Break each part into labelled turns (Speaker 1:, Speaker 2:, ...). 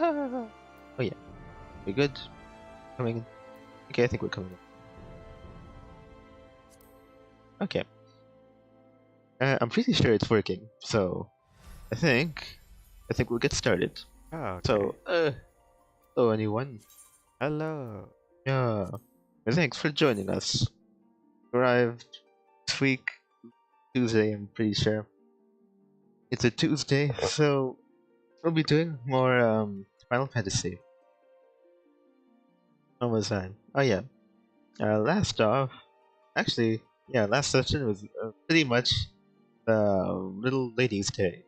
Speaker 1: Oh yeah, we good? Coming in? Okay, I think we're coming in. Okay. I'm pretty sure it's working, so I think we'll get started.
Speaker 2: Oh, okay.
Speaker 1: So, hello anyone.
Speaker 2: Hello.
Speaker 1: Yeah, thanks for joining us. Arrived this week, Tuesday, I'm pretty sure. It's a Tuesday, so we'll be doing more Final Fantasy. What was that? Oh yeah. Last off, actually, yeah, last session was pretty much the Little Lady's Day.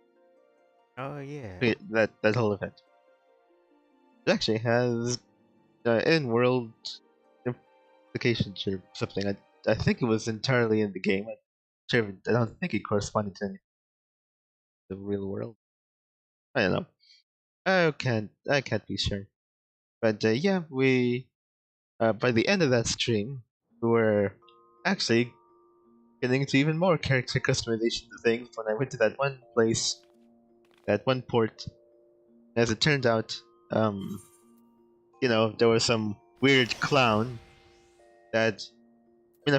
Speaker 2: Oh, yeah.
Speaker 1: That whole event. It actually has in-world implications or something. I think it was entirely in the game. I don't think it corresponded to the real world. I don't know. I can't be sure. But yeah, we by the end of that stream, we were actually getting into even more character customization things when I went to that one place, that one port. As it turned out, there was some weird clown that, well,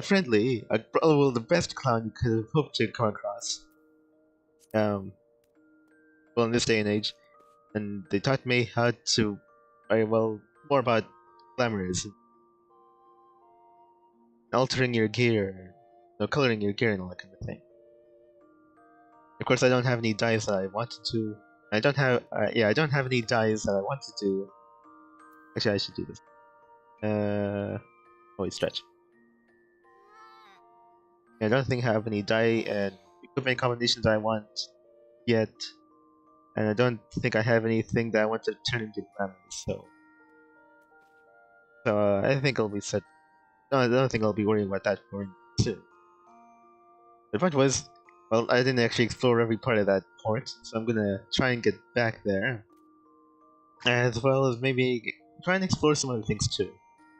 Speaker 1: the best clown you could have hoped to come across. Well, in this day and age, and they taught me how to, more about glamours, altering your gear, coloring your gear and all that kind of thing. Of course, I don't have any dyes that I wanted to. I don't have any dyes that I want to do. Actually, I should do this. Wait, stretch. I don't think I have any dye and equipment combinations I want yet, and I don't think I have anything that I want to turn into glamour. So I think I'll be set. No, I don't think I'll be worrying about that for soon. The point was, well, I didn't actually explore every part of that port, so I'm gonna try and get back there, as well as maybe try and explore some other things too,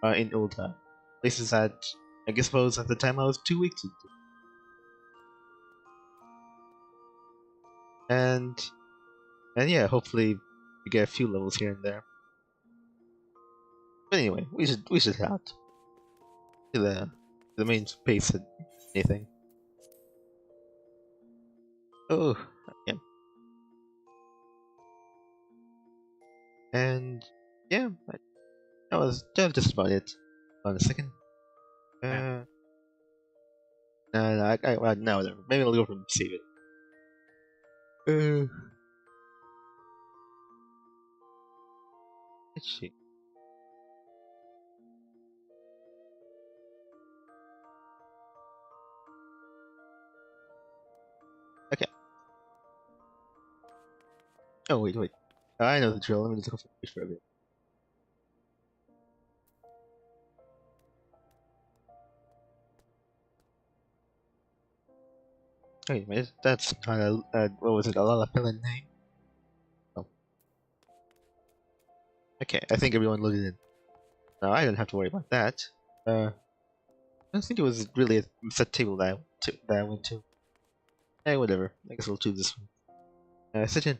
Speaker 1: in Ul'dah. Places that I suppose at the time I was too weak to do. And yeah, hopefully we get a few levels here and there. But anyway, we should head out to the main space and anything. Oh, yeah. And yeah, that was just about it. Hold on a second. No, maybe I'll go from save it. Let's see. Okay. Oh wait. I know the drill. Let me just go for a bit. Wait, that's not what was it? A Lalapilan name? Oh. Okay, I think everyone loaded in. No, I don't have to worry about that. I don't think it was really a set table that I went to. Hey, whatever. I guess we'll choose this one. Sit in.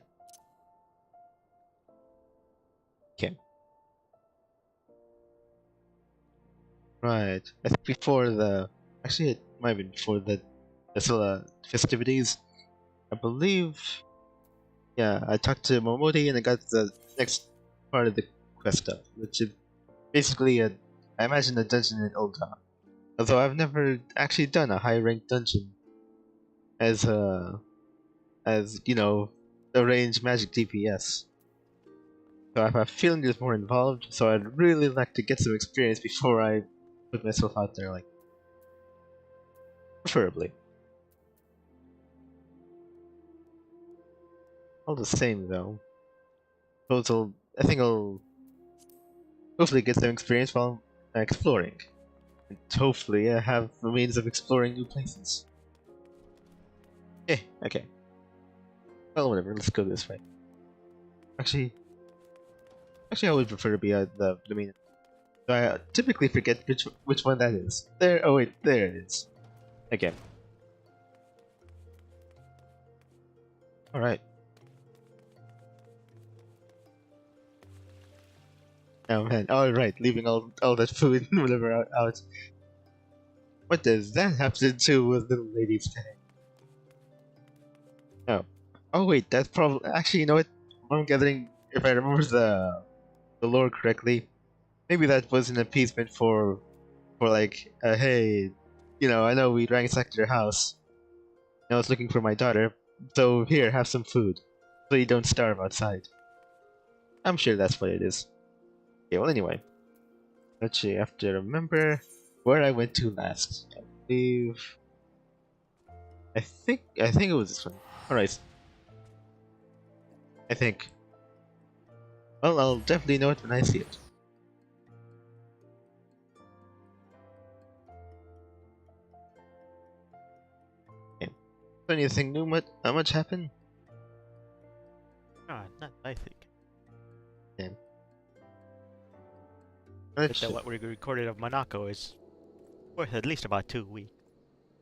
Speaker 1: Okay. Right. I think before actually, it might have been before the festivities. I believe. Yeah, I talked to Momodi and I got the next part of the quest stuff, which is basically I imagine a dungeon in Ul'dah. Although I've never actually done a high ranked dungeon as a range magic DPS. So I have a feeling there's more involved, so I'd really like to get some experience before I put myself out there, like, preferably. All the same, though. I think I'll hopefully get some experience while exploring. And hopefully I have the means of exploring new places. Okay. Well, whatever, let's go this way. Actually, I would prefer to be the main. I typically forget which one that is. There. Oh wait, there it is. Okay. All right. Oh man, all right, leaving all that food and whatever out. What does that have to do with little ladies today? Oh, oh wait, that's probably actually you know what? I'm gathering if I remember the lore correctly. Maybe that was an appeasement for like, hey, you know, I know we ransacked your house. And I was looking for my daughter, so here, have some food, so you don't starve outside. I'm sure that's what it is. Okay, well anyway, let's see. I have to remember where I went to last. I believe. I think it was this one. All right. I think. Well, I'll definitely know it when I see it. Okay. So anything new? How much happened?
Speaker 2: Ah, not I think.
Speaker 1: Yeah.
Speaker 2: But that what we recorded of Monaco is worth at least about 2 weeks.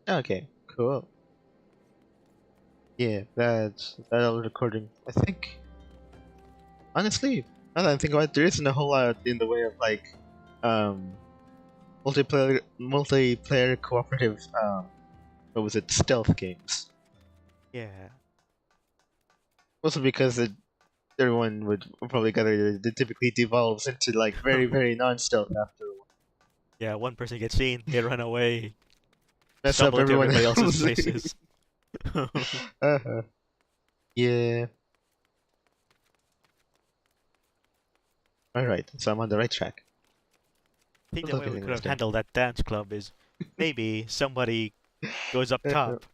Speaker 1: Okay. Cool. Yeah, that old recording. I think. Honestly, now that I'm thinking about it, there isn't a whole lot in the way of like, um, multiplayer cooperative what was it, stealth games.
Speaker 2: Yeah.
Speaker 1: Also because everyone would probably gather it typically devolves into like very non-stealth after a while.
Speaker 2: Yeah, one person gets seen, they run away,
Speaker 1: Mess up
Speaker 2: stumble into
Speaker 1: everyone
Speaker 2: everybody else's
Speaker 1: else.
Speaker 2: places.
Speaker 1: uh-huh. Yeah. Alright, so I'm on the right track.
Speaker 2: I think
Speaker 1: I
Speaker 2: the
Speaker 1: love
Speaker 2: way we
Speaker 1: getting
Speaker 2: could
Speaker 1: this
Speaker 2: have
Speaker 1: done.
Speaker 2: handled that dance club is maybe somebody goes up
Speaker 1: Uh,
Speaker 2: top,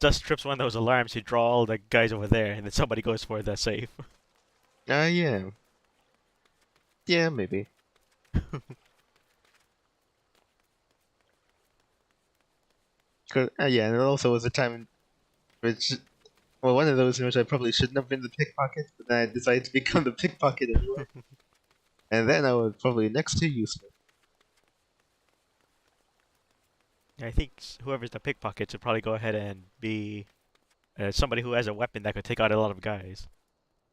Speaker 2: just trips one of those alarms to draw all the guys over there, and then somebody goes for the safe.
Speaker 1: yeah. Yeah, maybe. 'Cause, and it also was a time in which, well, one of those in which I probably shouldn't have been the pickpocket, but then I decided to become the pickpocket anyway. And then I was probably next to useless.
Speaker 2: I think whoever's the pickpocket should probably go ahead and be somebody who has a weapon that could take out a lot of guys.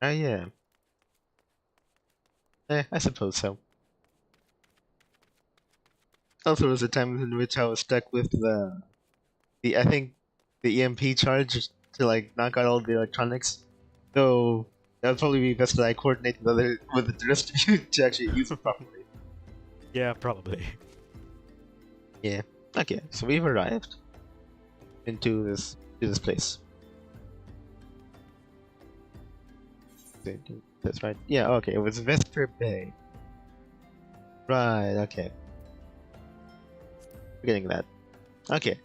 Speaker 1: Yeah. I suppose so. Also, was a time in which I was stuck with the I think the EMP charge to like knock out all the electronics. So that would probably be best that I coordinate with the rest of you to actually use it properly.
Speaker 2: Yeah, probably.
Speaker 1: Yeah. Okay, so we've arrived into this place. That's right. Yeah. Okay, it was Vesper Bay. Right. Okay. We're getting that. Okay.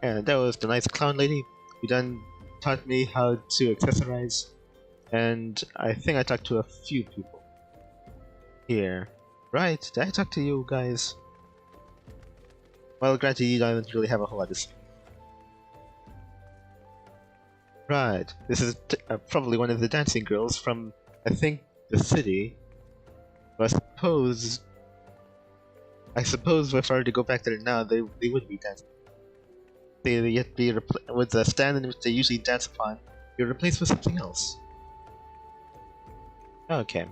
Speaker 1: And that was the nice clown lady who done taught me how to accessorize, and I think I talked to a few people here. Right? Did I talk to you guys? Well, granted, you don't really have a whole lot to say. Right. This is probably one of the dancing girls from, I think, the city. But I suppose if I were to go back there now, they would be dancing. They yet be with the stand in which they usually dance upon. You're replaced with something else. Okay.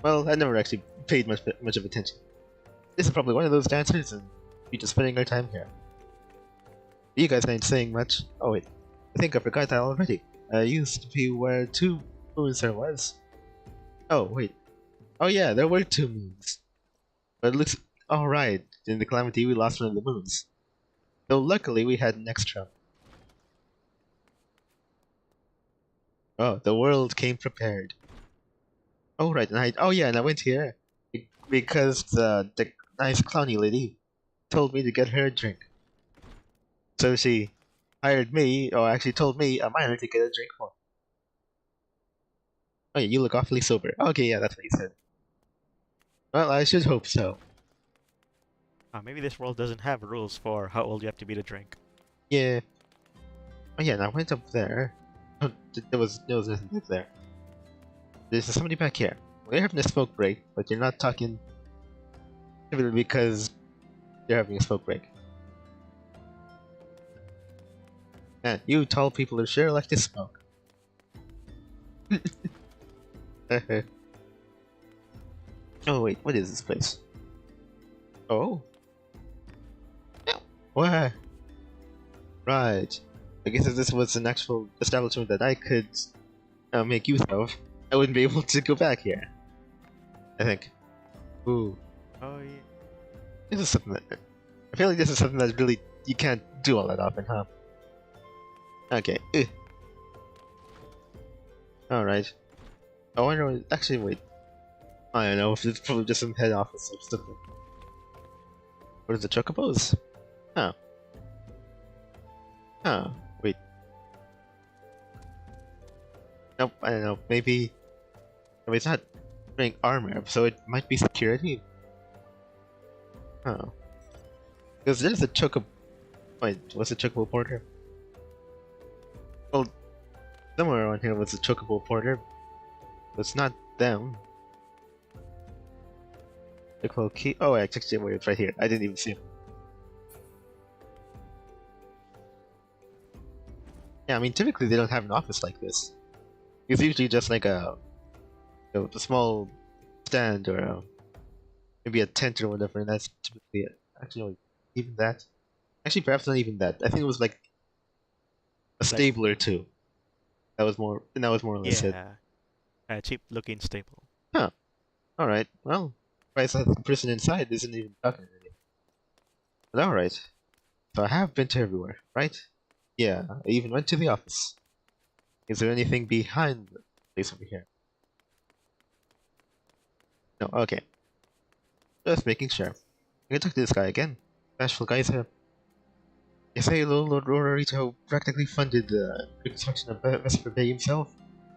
Speaker 1: Well, I never actually paid much of attention. This is probably one of those dancers, and we're just spending our time here. You guys ain't saying much. Oh wait, I think I forgot that already. I used to be where 2 moons there was. Oh wait. Oh yeah, there were 2 moons. But it looks alright. In the calamity, we lost one of the moons. Though luckily, we had an extra. Oh, the world came prepared. Oh right, and I went here because the nice clowny lady told me to get her a drink. So she hired me, or actually told me, a minor, to get a drink for. Oh yeah, you look awfully sober. Okay, yeah, that's what he said. Well, I should hope so.
Speaker 2: Maybe this world doesn't have rules for how old you have to be to drink.
Speaker 1: Yeah. Oh yeah, and I went up there. Oh, there was nothing up there. There's somebody back here. We're having a smoke break, but you're not talking because you're having a smoke break. Man, you tall people are sure like to smoke. Oh wait, what is this place? Oh. Where? Right. I guess if this was an actual establishment that I could make use of, I wouldn't be able to go back here. I think. Ooh.
Speaker 2: Oh yeah.
Speaker 1: This is something that... I feel like this is something that really you can't do all that often, huh? Okay. Alright. I wonder what... Actually, wait. I don't know if it's probably just some head office or something. What is the chocobos? Huh. Huh. Wait. Nope, I don't know. Maybe it's not wearing armor, so it might be security. Oh. Because there's a chocobo... Wait, what's a chocobo porter? Well, somewhere around here was a chocobo porter. But it's not them. Chocobo key... Oh, actually, wait, it's right here. I didn't even see him. Yeah, I mean, typically they don't have an office like this. It's usually just like a small stand or maybe a tent or whatever, and that's typically it. Actually, no, even that. Actually, perhaps not even that. I think it was like a stable or two. That was more or less it.
Speaker 2: Yeah. A cheap-looking staple.
Speaker 1: Huh. All right. Well, I saw the person inside isn't even talking to me. But all right. So I have been to everywhere, right? Yeah. I even went to the office. Is there anything behind the place over here? No. Okay. Just making sure. I can talk to this guy again. Bashful guy's here. You say Lord Rorito practically funded the construction of Vesper Bay himself.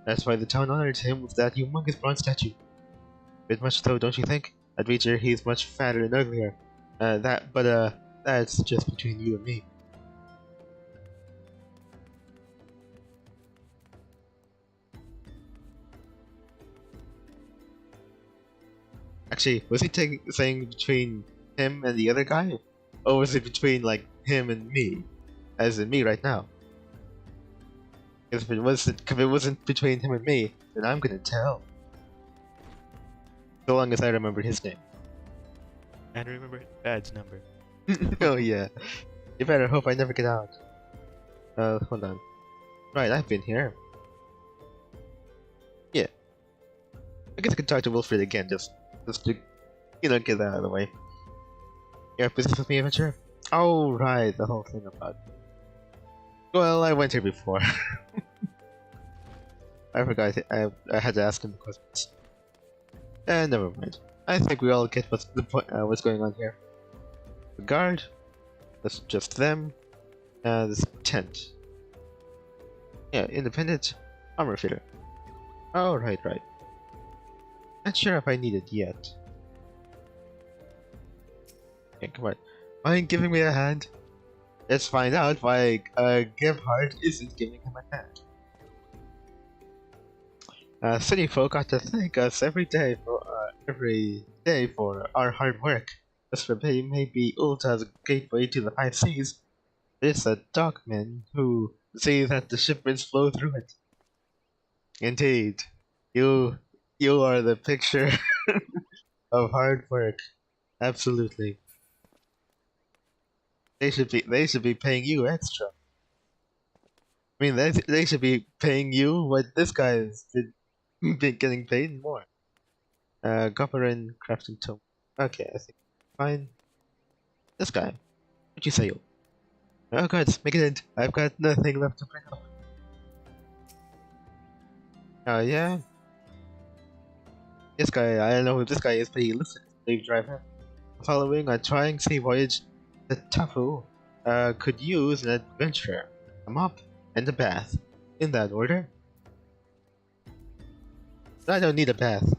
Speaker 1: That's why the town honored him with that humongous bronze statue. Bit much so, don't you think? I'd wager he's much fatter and uglier. That's just between you and me. Actually, was he saying between him and the other guy? Or was it between, like, him and me? As in me right now? If it wasn't between him and me, then I'm gonna tell. So long as I remember his name.
Speaker 2: And remember Bad's number.
Speaker 1: Oh yeah. You better hope I never get out. Hold on. Right, I've been here. Yeah. I guess I could talk to Wilfred again, just to, get that out of the way. You have business with me, adventurer? Oh, right, the whole thing about... Well, I went here before. I forgot, I had to ask him the questions. Never mind. I think we all get what's going on here. The guard, that's just them, this tent. Yeah, independent armor fitter. Oh, right. Not sure if I need it yet. Okay, come on. Mind giving me a hand? Let's find out why Gebhardt isn't giving him a hand. City folk ought to thank us every day for our hard work. Vesper Bay may be Ul'dah's gateway to the 5 seas. It's the dockmen who see that the shipments flow through it. Indeed, you are the picture of hard work. Absolutely. They should be paying you extra. I mean, they should be paying you what this guy's been getting paid more. Copper and crafting tome. Okay, I think fine. This guy. What'd you say? Oh god, make it end. I've got nothing left to bring up. Oh yeah? This guy, I don't know who this guy is, but he looks like a slave driver. Following a trying sea voyage, the Tafu could use an adventure, a mop, and a bath. In that order. But I don't need a bath.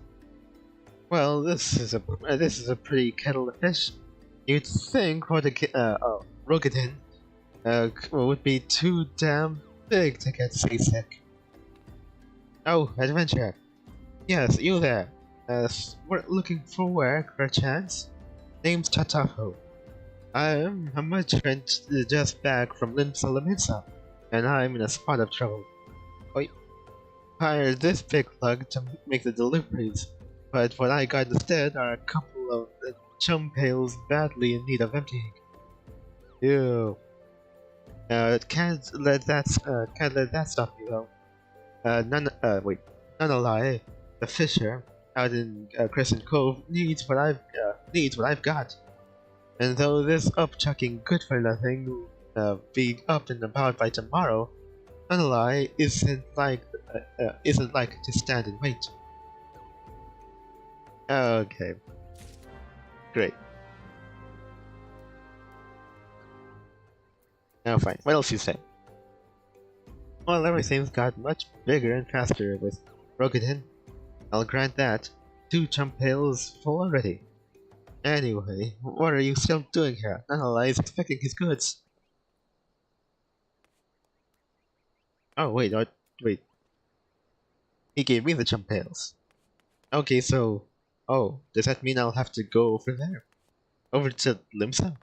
Speaker 1: Well, this is a pretty kettle of fish. You'd think Rogadin would be too damn big to get seasick. Oh, adventure. Yes, you there. We're looking for work, perchance? Name's Tatafo. I'm a merchant just back from Limsa Lamisa, and I'm in a spot of trouble. Oi. hired this big lug to make the deliveries, but what I got instead are a couple of chum pails badly in need of emptying. Ew. Can't let that stop you though. None a lie. The fisher out in Crescent Cove needs what I've got. And though this upchucking good for nothing will be up and about by tomorrow, none a lie isn't like to stand and wait. Okay, great. Now fine. What else you say? Well, everything's got much bigger and faster with Rogadin. I'll grant that. 2 chump pails full already. Anyway, what are you still doing here? Nanala is expecting his goods. Oh, wait. He gave me the chump pails. Okay, so... Oh, does that mean I'll have to go over there? Over to Limsa?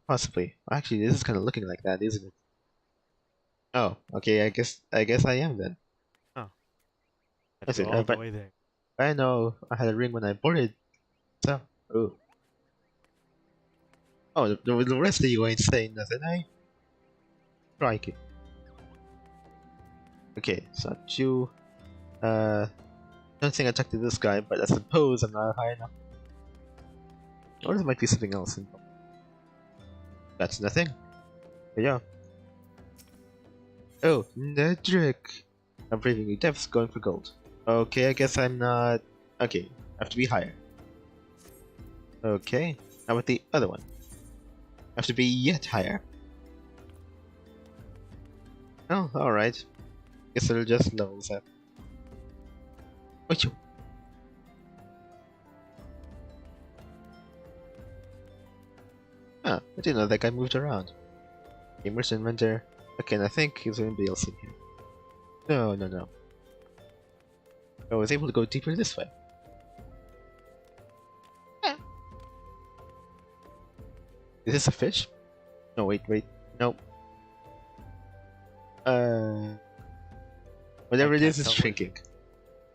Speaker 1: Possibly. Actually, this is kind of looking like that, isn't it? Oh, okay, I guess I am then.
Speaker 2: Oh.
Speaker 1: That's
Speaker 2: Go
Speaker 1: it.
Speaker 2: all the
Speaker 1: But
Speaker 2: way there.
Speaker 1: I know I had a ring when I boarded. So, oh. Oh, the rest of you ain't saying nothing, eh? Crikey. Okay, so you, don't think I talked to this guy, but I suppose I'm not high enough. Or there might be something else involved. That's nothing. There you go. Oh, Nedrick! I'm braving new depths, going for gold. Okay, I guess I'm not... Okay, I have to be higher. Okay, how about the other one? I have to be yet higher. Oh, alright. Guess it'll just levels up. Wait, Huh, I didn't know that guy moved around. Gamers Inventor. Okay, and I think there's anybody else in here. No. I was able to go deeper this way. Yeah. Is this a fish? No, wait. Nope. Whatever it is shrinking.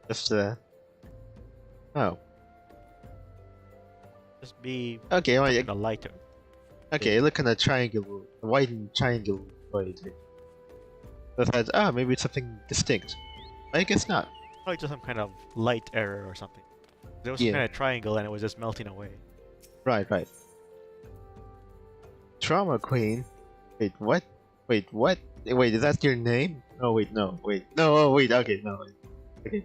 Speaker 1: Just, Oh.
Speaker 2: Just be...
Speaker 1: Okay, well,
Speaker 2: a lighter.
Speaker 1: Okay, look at a triangle, a widened triangle void. Maybe it's something distinct. I guess not.
Speaker 2: Probably just some kind of light error or something. There was some kind of triangle and it was just melting away.
Speaker 1: Right. Trauma Queen? Wait, what? Wait, is that your name? Oh, wait, no, okay, no, wait. Okay.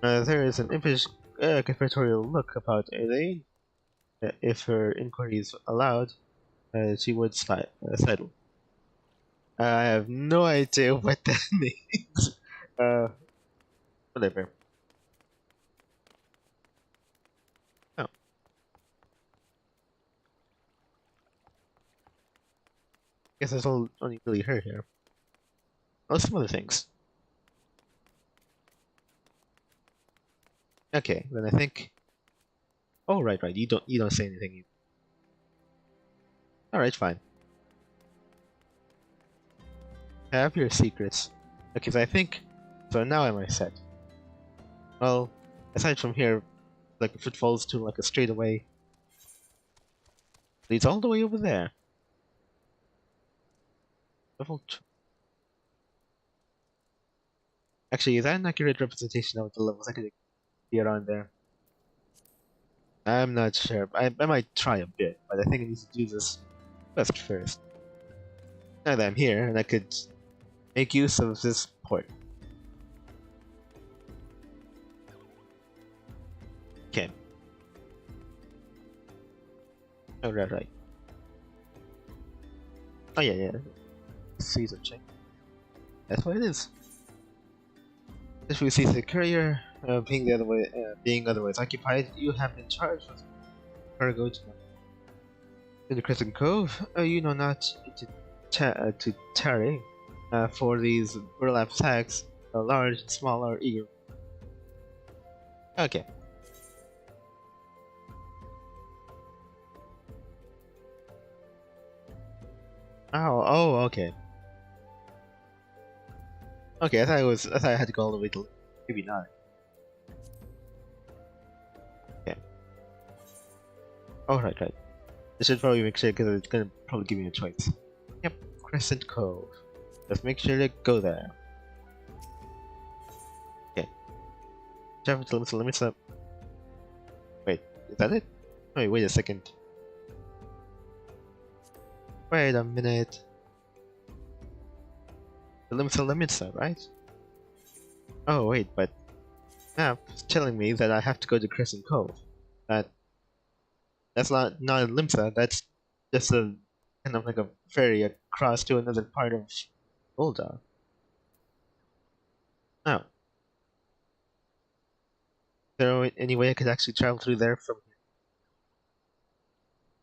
Speaker 1: There is an impish, conspiratorial look about Elaine. If her inquiry is allowed, she would settle. I have no idea what that means. Whatever. Oh. Guess that's only really her here. Oh, some other things. Okay, then I think. Oh, right. You don't say anything either. All right, fine. Have your secrets. Okay, so I think. So now am I set? Well, aside from here, like if it falls to like a straightaway, leads all the way over there. Level 2. Actually, is that an accurate representation of the levels I could be around there? I'm not sure. I might try a bit, but I think I need to do this quest first. Now that I'm here, and I could make use of this port. Okay. Oh, right. Oh, yeah. Caesar check. That's what it is. If we see the courier being otherwise occupied, you have been charged with cargo to the Crescent Cove. You know not to tarry for these burlap sacks, large, small, or eager. Okay. Oh, okay. Okay, I thought I had to go all the way to maybe not. Okay. Oh right. I should probably make sure because it's gonna probably give me a choice. Yep, Crescent Cove. Let's make sure to go there. Okay. Travel to limits up. Wait, is that it? Wait a second. Wait a minute. The limits up, right? Oh wait, but map is telling me that I have to go to Crescent Cove. That's not a Limsa, that's just a kind of like a ferry across to another part of Ul'dah. Oh. Is there any way I could actually travel through there from here?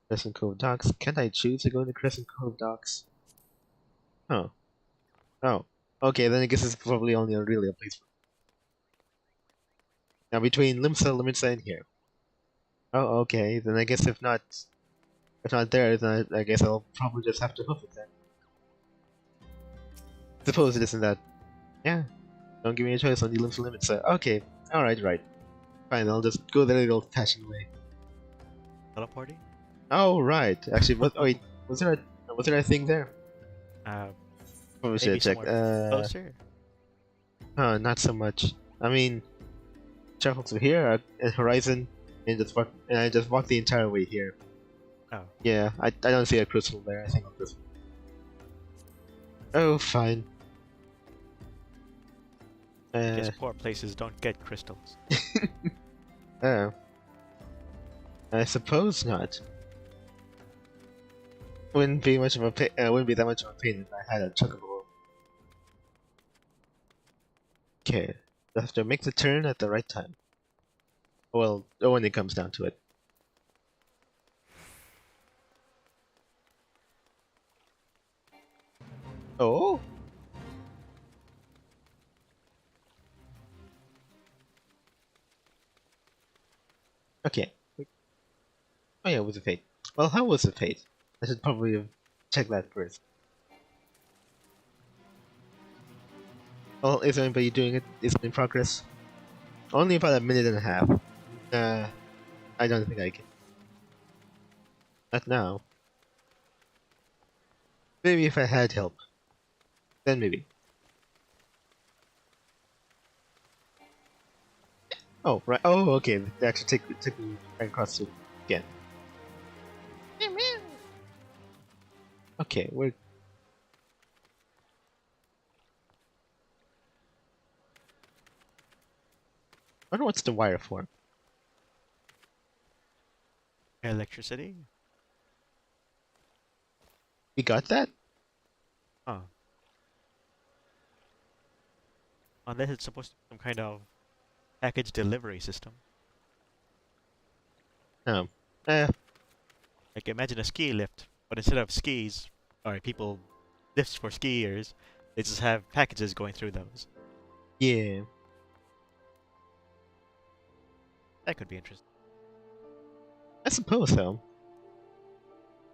Speaker 1: Crescent Cove Docks? Can't I choose to go into Crescent Cove Docks? Oh. Oh. Okay, then I guess it's probably only really a place for now between Limsa and here. Oh, okay. Then I guess if not there, then I guess I'll probably just have to hoof it then. Suppose it isn't that. Yeah. Don't give me a choice on the Limsa. Okay. Right. Fine, I'll just go the old-fashioned way.
Speaker 2: Teleporting?
Speaker 1: Oh, right. Actually, wait. Was there a thing there? Probably should
Speaker 2: Maybe
Speaker 1: have checked.
Speaker 2: somewhere closer?
Speaker 1: Not so much. I mean, travel to here at Horizon, and I just walk the entire way here.
Speaker 2: Oh.
Speaker 1: Yeah, I don't see a crystal there. I think I'll just. Oh, fine.
Speaker 2: Guess poor places don't get crystals.
Speaker 1: Oh. I suppose not. Wouldn't be much of a wouldn't be that much of a pain if I had a chocobo. Okay, I have to make the turn at the right time. Well, when it comes down to it. Oh. Okay. Oh yeah, it was a fate. Well, how was the fate? I should probably have checked that first. Well, is anybody doing it? Is it in progress? Only about a minute and a half. I don't think I can. Not now. Maybe if I had help. Then maybe. Oh, right. Oh, okay. They actually took me right across it again. Okay, we're. I wonder what's the wire for.
Speaker 2: Electricity?
Speaker 1: We got that?
Speaker 2: Huh. Unless it's supposed to be some kind of package delivery system.
Speaker 1: Um. Eh.
Speaker 2: Like imagine a ski lift, but instead of skis, or people lifts for skiers, they just have packages going through those.
Speaker 1: Yeah.
Speaker 2: That could be interesting.
Speaker 1: I suppose so.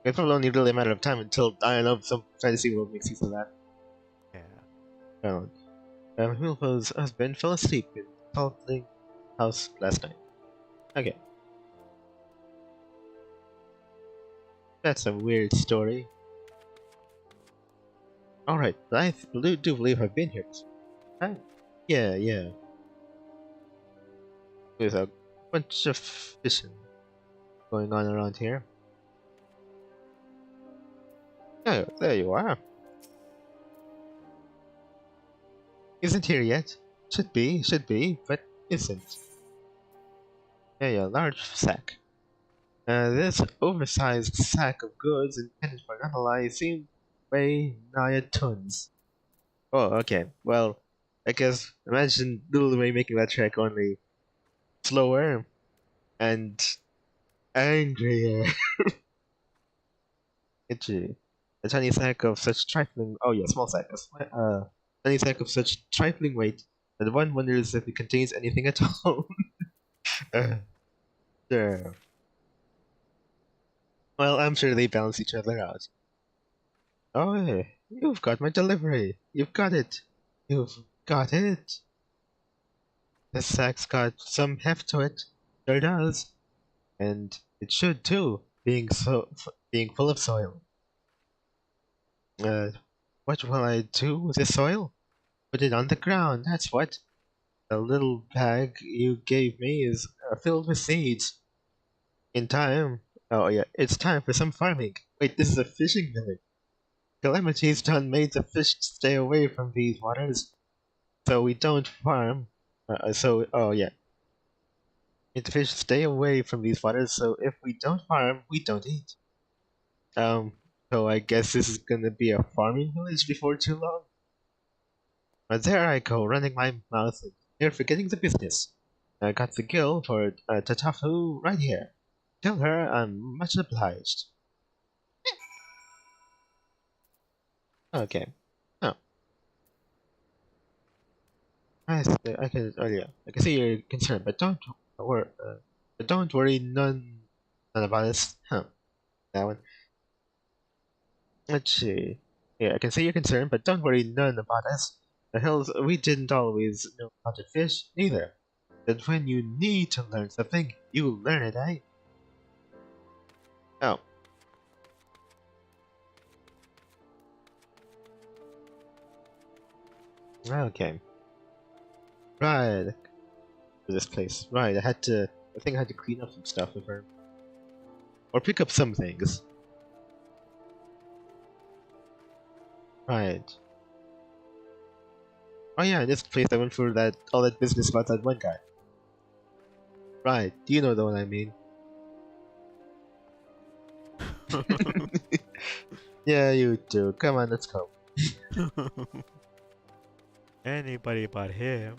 Speaker 1: It's probably only really a matter of time until I don't know some fantasy world makes use of that.
Speaker 2: Yeah.
Speaker 1: Milfo's husband fell asleep in the Saltling house last night. Okay. That's a weird story. Alright, but I do believe I've been here before. Yeah. There's a bunch of fishing going on around here. Oh, there you are. Isn't here yet. Should be, but isn't. Yeah, large sack. This oversized sack of goods intended for an ally seemed weigh nigh tons. Oh, okay. Well, I guess imagine Little Ray making that track only slower and angrier. Itchy. A tiny sack of such trifling. Oh yeah, small sack. Tiny sack of such trifling weight that one wonders if it contains anything at all. Sure. Well, I'm sure they balance each other out. Oh, you've got my delivery. You've got it. You've Got it. This sack's got some heft to it. Sure does. And it should too, being full of soil. What will I do with the soil? Put it on the ground, that's what. The little bag you gave me is filled with seeds. In time. Oh yeah, it's time for some farming. Wait, this is a fishing village. Calamity's done made the fish stay away from these waters, so we don't farm. Oh yeah, made the fish stay away from these waters, so if we don't farm, we don't eat. Um, so I guess this is gonna be a farming village before too long. But there I go, running my mouth, and you're forgetting the business. I got the gill for Tatafu right here. Tell her I'm much obliged. Okay. Oh, I can. Oh yeah, I can see you're concerned, but don't worry. But don't worry, none about this. Huh? That one. Let's see. Yeah, I can see you're concerned, but don't worry, none about us. The hells, we didn't always know how to fish either. But when you need to learn something, you learn it, eh? Oh, okay. Right. This place. Right, I think I had to clean up some stuff with her. Or pick up some things. Right. Oh yeah, in this place I went for all that business about that one guy. Right, you know the one I mean. Yeah, you do. Come on, let's go.
Speaker 2: Anybody but him.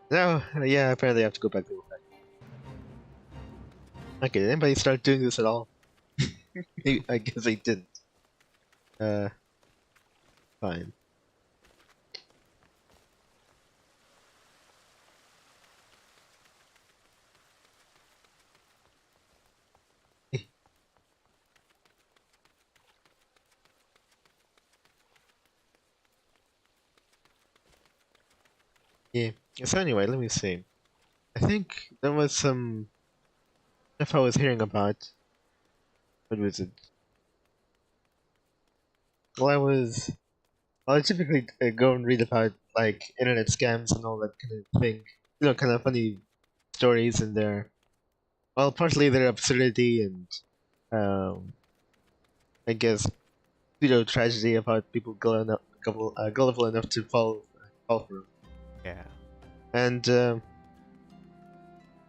Speaker 1: No, yeah, apparently I have to go back to work. Okay, did anybody start doing this at all? I guess they didn't. Fine. Yeah. So anyway, let me see. I think there was some stuff I was hearing about. What was it? Well, I typically go and read about like internet scams and all that kind of thing. You know, kind of funny stories and their well, partly their absurdity and I guess tragedy about people gullible enough to fall for 'em.
Speaker 2: Yeah.
Speaker 1: And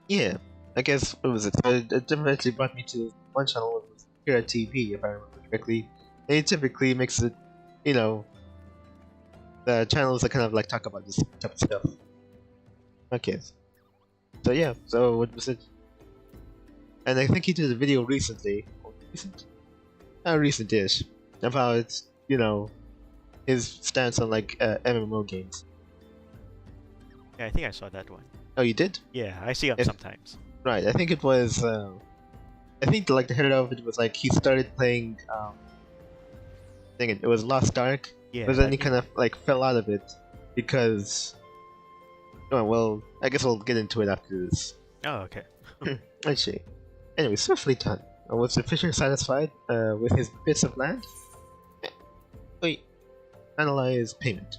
Speaker 1: yeah, I guess what was it? So it eventually brought me to one channel. It was Kira TV, if I remember correctly. And it typically makes it, you know, the channels that kind of like talk about this type of stuff. Okay, so yeah, so what was it? And I think he did a video recently, recent-ish, about his stance on like MMO games.
Speaker 2: Yeah, I think I saw that one.
Speaker 1: Oh, you did?
Speaker 2: Yeah, I see them
Speaker 1: Yes.
Speaker 2: sometimes.
Speaker 1: Right. I think it was. I think like the header of it was like he started playing. I think it was Lost Ark,
Speaker 2: Yeah.
Speaker 1: but then he kind of like fell out of it because. Oh well, I guess we'll get into it after this.
Speaker 2: Oh, okay.
Speaker 1: Let's see. Anyway, swiftly done. Was the fisher satisfied with his bits of land? Wait. Analyze payment.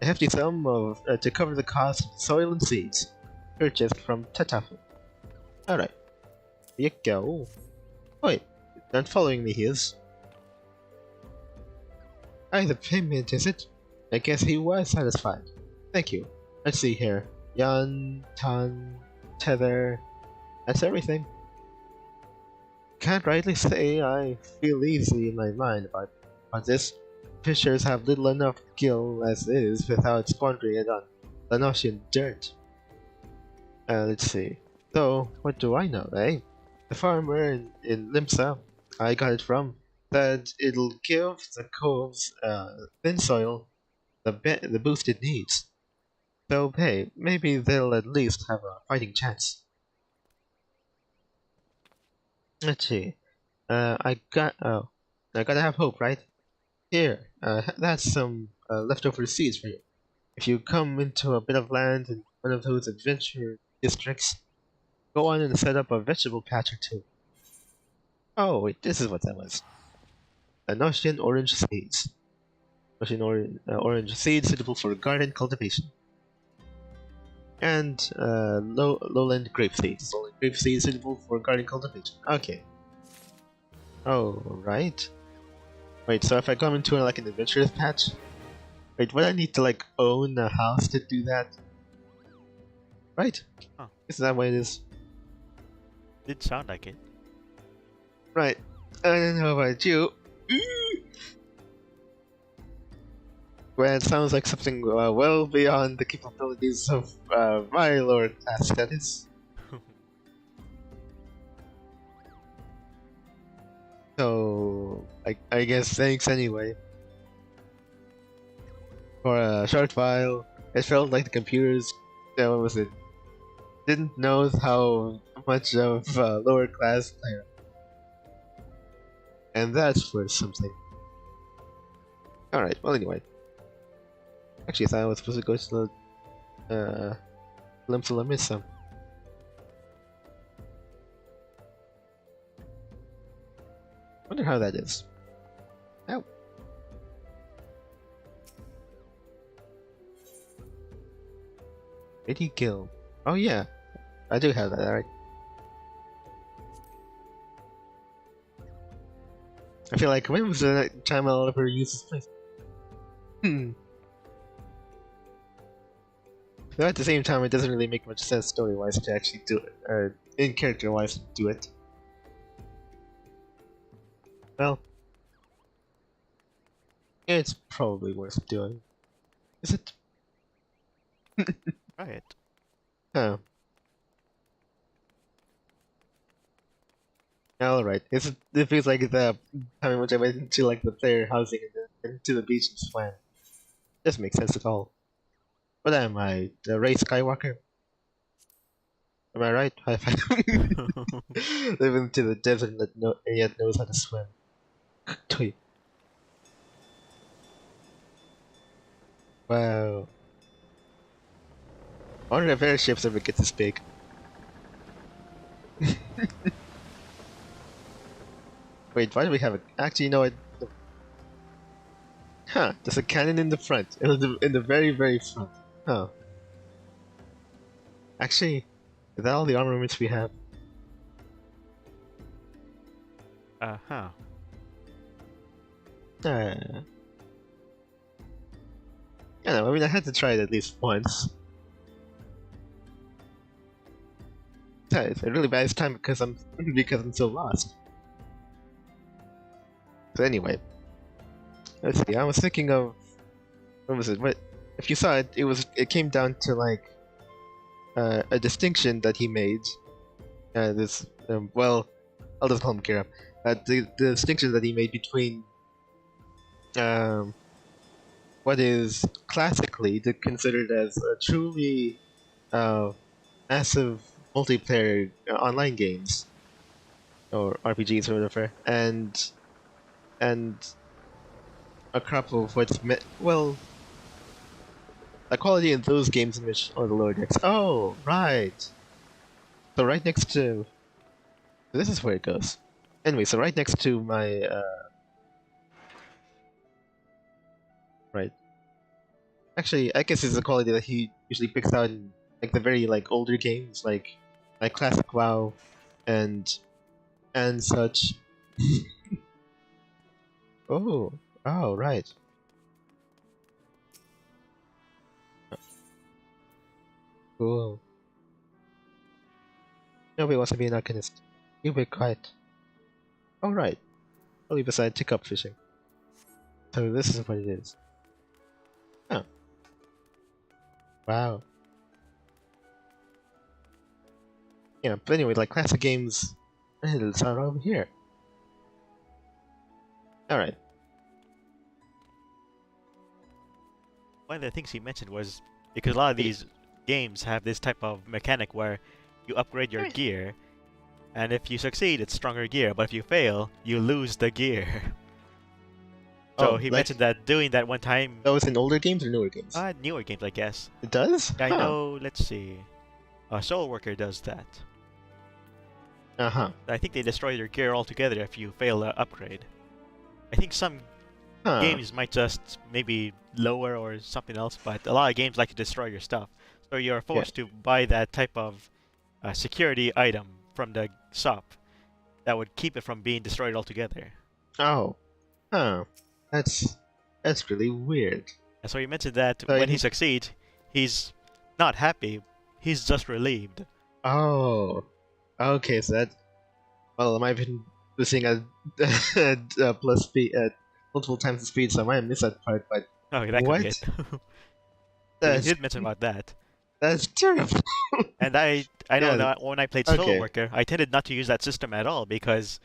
Speaker 1: A hefty sum of to cover the cost of soil and seeds, purchased from Tatafu. Alright. Here you go. Wait, not following me, he is. Aye, the payment, is it? I guess he was satisfied. Thank you. Let's see here. Yan, Tan, Tether. That's everything. Can't rightly say I feel easy in my mind about this. Fishers have little enough gill as is without squandering it on Lanosian dirt. Let's see. So, what do I know, eh? The farmer in Limsa I got it from said it'll give the coves thin soil the boost it needs. So, hey, maybe they'll at least have a fighting chance. Let's see. I got. Oh. I gotta have hope, right? Here, that's some leftover seeds for you. If you come into a bit of land in one of those adventure districts, go on and set up a vegetable patch or two. Oh, wait, this is what that was. Notion orange seeds. Notion orange seeds suitable for garden cultivation. And lowland grape seeds. Lowland grape seeds suitable for garden cultivation. Okay. Oh, right. Wait, so if I come into like an adventurous patch, wait, would I need to like own a house to do that? Right?
Speaker 2: Huh.
Speaker 1: Isn't that what it is?
Speaker 2: Did sound like it.
Speaker 1: Right. I don't know about you. Well, it sounds like something well beyond the capabilities of my lower class, that is. So, I guess thanks anyway. For a short while, it felt like the computers, what was it? Didn't know how much of lower class I am. And that's worth something. Alright, well anyway. Actually, I thought I was supposed to go to the Limsa Lamissa. Wonder how that is. Ow. Ready kill. Oh yeah, I do have that, alright. I feel like when was the time I'll ever use this place? Though at the same time, it doesn't really make much sense story-wise to actually do it, or in character-wise to do it. Well, it's probably worth doing. Is it?
Speaker 2: Right.
Speaker 1: Oh. Alright. It feels like the time in which I went into like the player housing and then to the beach and swam. Doesn't make sense at all. What am I? The Rey Skywalker? Am I right? High five. Living to the desert and yet knows how to swim. Tweet. Wow. I wonder if airships ever get this big. Wait, why do we have a... Actually, you know what? Huh, there's a cannon in the front. In the very, very front. Huh. Actually, is that all the armaments we have?
Speaker 2: Uh-huh.
Speaker 1: Yeah, no, I mean, I had to try it at least once. Yeah, it's a really bad time because I'm so lost. So anyway, let's see. I was thinking of what was it? What if you saw it? It came down to like a distinction that he made. This well, I'll just call him Kira. The distinction that he made between what is classically considered as a truly massive multiplayer online games or RPGs or whatever, and a couple of what's well, the quality in those games in which are the lower decks. Oh, right. So right next to this is where it goes. Anyway, so right next to my right. Actually, I guess it's the quality that he usually picks out in like the very like older games, like classic WoW, and such. Oh, right. Cool. Nobody wants to be an alchemist. You be quiet. All right. I'll leave aside to cup fishing. So this is what it is. Oh. Wow. Yeah, but anyway, like classic games, it'll start over here. Alright.
Speaker 2: One of the things he mentioned was because a lot of these games have this type of mechanic where you upgrade your gear, and if you succeed, it's stronger gear, but if you fail, you lose the gear. So
Speaker 1: Oh,
Speaker 2: he
Speaker 1: like
Speaker 2: mentioned that doing that one time,
Speaker 1: that was in older games or newer games?
Speaker 2: newer games, I guess.
Speaker 1: It does?
Speaker 2: I
Speaker 1: Huh.
Speaker 2: know. Let's see. Soul Worker does that.
Speaker 1: Uh-huh.
Speaker 2: I think they destroy your gear altogether if you fail to upgrade. I think some
Speaker 1: Huh.
Speaker 2: games might just maybe lower or something else, but a lot of games like to destroy your stuff. So you're
Speaker 1: Yeah.
Speaker 2: forced to buy that type of security item from the shop that would keep it from being destroyed altogether.
Speaker 1: Oh. Huh. That's that's really weird.
Speaker 2: And so you mentioned that
Speaker 1: So
Speaker 2: when he
Speaker 1: in
Speaker 2: succeeds, he's not happy, he's just relieved.
Speaker 1: oh. Okay, so that well, I might have been listening at plus speed at multiple times the speed, so I might have missed that part, but
Speaker 2: Oh, that could be
Speaker 1: what?
Speaker 2: it. He
Speaker 1: That's
Speaker 2: did mention about that.
Speaker 1: that's terrible.
Speaker 2: And I know
Speaker 1: Yeah,
Speaker 2: that when I played Soul
Speaker 1: okay.
Speaker 2: Worker, I tended not to use that system at all because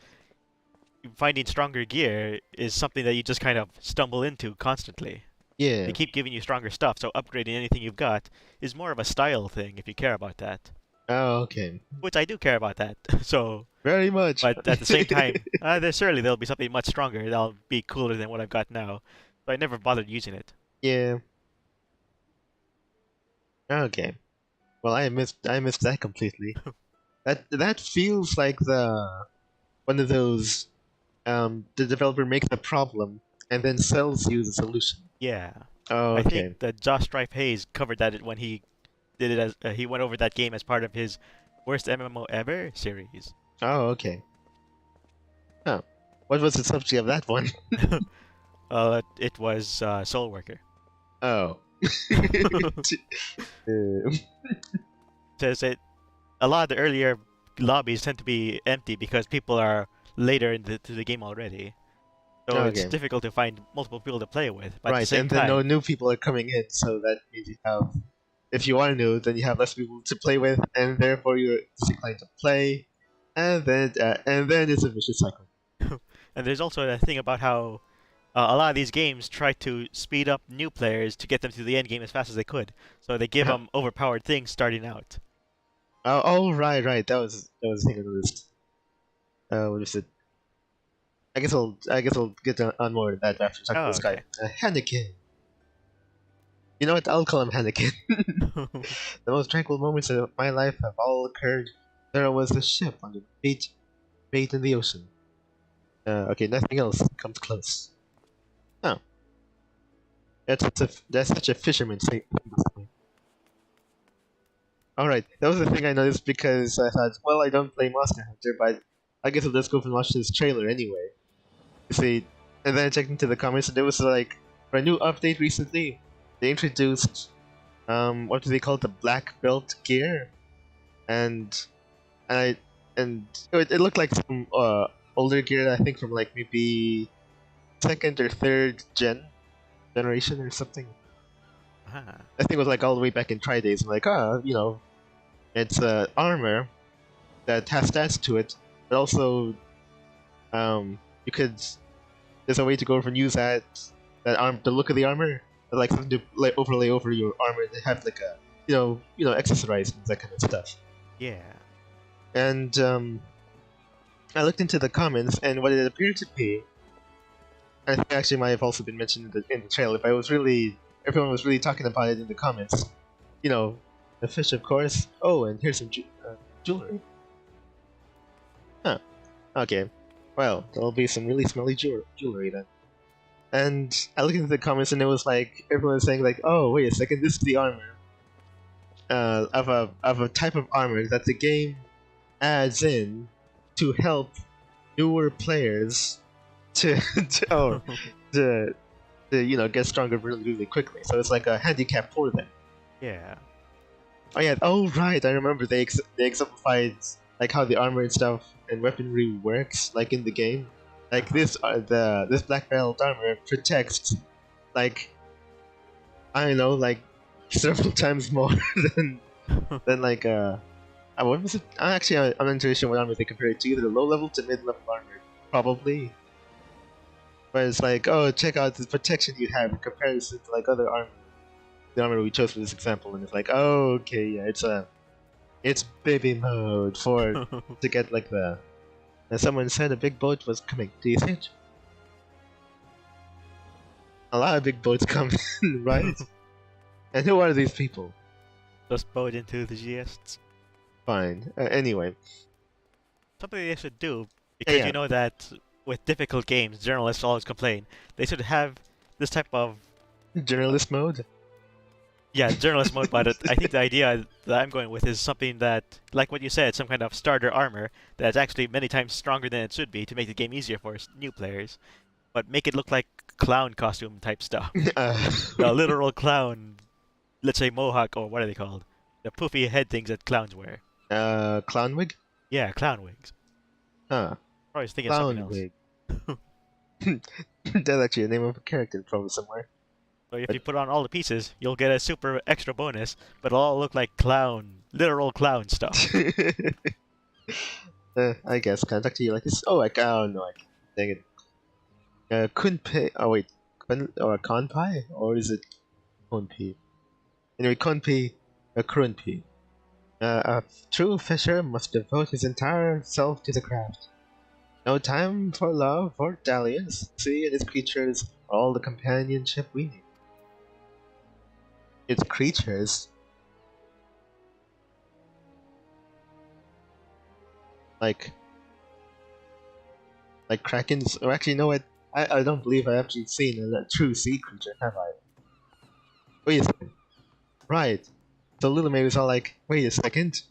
Speaker 2: finding stronger gear is something that you just kind of stumble into constantly. They
Speaker 1: Yeah.
Speaker 2: keep giving you stronger stuff, so upgrading anything you've got is more of a style thing if you care about that.
Speaker 1: Oh, okay.
Speaker 2: Which I do care about that. So,
Speaker 1: Very much.
Speaker 2: but at the same time, there'll be something much stronger that'll be cooler than what I've got now. So I never bothered using it.
Speaker 1: Yeah. Okay. Well, I missed that completely. That feels like the one of those the developer makes a problem and then sells you the solution.
Speaker 2: Yeah.
Speaker 1: Oh,
Speaker 2: I think
Speaker 1: okay.
Speaker 2: that Josh Stripe Hayes covered that when he did it as he went over that game as part of his worst MMO ever series.
Speaker 1: Oh, okay. Huh. What was the subject of that one?
Speaker 2: It was Soul Worker.
Speaker 1: Oh. Uh,
Speaker 2: Says it a lot of the earlier lobbies tend to be empty because people are later into the game already. So it's
Speaker 1: okay.
Speaker 2: difficult to find multiple people to play with. But at the
Speaker 1: Right,
Speaker 2: same
Speaker 1: and then no
Speaker 2: time,
Speaker 1: new people are coming in, so that means you have, if you are new, then you have less people to play with, and therefore you're declined to play, and then it's a vicious cycle.
Speaker 2: and there's also the thing about how a lot of these games try to speed up new players to get them to the end game as fast as they could. So they give them overpowered things starting out.
Speaker 1: Oh, right. That was the thing on the list. What is it? I guess I'll get on more of that after talking
Speaker 2: Oh,
Speaker 1: to this guy.
Speaker 2: okay.
Speaker 1: Hannikin. You know what? I'll call him Hannikin. The most tranquil moments of my life have all occurred. There was a ship on the bait in the ocean. Okay, nothing else comes close. Oh, that's such a fisherman thing. Alright, that was the thing I noticed because I thought, well, I don't play Monster Hunter, but I guess I'll just go and watch this trailer anyway. You see, and then I checked into the comments, and there was like, for a new update recently, they introduced, what do they call it, the black belt gear, and I and it looked like some older gear, I think from like maybe second or third generation or something.
Speaker 2: Ah,
Speaker 1: I think it was like all the way back in Tri Days. I'm like, it's armor that has stats to it, but also you could there's a way to go and use the look of the armor, like something to like overlay over your armor to have like a accessorize and that kind of stuff.
Speaker 2: yeah.
Speaker 1: And I looked into the comments, and what it appeared to be, I think actually might have also been mentioned in the trailer, but everyone was really talking about it in the comments. The fish, of course. Oh, and here's some jewelry. Huh. Okay. Well, there'll be some really smelly jewelry then. And I looked into the comments, and it was like everyone was saying like, "Oh, wait a second, this is the armor of a type of armor that the game adds in to help newer players to to get stronger really really quickly. So it's like a handicap for them."
Speaker 2: Yeah.
Speaker 1: Oh yeah. Oh right. I remember they exemplified like how the armor and stuff and weaponry works like in the game. Like this black belt armor protects like I don't know like several times more than like what was it? Actually, I'm not entirely sure what armor they compare it to. Either low level to mid level armor, probably. But it's like, oh, check out the protection you have in comparison to like other armor. The armor we chose for this example, and it's like, oh, okay, yeah, it's baby mode to get like and someone said a big boat was coming. Do you see it? A lot of big boats come in, right? And who are these people?
Speaker 2: Just boat enthusiasts.
Speaker 1: Fine. Anyway.
Speaker 2: Something they should do,
Speaker 1: Yeah,
Speaker 2: because
Speaker 1: yeah.
Speaker 2: you know that with difficult games, journalists always complain. They should have this type of
Speaker 1: Journalist mode?
Speaker 2: yeah, journalist mode, but I think the idea that I'm going with is something that, like what you said, some kind of starter armor that's actually many times stronger than it should be to make the game easier for new players, but make it look like clown costume type stuff.
Speaker 1: uh,
Speaker 2: The literal clown, let's say mohawk, or what are they called? The poofy head things that clowns wear.
Speaker 1: Clown wig?
Speaker 2: Yeah, clown wigs.
Speaker 1: Huh.
Speaker 2: I was thinking of something
Speaker 1: Clown
Speaker 2: else.
Speaker 1: wig. That's actually the name of a character probably somewhere.
Speaker 2: So if
Speaker 1: But
Speaker 2: you put on all the pieces, you'll get a super extra bonus, but it'll all look like clown, literal clown stuff.
Speaker 1: I guess contact you like this. Oh, oh no, I can't. Dang it. Kunpei. Oh wait, or Konpai, or is it Konpi? Anyway, Konpi, Krunpi. A true fisher must devote his entire self to the craft. No time for love or dalliance. Sea and its creatures are all the companionship we need. Its creatures? Like krakens? Or actually, you know what? I don't believe I've actually seen a true sea creature, have I? Wait a second. Right. So Little Maid was all like, wait a second.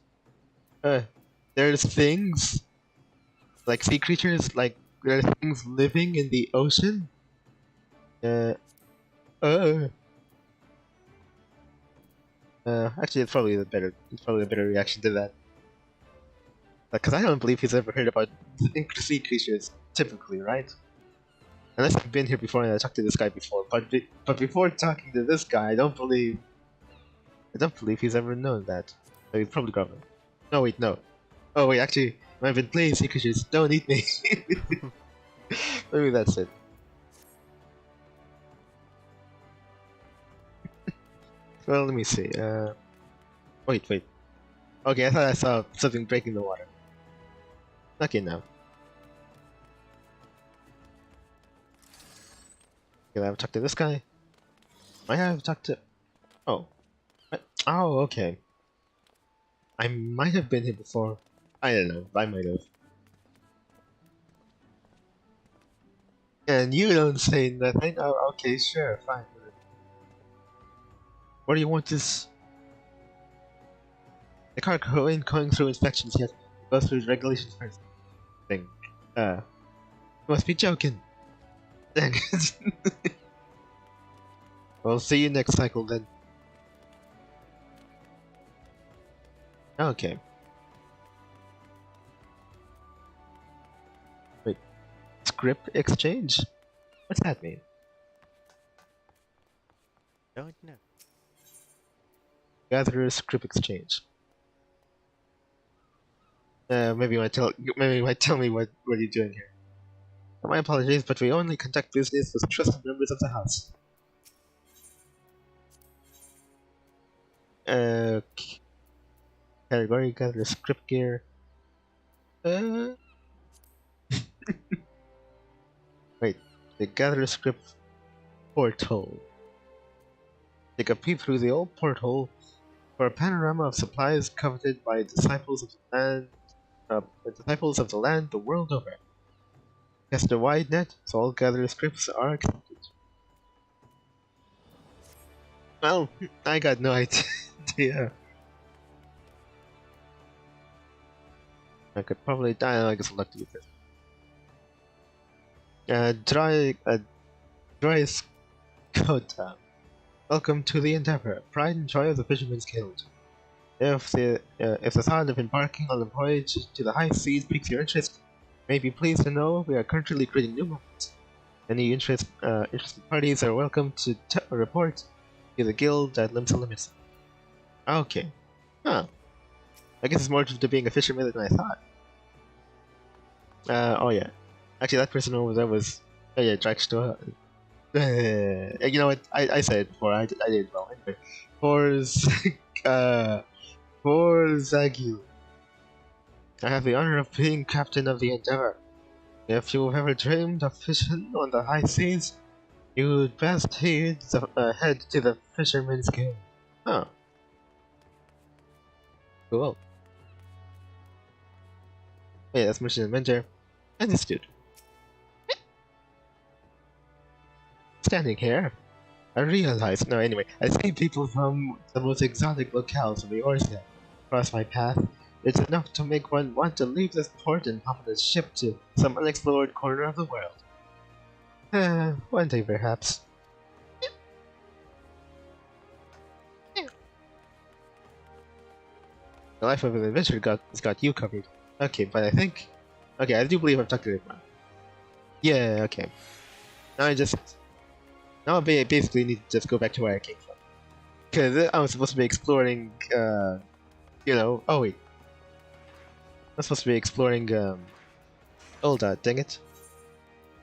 Speaker 1: There's things like sea creatures, like there's things living in the ocean. Uh, actually, it's probably a better reaction to that. Because I don't believe he's ever heard about sea creatures typically, right? Unless I've been here before and I talked to this guy before. But before talking to this guy, I don't believe he's ever known that. So he's probably got them. No, wait, no. Oh wait, actually, I've been playing sea creatures. Don't eat me. Maybe that's it. Well, let me see. Wait. Okay, I thought I saw something breaking the water. Okay, now. Okay, I've talked to this guy. I have talked to. Oh. Oh, okay. I might have been here before. I don't know. I might have. And you don't say nothing. Oh, okay, sure, fine. What do you want this? The car going through inspections yet. Go through regulations first. Thing. You must be joking. Dang it. Well, see you next cycle then. Okay. Wait. Script exchange? What's that mean?
Speaker 2: Don't know.
Speaker 1: Gatherer script exchange. Maybe you might tell me what you're doing here. My apologies, but we only conduct business with trusted members of the house. Category gatherer script gear. Wait, the gatherer script porthole. Take a peep through the old porthole for a panorama of supplies coveted by disciples of the land the world over. Cast a wide net, so all gatherer scripts are accepted. Well, I got no idea. I could probably die. I guess I'll have to do this. Dry Skota. Welcome to the endeavor. Pride and joy of the Fisherman's Guild. If the thought of embarking on a voyage to the high seas piques your interest, may be pleased to know we are currently creating new moments. Any interested parties are welcome to report to the guild at Limsa Limits. Okay. Huh. I guess it's more to being a fisherman than I thought. Oh yeah. Actually, that person over there was... Oh yeah, Dragstore. You know what? I said it before. I did it well. Anyway. For Zagu. I have the honor of being captain of the Endeavor. If you've ever dreamed of fishing on the high seas, You'd best head to the Fisherman's Guild. Oh, cool. Wait, that's Mission Inventor. And this dude. Standing here, I realized. No, anyway, I see people from the most exotic locales of the Orsnet cross my path. It's enough to make one want to leave this port and hop on a ship to some unexplored corner of the world. One day perhaps. The life of an adventurer has got you covered. Okay, but I think... Okay, I do believe I've talked to it now. Yeah, okay. Now I basically need to just go back to where I came from. Because I was supposed to be exploring, you know... Oh wait. I'm supposed to be exploring, Ul'dah, dang it.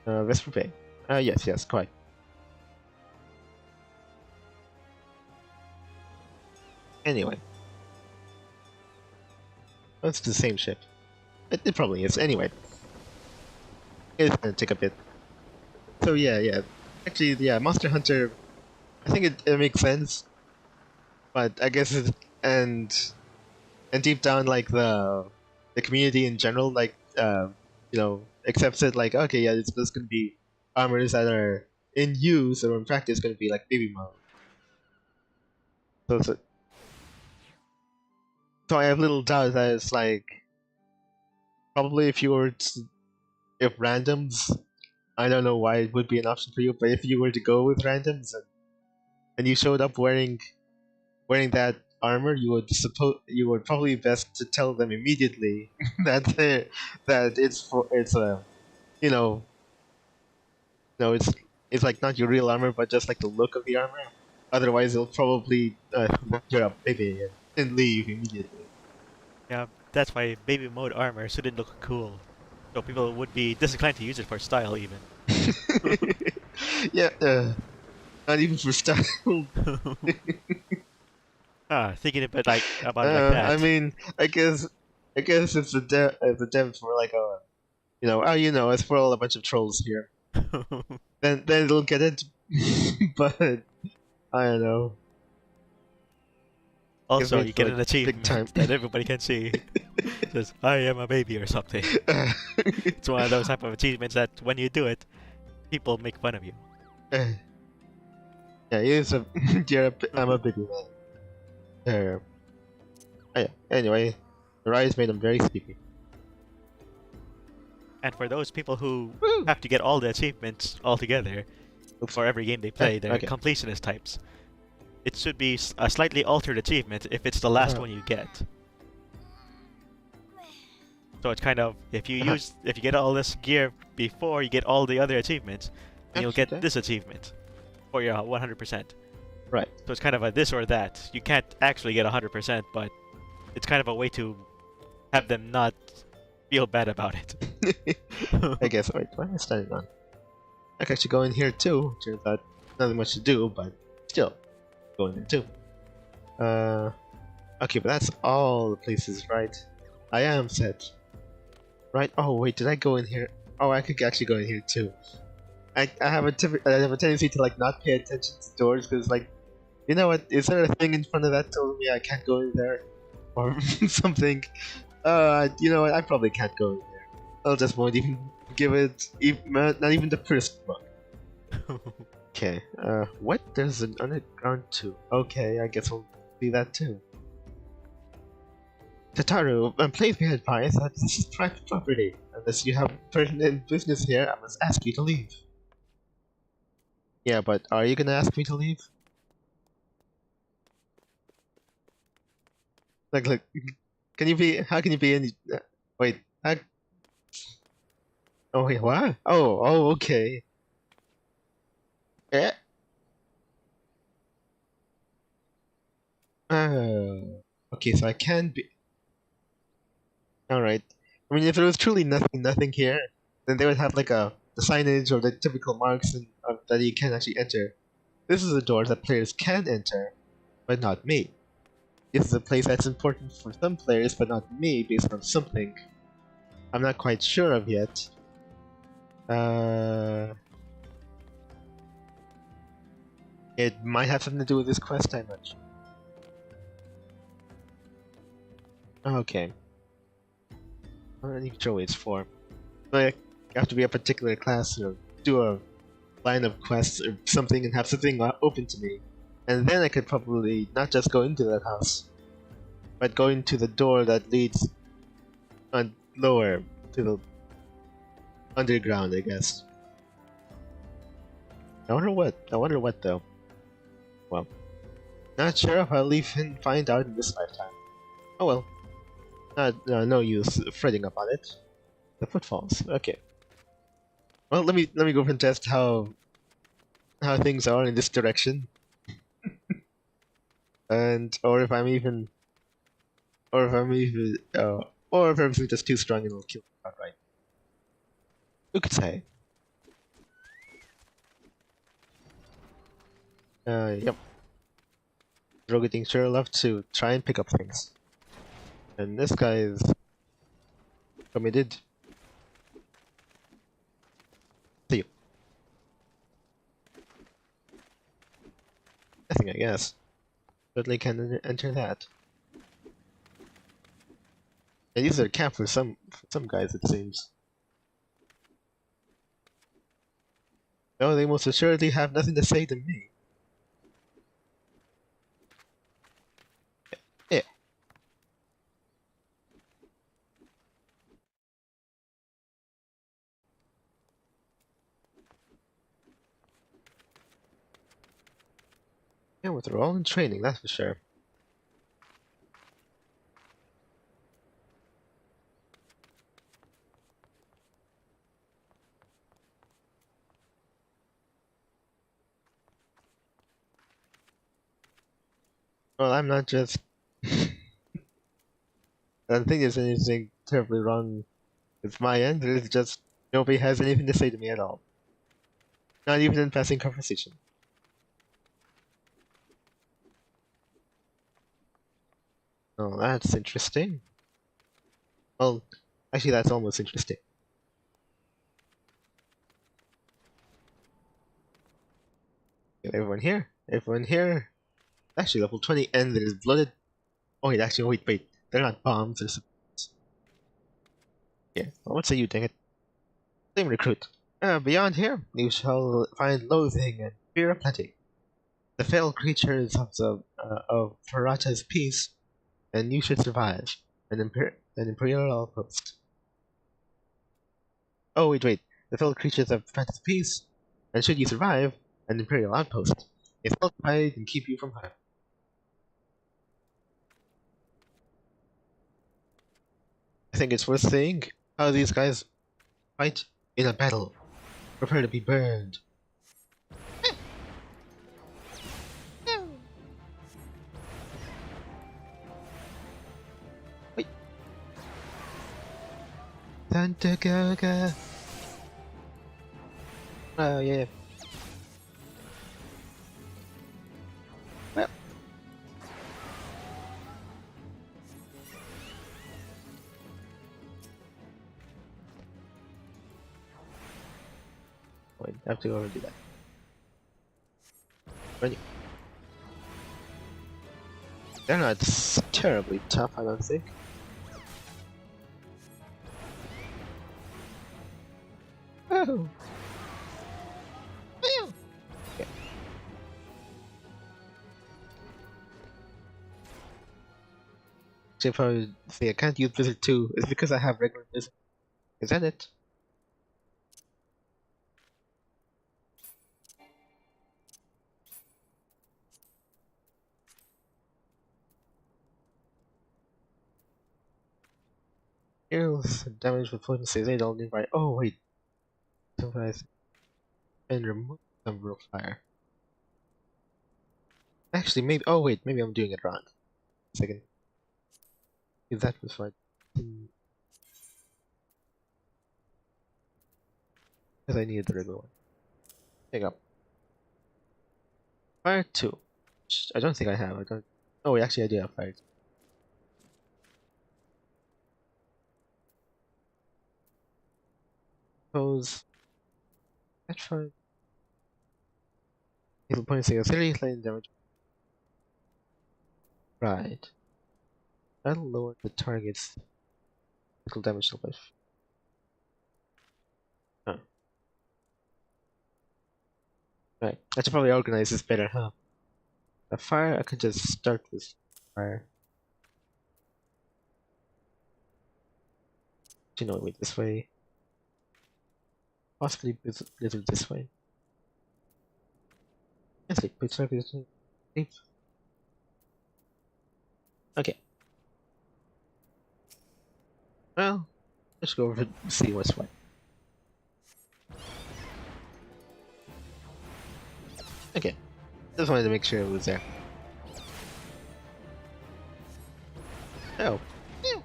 Speaker 1: Vesper Bay. Yes, quite. Anyway. It's the same ship. It probably is. Anyway. It's gonna take a bit. So yeah. Actually, yeah, Monster Hunter, I think it makes sense. But I guess and deep down, like, the community in general, like, you know, accepts it, like, okay, yeah, it's just gonna be armors that are in use or in practice gonna be like baby mode. So I have little doubt that it's like, probably if randoms, I don't know why it would be an option for you, but if you were to go with randoms and you showed up wearing that armor, you would probably best to tell them immediately that it's you know, no, it's like not your real armor, but just like the look of the armor. Otherwise, they'll probably you're a baby and leave immediately.
Speaker 2: Yeah, that's why baby mode armor shouldn't look cool. So people would be disinclined to use it for style, even.
Speaker 1: Yeah, not even for style.
Speaker 2: Thinking a bit about it like that.
Speaker 1: I mean, I guess if the devs were like, it's for all a bunch of trolls here. then they'll get it. But I don't know.
Speaker 2: Also, you get an achievement that everybody can see. It says, I am a baby or something. It's one of those type of achievements that when you do it, people make fun of you.
Speaker 1: Yeah, I'm a baby man. Yeah. Anyway, the rise made them very sleepy.
Speaker 2: And for those people who have to get all the achievements all together for every game they play, they're completionist types. It should be a slightly altered achievement if it's the last one you get. So it's kind of, if you get all this gear before you get all the other achievements, then you'll get this achievement for your 100%.
Speaker 1: Right.
Speaker 2: So it's kind of a this or that. You can't actually get 100%, but it's kind of a way to have them not feel bad about it.
Speaker 1: I guess. Wait, what am I standing on? I can actually go in here too. Turns out nothing much to do, but still. Go in there too. Okay, but that's all the places, right? I am set. Right? Oh wait, did I go in here? Oh, I could actually go in here too. I have a tendency to like not pay attention to doors because, like, you know what? Is there a thing in front of that telling me I can't go in there or something? You know what? I probably can't go in there. I'll just won't even give it not even the first look. Okay, what? There's an underground too. Okay, I guess we'll see that too. Tataru, please be advised that this is private property. Unless you have pertinent business here, I must ask you to leave. Yeah, but are you gonna ask me to leave? Look, how can you be any... wait, oh wait, what? Oh, okay. Eh? Oh, okay, so I can be... Alright. I mean, if there was truly nothing here, then they would have like the signage or the typical marks that you can actually enter. This is a door that players can enter, but not me. This is a place that's important for some players, but not me, based on something I'm not quite sure of yet. It might have something to do with this quest, I'm not sure. Okay. I'm not even sure what it's for. Like, you have to be a particular class or do a line of quests or something and have something open to me. And then I could probably not just go into that house, but go into the door that leads lower to the underground, I guess. I wonder what though. Well, not sure if I'll even find out in this lifetime. Oh well. No use fretting about it. The footfalls. Okay. Well, let me go and test how things are in this direction, and or if I'm even, or if everything's just too strong and it'll kill me outright. Who could say? Yep. Rogating sure love to try and pick up things, and this guy is committed. See you. Nothing, I guess. Certainly can enter that. And these are camp for some guys, it seems. No, they most assuredly have nothing to say to me. Yeah. Yeah, well, they're all in training, that's for sure. Well, I'm not just. I don't think there's anything terribly wrong with my end. It's just nobody has anything to say to me at all. Not even in passing conversation. Oh, that's interesting. Well, actually, that's almost interesting. Okay, everyone here? Everyone here? Actually, level 20 and it is blooded. Oh, wait, actually, wait. They're not bombs, they're supplies. Yeah, well, what say you, dang it? Same recruit. Beyond here, you shall find loathing and fear aplenty. The fell creatures of Parata's peace, and you should survive. An imperial outpost. Oh, wait. The fell creatures of Parata's peace, and should you survive, an imperial outpost. It's fortified and keep you from harm. I think it's worth saying how these guys fight in a battle. Prepare to be burned. Wait. Santa Gaga. Oh, yeah. Well. Wait, I have to go and do that. Run. They're not terribly tough, I don't think. Oh. Okay. So if I say I can't use Blizzard 2, it's because I have regular Blizzard. Is that it? Heals damage with poison saves 8 all nearby. Oh wait. Sometimes and remove number of fire. Actually maybe maybe I'm doing it wrong. Second. If that was right. Because I needed the regular one. Pick up. Fire 2. I don't think I have. I don't. Oh wait, actually I do have fire 2. Suppose. That's fine. Evil points take 30 lightning damage. Right. That'll lower the target's physical damage to life. Oh. Right. I should probably organize this better, huh? A fire, I could just start with fire. You know, wait this way. Possibly blizzard this way. Yes, like put this way. Okay. Well, let's go over and see what's what. Okay. Just wanted to make sure it was there. Oh. Ew.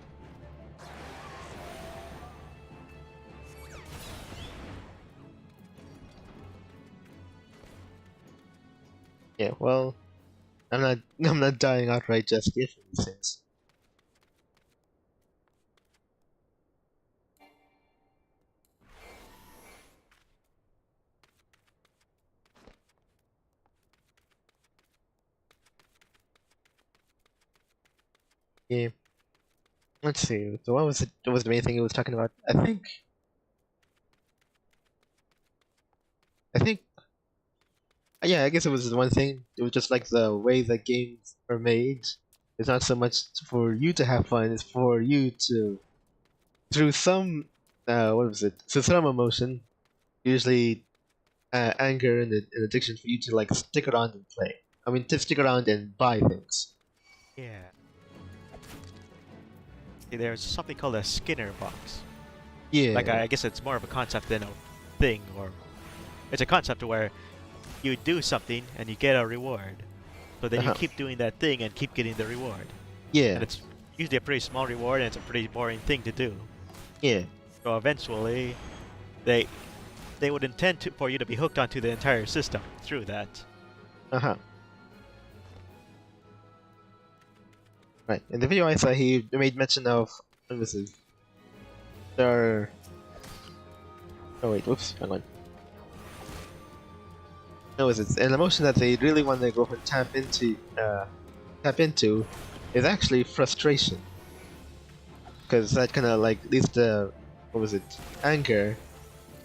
Speaker 1: Yeah, well, I'm not dying outright just yet for these things. Yeah. Let's see. So what was it? What was the main thing he was talking about? I think. Yeah, I guess it was the one thing. It was just like the way that games are made. It's not so much for you to have fun. It's for you to, through some, what was it? Through some emotion, usually anger and addiction, for you to like stick around and play. I mean, to stick around and buy things.
Speaker 2: Yeah. See, there's something called a Skinner box.
Speaker 1: Yeah.
Speaker 2: Like, I guess it's more of a concept than a thing, or it's a concept where you do something and you get a reward. So then you keep doing that thing and keep getting the reward.
Speaker 1: Yeah.
Speaker 2: And it's usually a pretty small reward and it's a pretty boring thing to do.
Speaker 1: Yeah.
Speaker 2: So eventually, they would intend for you to be hooked onto the entire system through that.
Speaker 1: Right. In the video I saw, he made mention of, what was it? Oh wait, whoops, hang on. No, it's an emotion that they really want to go and tap into is actually frustration. Because that kind of like leads to, what was it, anger.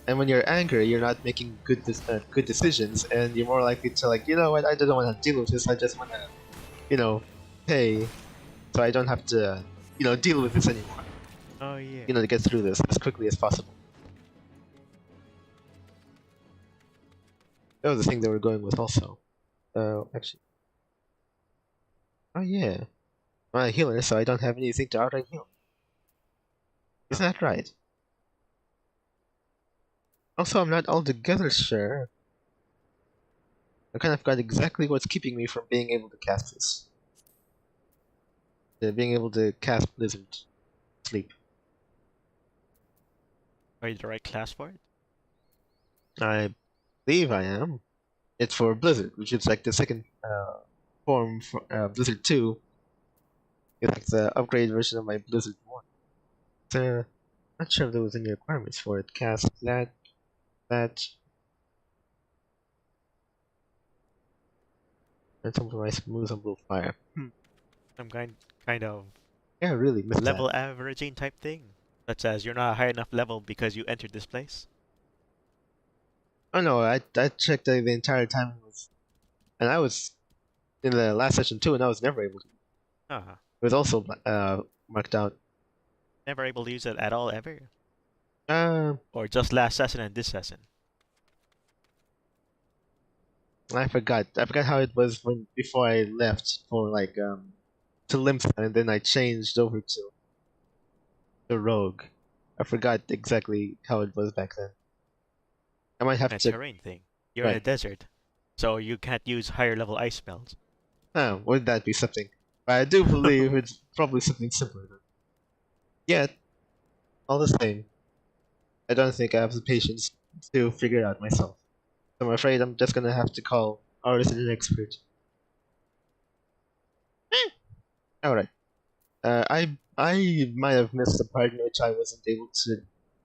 Speaker 1: And when you're angry, you're not making good decisions, and you're more likely to like, you know what, I don't want to deal with this, I just want to, you know, pay, so I don't have to, you know, deal with this anymore.
Speaker 2: Oh yeah.
Speaker 1: You know, to get through this as quickly as possible. That was the thing they were going with also. Actually. Oh yeah. I'm a healer, so I don't have anything to outright heal. Isn't that right? Also, I'm not altogether sure. I kind of got exactly what's keeping me from being able to cast this. Being able to cast Blizzard Sleep.
Speaker 2: Are you the right class for it?
Speaker 1: I believe I am. It's for Blizzard, which is like the second form for Blizzard 2. It's like the upgrade version of my Blizzard 1. Not sure if there was any requirements for it. Cast that. And some of my smooth and blue fire.
Speaker 2: Some kind of
Speaker 1: Yeah, really missed
Speaker 2: level
Speaker 1: that.
Speaker 2: averaging type thing. Such as you're not a high enough level because you entered this place.
Speaker 1: Oh no, I checked the entire time, and I was in the last session too, and I was never able to.
Speaker 2: Uh-huh.
Speaker 1: It was also marked out.
Speaker 2: Never able to use it at all ever?
Speaker 1: Uh,
Speaker 2: Or just last session and this session?
Speaker 1: I forgot. I forgot how it was when before I left for like to Limsa, and then I changed over to the Rogue. I forgot exactly how it was back then. I might have
Speaker 2: And
Speaker 1: to.
Speaker 2: terrain thing. You're in a desert, so you can't use higher level ice spells.
Speaker 1: Oh, would that be something? But I do believe it's probably something simpler. Yet, all the same, I don't think I have the patience to figure it out myself. So I'm afraid I'm just gonna have to call our resident expert. Alright. I might have missed the part in which I wasn't able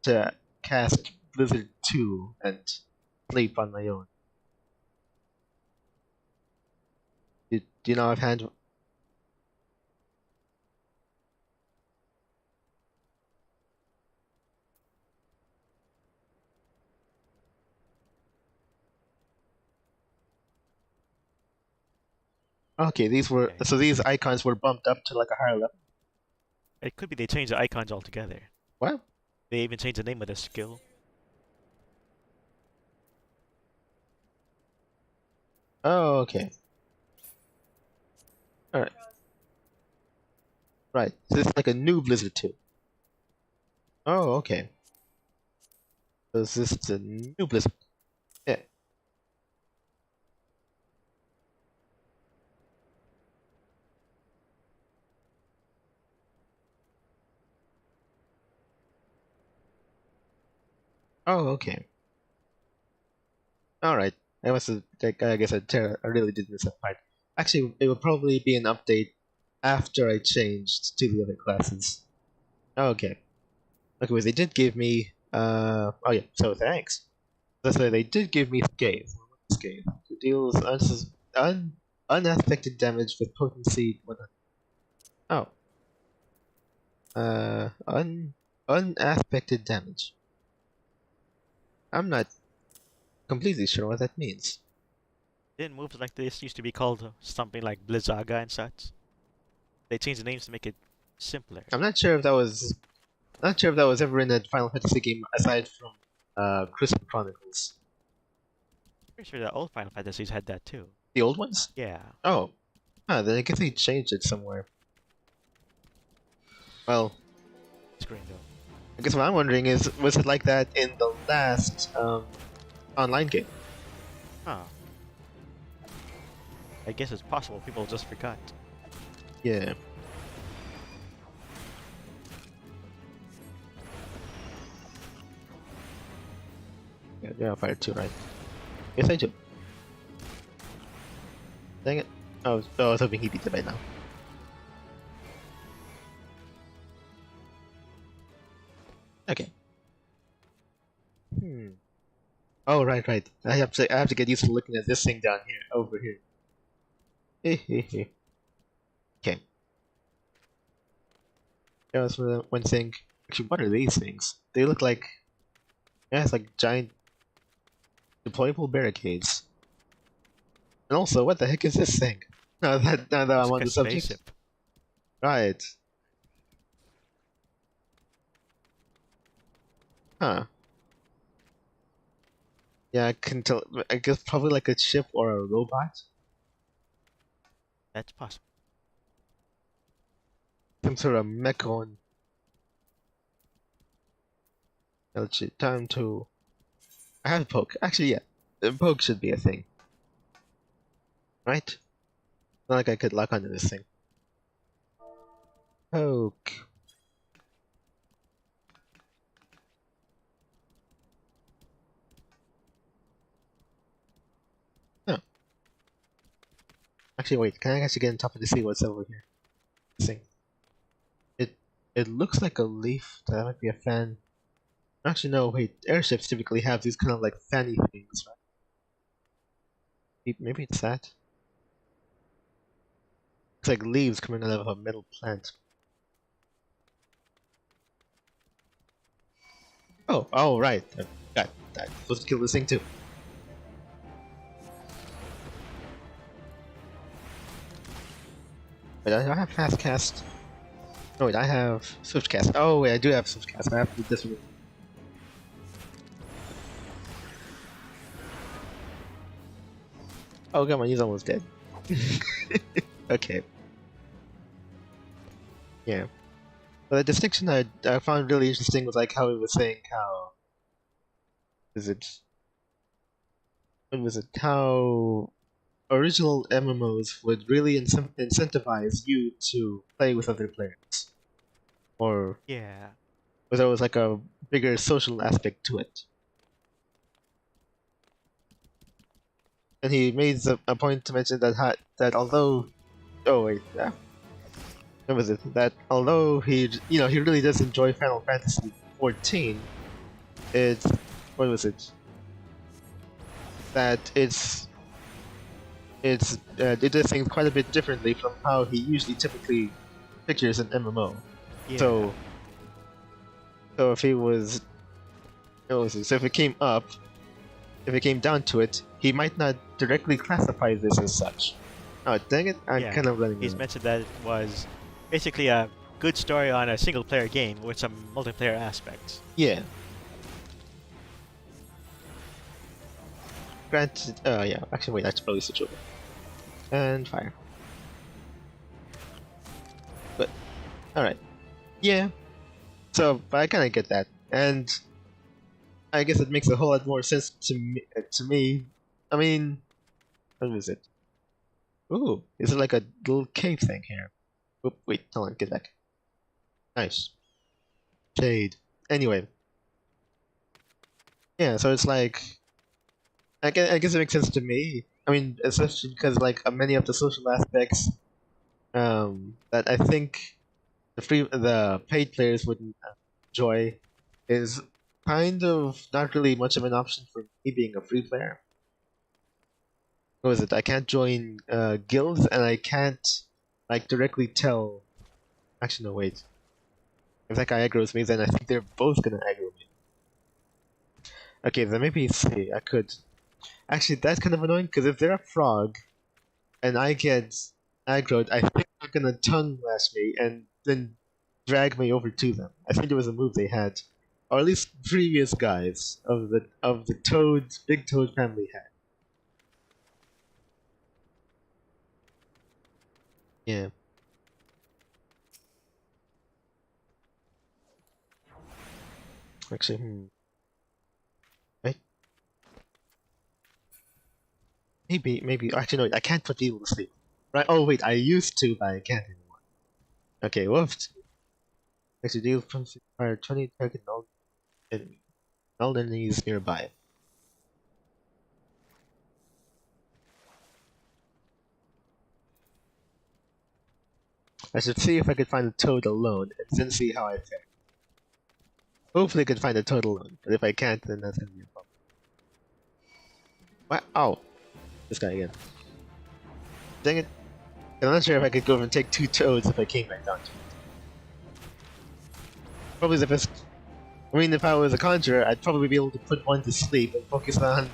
Speaker 1: to cast Blizzard 2 and sleep on my own. Do you know offhand? Okay,
Speaker 2: Okay.
Speaker 1: these icons were bumped up to like a higher level.
Speaker 2: It could be they changed the icons altogether.
Speaker 1: What?
Speaker 2: They even changed the name of the skill.
Speaker 1: Oh, okay. All right. Right. So this is like a new Blizzard 2. Oh, okay. So this is the new Blizzard. Yeah. Oh, okay. All right. I must have, I guess I really did miss that part. Actually, it would probably be an update after I changed to the other classes. Okay. Okay, well, they did give me, oh yeah, so thanks. So they did give me Scathe. Scathe. It deals unaffected damage with potency 100. Oh. Unaffected damage. I'm not completely sure what that means.
Speaker 2: Didn't moves like this used to be called something like Blizzaga and such? They changed the names to make it simpler.
Speaker 1: I'm not sure if that was ever in a Final Fantasy game aside from Crystal Chronicles.
Speaker 2: Pretty sure the old Final Fantasies had that too.
Speaker 1: The old ones?
Speaker 2: Yeah.
Speaker 1: Oh. Then I guess they changed it somewhere. Well,
Speaker 2: Screen though.
Speaker 1: I guess what I'm wondering is, was it like that in the last online game?
Speaker 2: Huh. I guess it's possible people just forgot.
Speaker 1: Yeah. Yeah, Fire 2, right? Yes, I do. Dang it. I was hoping he beat it by now. Okay. Oh, right. I have to get used to looking at this thing down here, over here. Okay. That was one thing. Actually, what are these things? They look like, yeah, it's like giant deployable barricades. And also, what the heck is this thing? Now that I'm
Speaker 2: It's
Speaker 1: on
Speaker 2: like a
Speaker 1: the subject.
Speaker 2: spaceship.
Speaker 1: Right. Huh. Yeah, I can tell. I guess probably like a ship or a robot.
Speaker 2: That's possible.
Speaker 1: Some sort of mechon. Let's see. Time to. I have a poke. Actually, yeah. The poke should be a thing. Right? Not like I could lock onto this thing. Poke. Oh. Actually, wait. Can I actually get on top of to see what's over here? This thing. It looks like a leaf. That might be a fan. Actually, no. Wait. Airships typically have these kind of like fanny things, right? Maybe it's that. Looks like leaves coming out of a metal plant. Oh, right. God, I'm supposed to kill this thing too. Wait, I have fast cast. Oh wait, I have swift cast. Oh wait, I do have swift cast. I have to do this one. Oh god, he's almost dead. Okay. Yeah. But the distinction I found really interesting was like how he was saying how is it when was it how original MMOs would really incentivize you to play with other players, or
Speaker 2: Yeah.
Speaker 1: there was like a bigger social aspect to it. And he made a point to mention that although, oh wait, yeah, what was it? That although he really does enjoy Final Fantasy 14, it's what was it? That it's it does things quite a bit differently from how he usually typically pictures an MMO.
Speaker 2: Yeah.
Speaker 1: So if he was, so if it came up, if it came down to it, he might not directly classify this as such. Oh, dang it! I'm
Speaker 2: Yeah.
Speaker 1: kind of running
Speaker 2: He's
Speaker 1: around.
Speaker 2: mentioned that it was basically a good story on a single player game with some multiplayer aspects.
Speaker 1: Yeah. Granted, yeah. Actually, wait. I should probably switch over. And fire. But all right. Yeah. So I kind of get that, and I guess it makes a whole lot more sense to me. I mean, what was it? Ooh, is it like a little cave thing here? Oop, wait, hold on, get back. Nice. Shade. Anyway, yeah, so it's like, I guess it makes sense to me. I mean, especially because like many of the social aspects, that I think the paid players wouldn't enjoy is kind of not really much of an option for me being a free player. What was it? I can't join guilds, and I can't like directly tell. Actually, no, wait. If that guy aggroes me, then I think they're both gonna aggro me. Okay, then maybe see, I could. Actually, that's kind of annoying because if they're a frog and I get aggroed, I think they're gonna tongue lash me and then drag me over to them. I think there was a move they had, or at least previous guys of the Toad, Big Toad family had. Yeah. Actually, right? Maybe. Actually, no. I can't put people to sleep. Right? Oh wait, I used to, but I can't anymore. Okay, woofed. Actually, deal from fire 20 target null enemies nearby. I should see if I could find a toad alone, and then see how I fare. Hopefully, I could find a toad alone, but if I can't, then that's gonna be a problem. What? Oh, this guy again. Dang it! I'm not sure if I could go over and take two toads if I came back down to it. Probably the best. I mean, if I was a conjurer, I'd probably be able to put one to sleep and focus on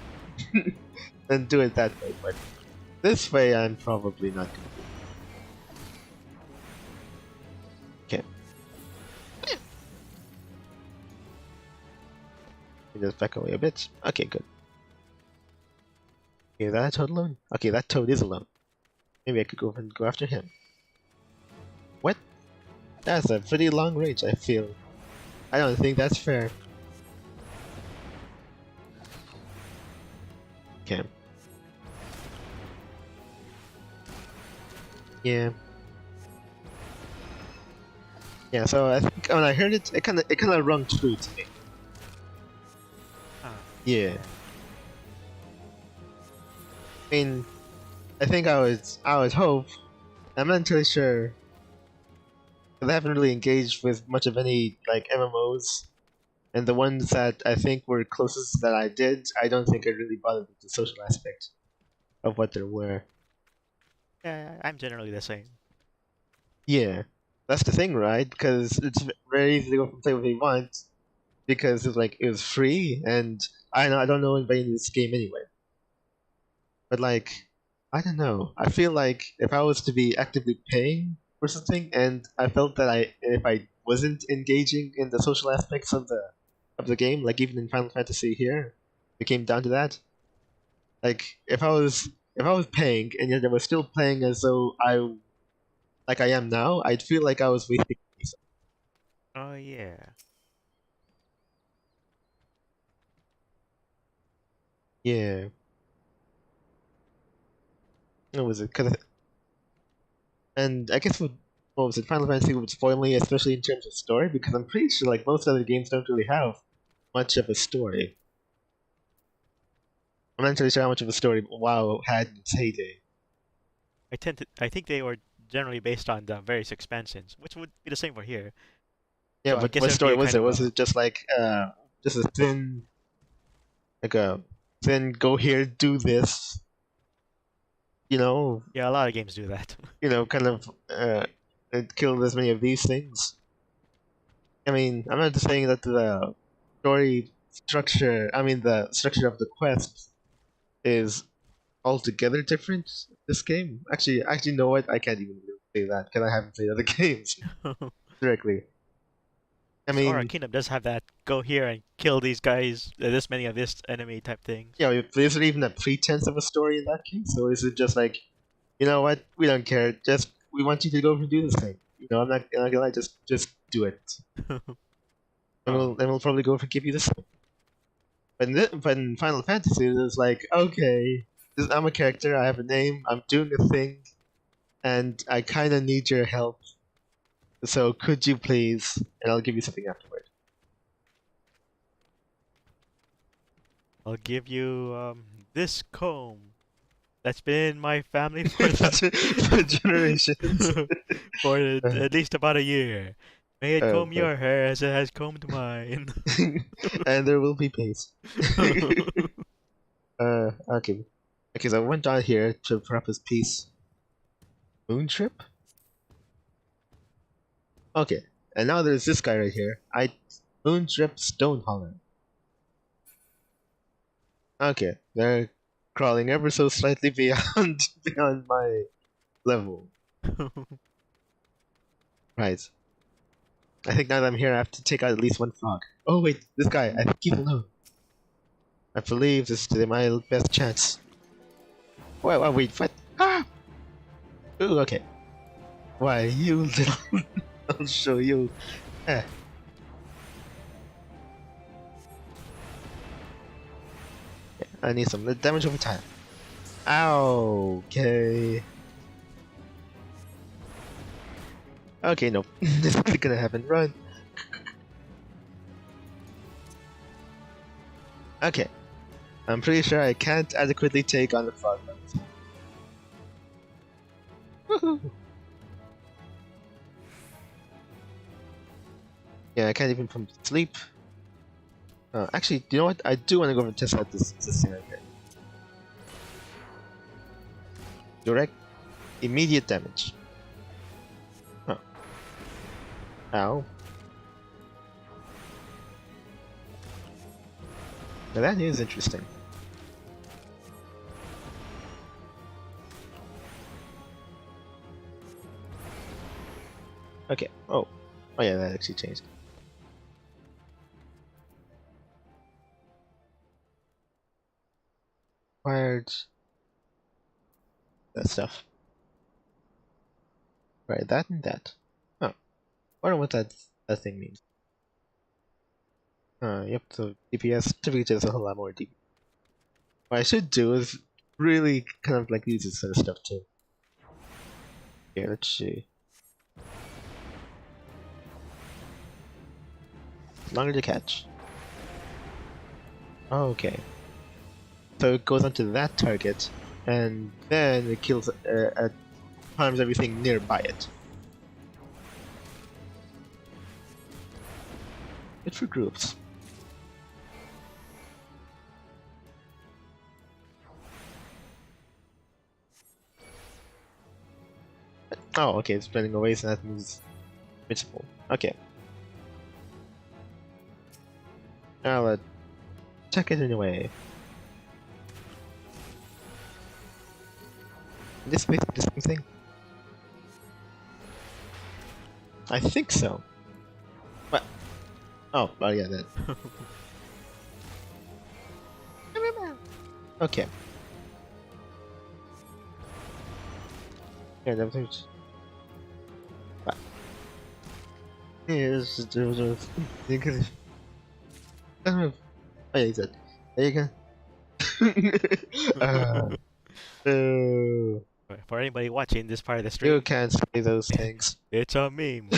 Speaker 1: and do it that way. But this way, I'm probably not gonna do it. Okay. Let me just back away a bit. Okay, good. Okay, that toad alone? Okay, that toad is alone. Maybe I could go over and go after him. What? That's a pretty long range, I feel. I don't think that's fair. Okay. Yeah. Yeah, so I think when I heard it, it kinda rung true to me.
Speaker 2: Huh.
Speaker 1: Yeah. I mean, I think I would hope. I'm not entirely sure. 'Cause I haven't really engaged with much of any like MMOs, and the ones that I think were closest that I did, I don't think I really bothered with the social aspect of what there were.
Speaker 2: Yeah, I'm generally the same.
Speaker 1: Yeah, that's the thing, right? Because it's very easy to go and play what you want because it's like it was free, and I don't know anybody in this game anyway. But like, I don't know. I feel like if I was to be actively paying for something, and I felt that if I wasn't engaging in the social aspects of the game, like even in Final Fantasy here, it came down to that. Like if I was paying and yet I was still playing as though I like I am now, I'd feel like I was wasting.
Speaker 2: Oh yeah.
Speaker 1: Yeah. What was it? And I guess what was it? Final Fantasy would spoil me, especially in terms of story, because I'm pretty sure like most other games don't really have much of a story. I'm not entirely sure how much of a story WoW had in its heyday.
Speaker 2: I think they were generally based on the various expansions, which would be the same for here.
Speaker 1: Yeah,
Speaker 2: So I
Speaker 1: but
Speaker 2: guess
Speaker 1: what
Speaker 2: it would be
Speaker 1: story
Speaker 2: a
Speaker 1: was
Speaker 2: kind
Speaker 1: it?
Speaker 2: of
Speaker 1: Was
Speaker 2: a
Speaker 1: it just a like a thin go here, do this? you know,
Speaker 2: Yeah, a lot of games do that.
Speaker 1: kind of killed as many of these things. I mean, I'm not just saying that the story structure, I mean, the structure of the quest is altogether different. This game, actually, you know what? I can't even really say that because I haven't played other games directly. I
Speaker 2: Aura
Speaker 1: mean,
Speaker 2: Kingdom does have that go here and kill these guys, this many of this enemy type things.
Speaker 1: is there even a pretense of a story in that case, or is it just like, you know what? We don't care. Just we want you to go and do this thing. I'm not gonna lie, just do it, and
Speaker 2: Oh.
Speaker 1: we'll probably go forgive you this. But in Final Fantasy, it's like, okay, I'm a character. I have a name. I'm doing a thing, and I kind of need your help. So could you please? And I'll give you something afterward.
Speaker 2: I'll give you this comb that's been in my family for
Speaker 1: For generations.
Speaker 2: for at least about a year. May it comb
Speaker 1: But-
Speaker 2: your hair as it has combed mine.
Speaker 1: and there will be peace. Okay. Okay, so I went down here to prep his piece. Moon trip? Okay. And now there's this guy right here. Moon trip stone holler. Okay, they're crawling ever so slightly beyond my level. Right. I think now that I'm here I have to take out at least one frog. Oh wait, this guy, I think he's alone. I believe this is my best chance. Wait, what? Ah! Ooh, okay. Why, you little... I'll show you. Eh. I need some damage over time. Ow, okay. Okay, nope. This isn't gonna happen. Run. Okay. I'm pretty sure I can't adequately take on the frog. Woohoo! Yeah, I can't even from sleep. Actually, you know what? I do want to go and test out this thing right here. Direct, immediate damage. Oh. Ow. Now that is interesting. Okay. Oh yeah, that actually changed. Wired. That stuff. Right, that and that. Oh. I wonder what that thing means. Yep, so DPS typically does a whole lot more DPS. What I should do is really kind of like use this sort of stuff too. Here, let's see. Longer to catch. Okay. So it goes onto that target, and then it kills, harms everything nearby it. Good for groups. Oh, okay, it's spreading away, so that means invincible. Okay. Now check it anyway. This basically the same thing. I think so. What? Oh, yeah, that. Okay. Yeah, that was. What? Yeah, there was a. Oh yeah, he said. There you go.
Speaker 2: For anybody watching this part of the
Speaker 1: You
Speaker 2: stream,
Speaker 1: can't say those things.
Speaker 2: it's a meme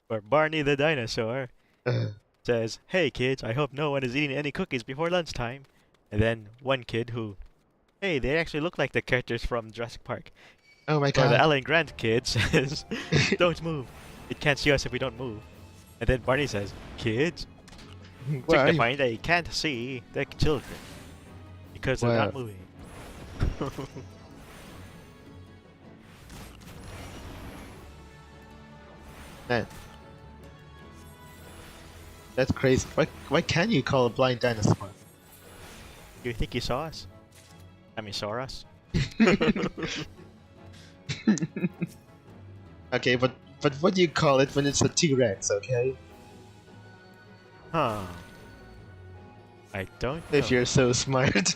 Speaker 2: where Barney the dinosaur says, "Hey kids, I hope no one is eating any cookies before lunchtime." And then one kid who, hey, they actually look like the characters from Jurassic Park.
Speaker 1: Oh my
Speaker 2: So the
Speaker 1: god.
Speaker 2: Alan Grant kid says, "Don't move. It can't see us if we don't move." And then Barney says, "Kids,"
Speaker 1: Where are you?
Speaker 2: signifying they can't see the children because they're not
Speaker 1: Wow.
Speaker 2: moving.
Speaker 1: Man, that's crazy. Why can't you call a blind dinosaur?
Speaker 2: You think he saw us? I mean, saw us?
Speaker 1: Okay, but what do you call it when it's a T-Rex? Okay,
Speaker 2: Huh. I don't know.
Speaker 1: if you're so smart.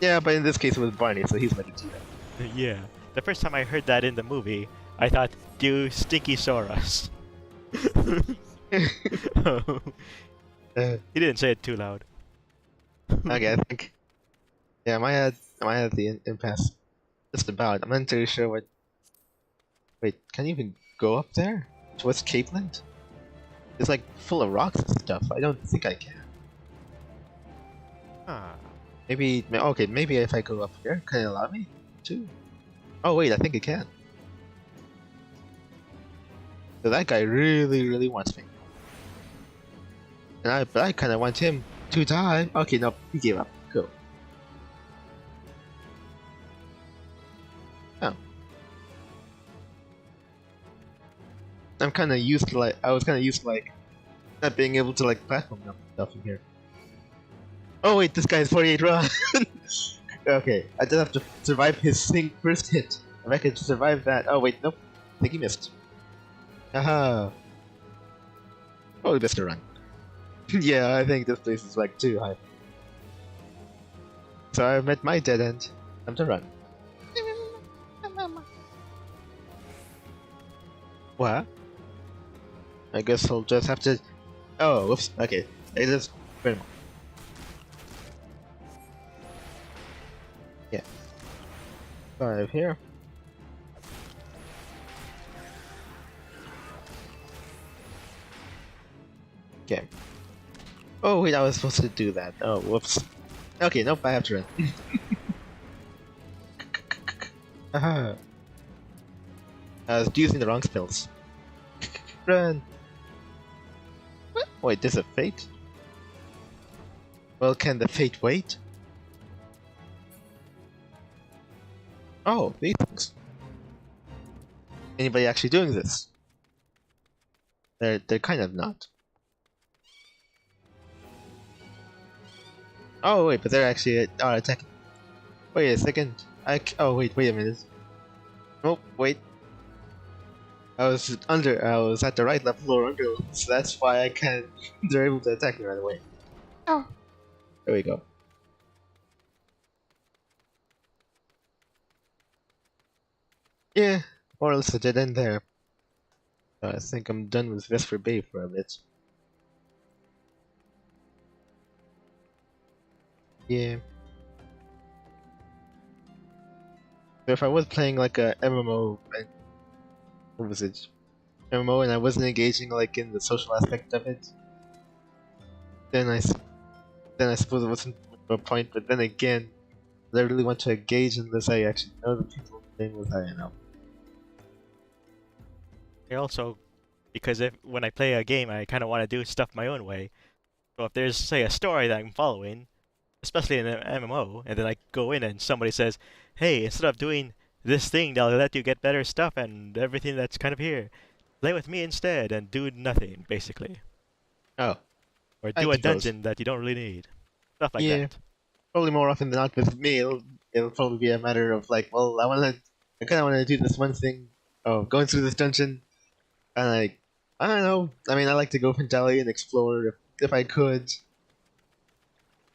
Speaker 1: Yeah, but in this case it was Barney, so he's like a T-Rex.
Speaker 2: Yeah. The first time I heard that in the movie, I thought, you stinky Saurus. He didn't say it too loud.
Speaker 1: Okay, I think. Yeah, I had the impasse just about. I'm not entirely sure what. Wait, can you even go up there? Towards Capeland? It's like full of rocks and stuff. I don't think I can.
Speaker 2: Huh.
Speaker 1: Maybe. Okay, maybe if I go up here, can it allow me to? Oh wait, I think it can. So that guy really wants me. But I kind of want him to die. Okay, no, he gave up. Go. Oh. I'm kind of used to I was kind of used to not being able to platform stuff in here. Oh wait, this guy's 48 run. Okay, I just have to survive his first hit. If I could survive that. Oh wait, nope. I think he missed. Aha. Oh, he missed a run. Yeah, I think this place is too high. So I've met my dead end. Time to run. What? I guess I'll just have to. Oh, whoops. Okay, I just. Yeah. 5 here. Okay. Oh wait, I was supposed to do that. Oh, whoops. Okay, nope, I have to run. Aha. I was using the wrong spells. Run! What? Wait, there's a fate? Well, can the fate wait? Oh, these things. Anybody actually doing this? They're kind of not. Oh wait, but they're actually attacking. Wait a second. Oh wait a minute. Oh wait. I was at the right level or under, so that's why I can't. They're able to attack me right away. Oh. There we go. Yeah, more or less a dead end there. I think I'm done with Vesper Bay for a bit. Yeah. So if I was playing a MMO, what was it? MMO, and I wasn't engaging in the social aspect of it, then I suppose it wasn't a point. But then again, I really want to engage unless I actually know the people playing with I know.
Speaker 2: I also, because when I play a game, I kind of want to do stuff my own way. So if there's, say, a story that I'm following, especially in an MMO, and then I go in and somebody says, hey, instead of doing this thing, they'll let you get better stuff and everything that's kind of here. Play with me instead and do nothing, basically.
Speaker 1: Oh.
Speaker 2: Or do a dungeon that you don't really need. Stuff like that.
Speaker 1: Probably more often than not with me, it'll probably be a matter of well, I kind of want to do this one thing. Oh, going through this dungeon, and I don't know. I mean, I like to go Pentally and explore if I could,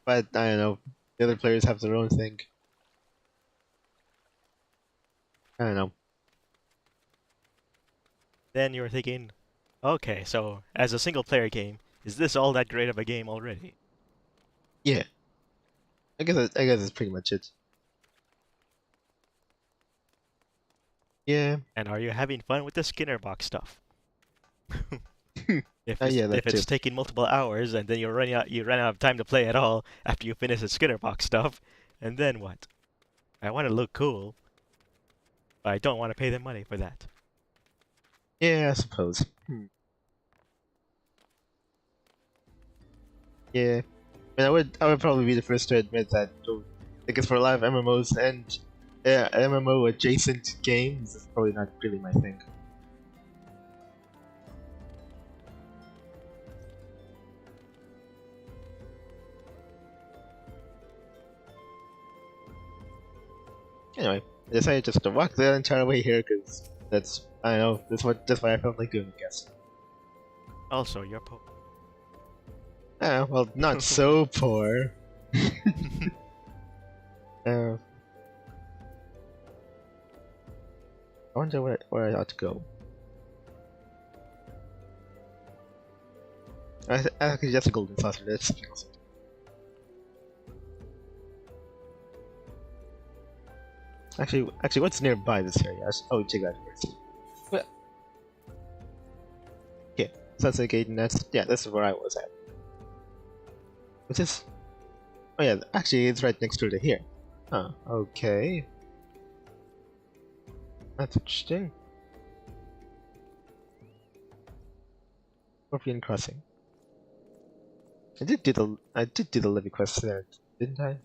Speaker 1: but I don't know. The other players have their own thing. I don't know.
Speaker 2: Then you're thinking, okay, so as a single player game, is this all that great of a game already?
Speaker 1: Yeah. I guess that's pretty much it. Yeah.
Speaker 2: And are you having fun with the Skinner box stuff? If it's taking multiple hours and then you run out of time to play at all after you finish the Skinner box stuff, and then what? I want to look cool, but I don't want to pay them money for that.
Speaker 1: Yeah, I suppose. Yeah. I mean, I would probably be the first to admit that the I guess for a lot of MMOs and MMO adjacent games, it's probably not really my thing. Anyway, I decided just to walk the entire way here because that's, I don't know, that's what I felt like doing, I guess.
Speaker 2: Also, you're poor.
Speaker 1: Well, not so poor. I wonder where I ought to go. I think that's a golden saucer. That's something else. Actually, what's nearby this area? Oh, check that first. Well, okay, Sunset Gate, and that's where I was at. What's this? Oh yeah, actually, it's right next to here. Huh. Okay. That's interesting. Scorpion Crossing. I did do the Livy quest there, didn't I?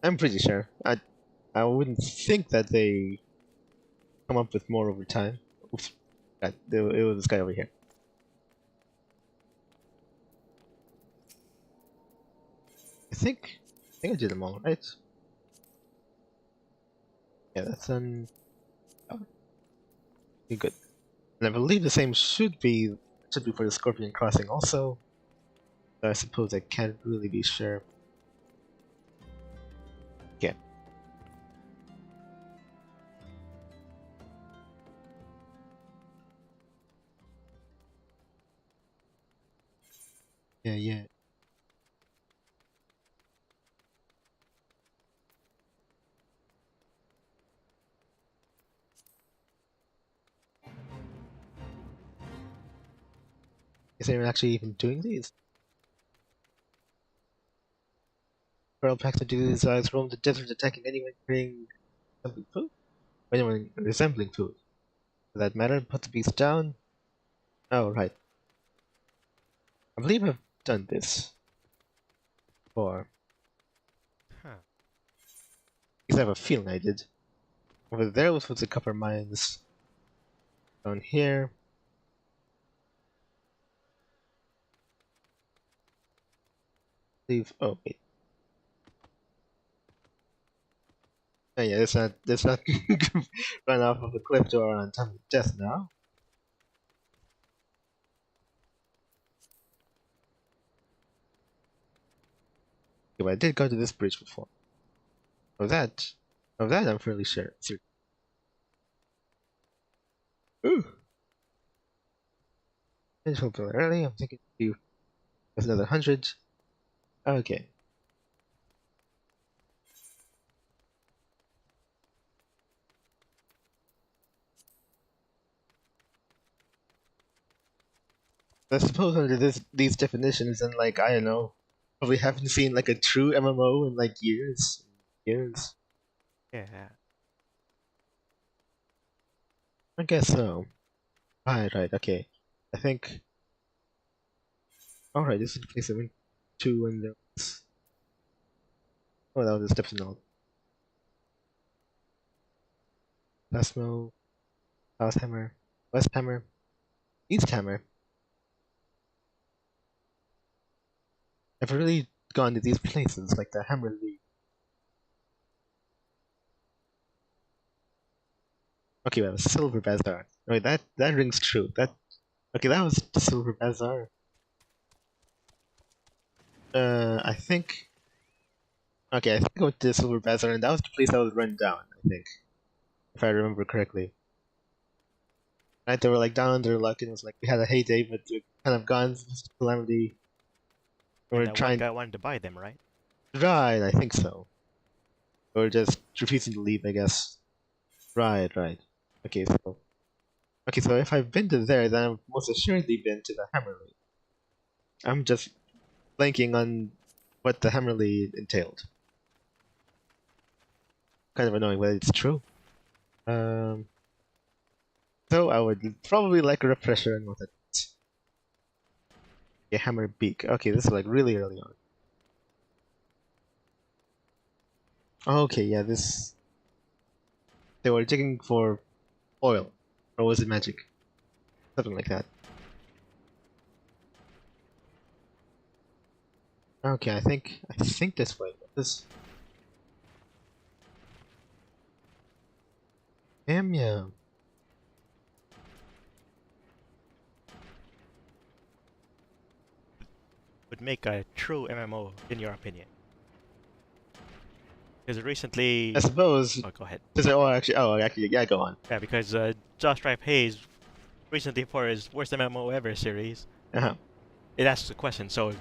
Speaker 1: I'm pretty sure. I wouldn't think that they come up with more over time. Oops. God, it was this guy over here. I think I did them all, right? Yeah, that's oh, pretty good. And I believe the same should be for the Scorpion Crossing also. But I suppose I can't really be sure. Yeah. Yeah. Is anyone actually even doing these? Feral packs to do these eyes roam the desert attacking anyone carrying something food? Or anyone resembling food. For that matter, put the beast down. Oh, right. I believe I've done this before.
Speaker 2: Huh.
Speaker 1: Because I have a feeling I did. Over there was with the copper mines. Down here. Leave. Oh, wait. Oh yeah, let's not run off of the cliff to our untimely death now. Okay, but I did go to this bridge before. Of that I'm fairly sure. Ooh! Finish a little early, I'm thinking you with another 100. Okay. I suppose under these definitions, and like, I don't know, probably haven't seen like a true MMO in like years. Years.
Speaker 2: Yeah.
Speaker 1: I guess so. Right, okay. I think. Alright, this is the place I went to when there was. Oh, that was the steps and all. Plasmo, South Hammer, West Hammer, East Hammer. I've really gone to these places, like the Hammer League. Okay, well, Silver Bazaar. Wait, that rings true. Okay, that was the Silver Bazaar. I think. Okay, I think I went to the Silver Bazaar, and that was the place that was run down. I think, if I remember correctly. Right, they were like down on their luck, and it was like we had a heyday, but we're kind of gone. Just calamity. We
Speaker 2: And
Speaker 1: were
Speaker 2: that one
Speaker 1: trying.
Speaker 2: guy wanted to buy them, right?
Speaker 1: Right, I think so. Or just refusing to leave, I guess. Right. Okay, so if I've been to there, then I've most assuredly been to the Hammerley. I'm just blanking on what the Hammerley entailed. Kind of annoying, but it's true. So I would probably like a refresher on what that is. A hammer beak. Okay, this is like really early on. Okay, yeah, this they were digging for oil, or was it magic? Something like that. Okay, I think this way. This. Damn yeah.
Speaker 2: Would make a true MMO, in your opinion? Because recently,
Speaker 1: I suppose.
Speaker 2: oh, go ahead.
Speaker 1: Oh, actually, yeah, go on.
Speaker 2: Yeah, because Josh Stripe Hayes recently for his worst MMO ever series,
Speaker 1: Uh-huh.
Speaker 2: it asks a question. So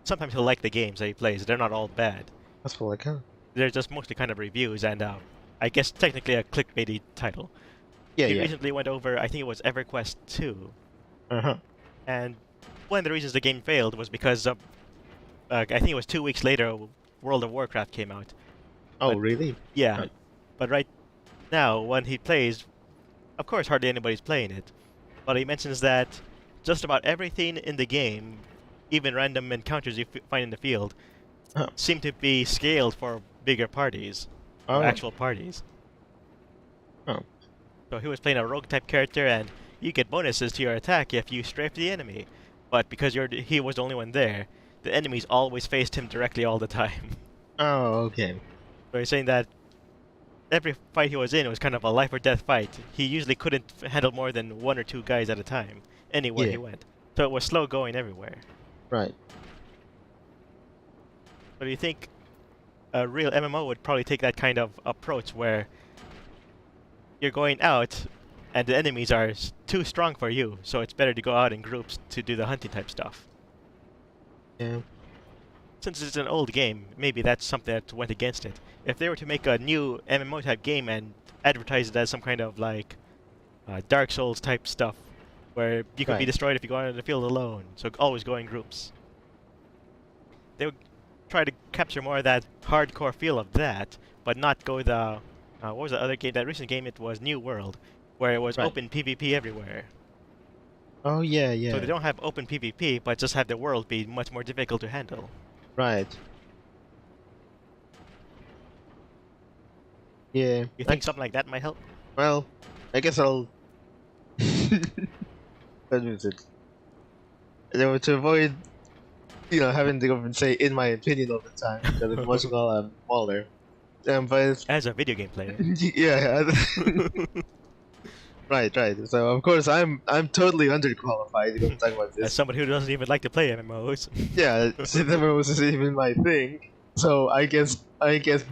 Speaker 2: sometimes he'll like the games that he plays. They're not all bad.
Speaker 1: That's cool, like, huh?
Speaker 2: They're just mostly kind of reviews and I guess technically a clickbaity title.
Speaker 1: Yeah,
Speaker 2: He
Speaker 1: yeah.
Speaker 2: recently went over, I think it was EverQuest 2,
Speaker 1: Uh-huh.
Speaker 2: and one of the reasons the game failed was because I think it was 2 weeks later, World of Warcraft came out.
Speaker 1: Oh,
Speaker 2: But
Speaker 1: really?
Speaker 2: yeah,
Speaker 1: Right.
Speaker 2: but right now when he plays, of course hardly anybody's playing it, but he mentions that just about everything in the game, even random encounters you find in the field,
Speaker 1: Huh.
Speaker 2: seem to be scaled for bigger parties, or
Speaker 1: Oh.
Speaker 2: actual parties.
Speaker 1: Oh.
Speaker 2: So he was playing a rogue type character, and you get bonuses to your attack if you strafe the enemy. But because he was the only one there, the enemies always faced him directly all the time.
Speaker 1: Oh, okay.
Speaker 2: So he's saying that every fight he was in was kind of a life or death fight. He usually couldn't handle more than one or two guys at a time, anywhere he
Speaker 1: Yeah.
Speaker 2: went. So it was slow going everywhere.
Speaker 1: Right.
Speaker 2: So do you think a real MMO would probably take that kind of approach where you're going out and the enemies are too strong for you, so it's better to go out in groups to do the hunting type stuff?
Speaker 1: Yeah.
Speaker 2: Since it's an old game, maybe that's something that went against it. If they were to make a new MMO type game and advertise it as some kind of like Dark Souls type stuff, where you could be
Speaker 1: Right.
Speaker 2: destroyed if you go out in the field alone, so always go in groups, they would try to capture more of that hardcore feel of that, but not go the what was the other game? That recent game, it was New World, where it was
Speaker 1: Right.
Speaker 2: open PvP everywhere.
Speaker 1: Oh, yeah,
Speaker 2: So
Speaker 1: yeah.
Speaker 2: they don't have open PvP, but just have the world be much more difficult to handle.
Speaker 1: Right. Yeah.
Speaker 2: You think something like that might help?
Speaker 1: Well, I guess I'll. What is it? To avoid, having to go and say "in my opinion" all the time because it's much smaller. But
Speaker 2: As a video game player.
Speaker 1: yeah, right. So of course I'm totally underqualified to go talk about
Speaker 2: As
Speaker 1: this.
Speaker 2: somebody who doesn't even like to play MMOs.
Speaker 1: Yeah, cinema was even my thing. So I guess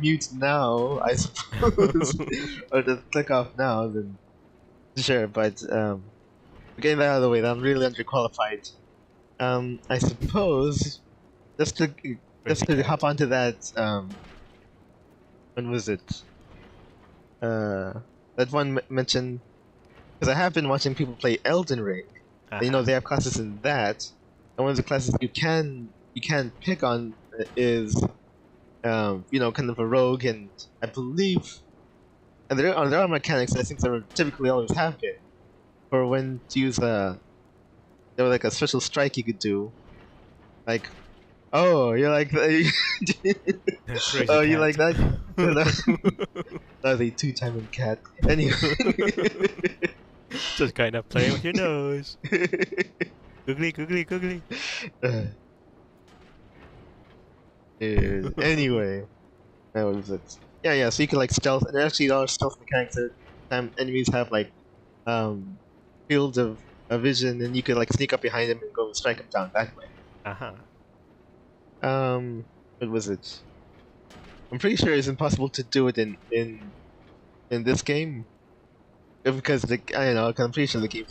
Speaker 1: mute now, I suppose, or just click off now. Then sure, but getting that out of the way, that I'm really underqualified. I suppose just to hop onto that. When was it? That one mentioned because I have been watching people play Elden Ring. And, they have classes in that, and one of the classes you can pick on is kind of a rogue, and I believe, and there are mechanics I think there typically always have been for when to use there was like a special strike you could do, like, oh, you're like
Speaker 2: Crazy
Speaker 1: oh, you
Speaker 2: cat.
Speaker 1: like that? That was a two-timing cat. Anyway.
Speaker 2: Just kind of playing with your nose. Googly, googly, googly.
Speaker 1: Anyway, that was it. Yeah. So you can like stealth, and there actually are stealth mechanics that enemies have like fields of vision, and you can like sneak up behind them and go and strike them down that way. What was it? I'm pretty sure it's impossible to do it in this game because I don't know. I'm pretty sure the game.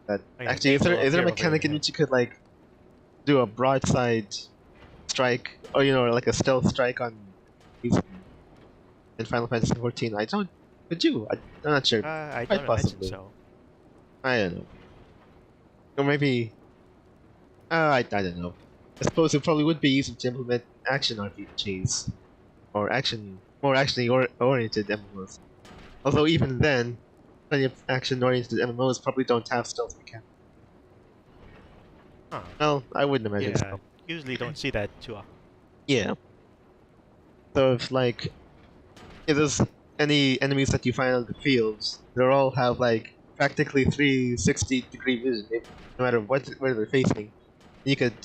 Speaker 1: That actually, is there a mechanic in which you could like do a broadside strike, or like a stealth strike on these in Final Fantasy 14? I don't. Could you? I'm not sure.
Speaker 2: I
Speaker 1: Quite
Speaker 2: don't imagine
Speaker 1: possibly.
Speaker 2: so.
Speaker 1: I don't know. Or maybe. I don't know. I suppose it probably would be easy to implement action RPGs or more oriented MMOs. Although even then, plenty of action-oriented MMOs probably don't have stealth mechanics.
Speaker 2: Huh.
Speaker 1: Well, I wouldn't imagine
Speaker 2: Yeah,
Speaker 1: so.
Speaker 2: usually don't see that too often.
Speaker 1: Yeah. So if like if there's any enemies that you find on the fields, they'll all have like practically 360-degree vision, no matter where they're facing. You could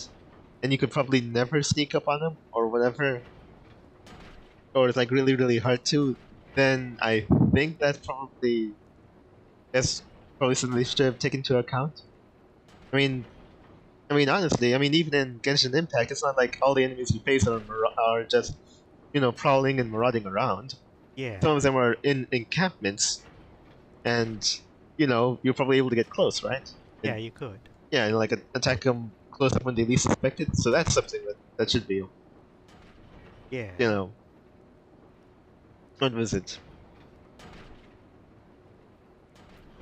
Speaker 1: you could probably never sneak up on them or whatever, or it's like really hard to. Then I think that's probably something they should have taken into account. I mean, honestly, even in Genshin Impact, it's not like all the enemies you face are just prowling and marauding around.
Speaker 2: Yeah.
Speaker 1: Some of them are in encampments, and you're probably able to get close, right?
Speaker 2: Yeah,
Speaker 1: And
Speaker 2: you could.
Speaker 1: yeah, and like attack them close up when they least expect it. So that's something that should be,
Speaker 2: Yeah.
Speaker 1: what was it?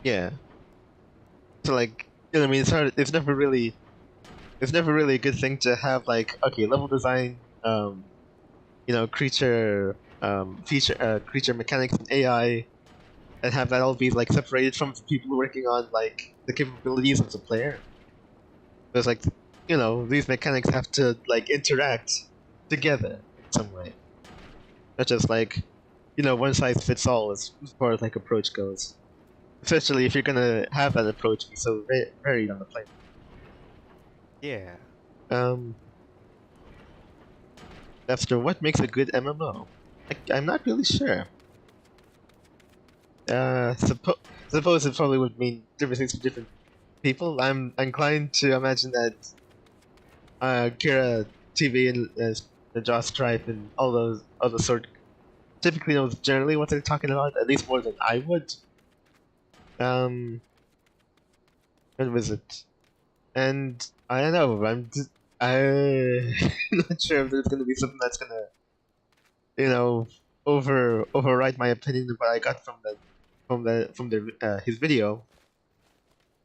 Speaker 1: Yeah. So like, it's hard. It's never really a good thing to have like, okay, level design, creature, creature mechanics and AI, and have that all be like separated from the people working on like the capabilities of the player. There's like, these mechanics have to like interact together in some way, not just like, one size fits all as far as like approach goes. Especially if you're gonna have that approach be so varied on the plane.
Speaker 2: Yeah.
Speaker 1: Um, after what makes a good MMO? I'm not really sure. Suppose it probably would mean different things for different people. I'm inclined to imagine that Kira TV and the Joss Stripe and all those other sort typically knows generally what they're talking about, at least more than I would. Um, what was it? And I don't know. I'm not sure if there's gonna be something that's gonna, override my opinion of what I got from his video.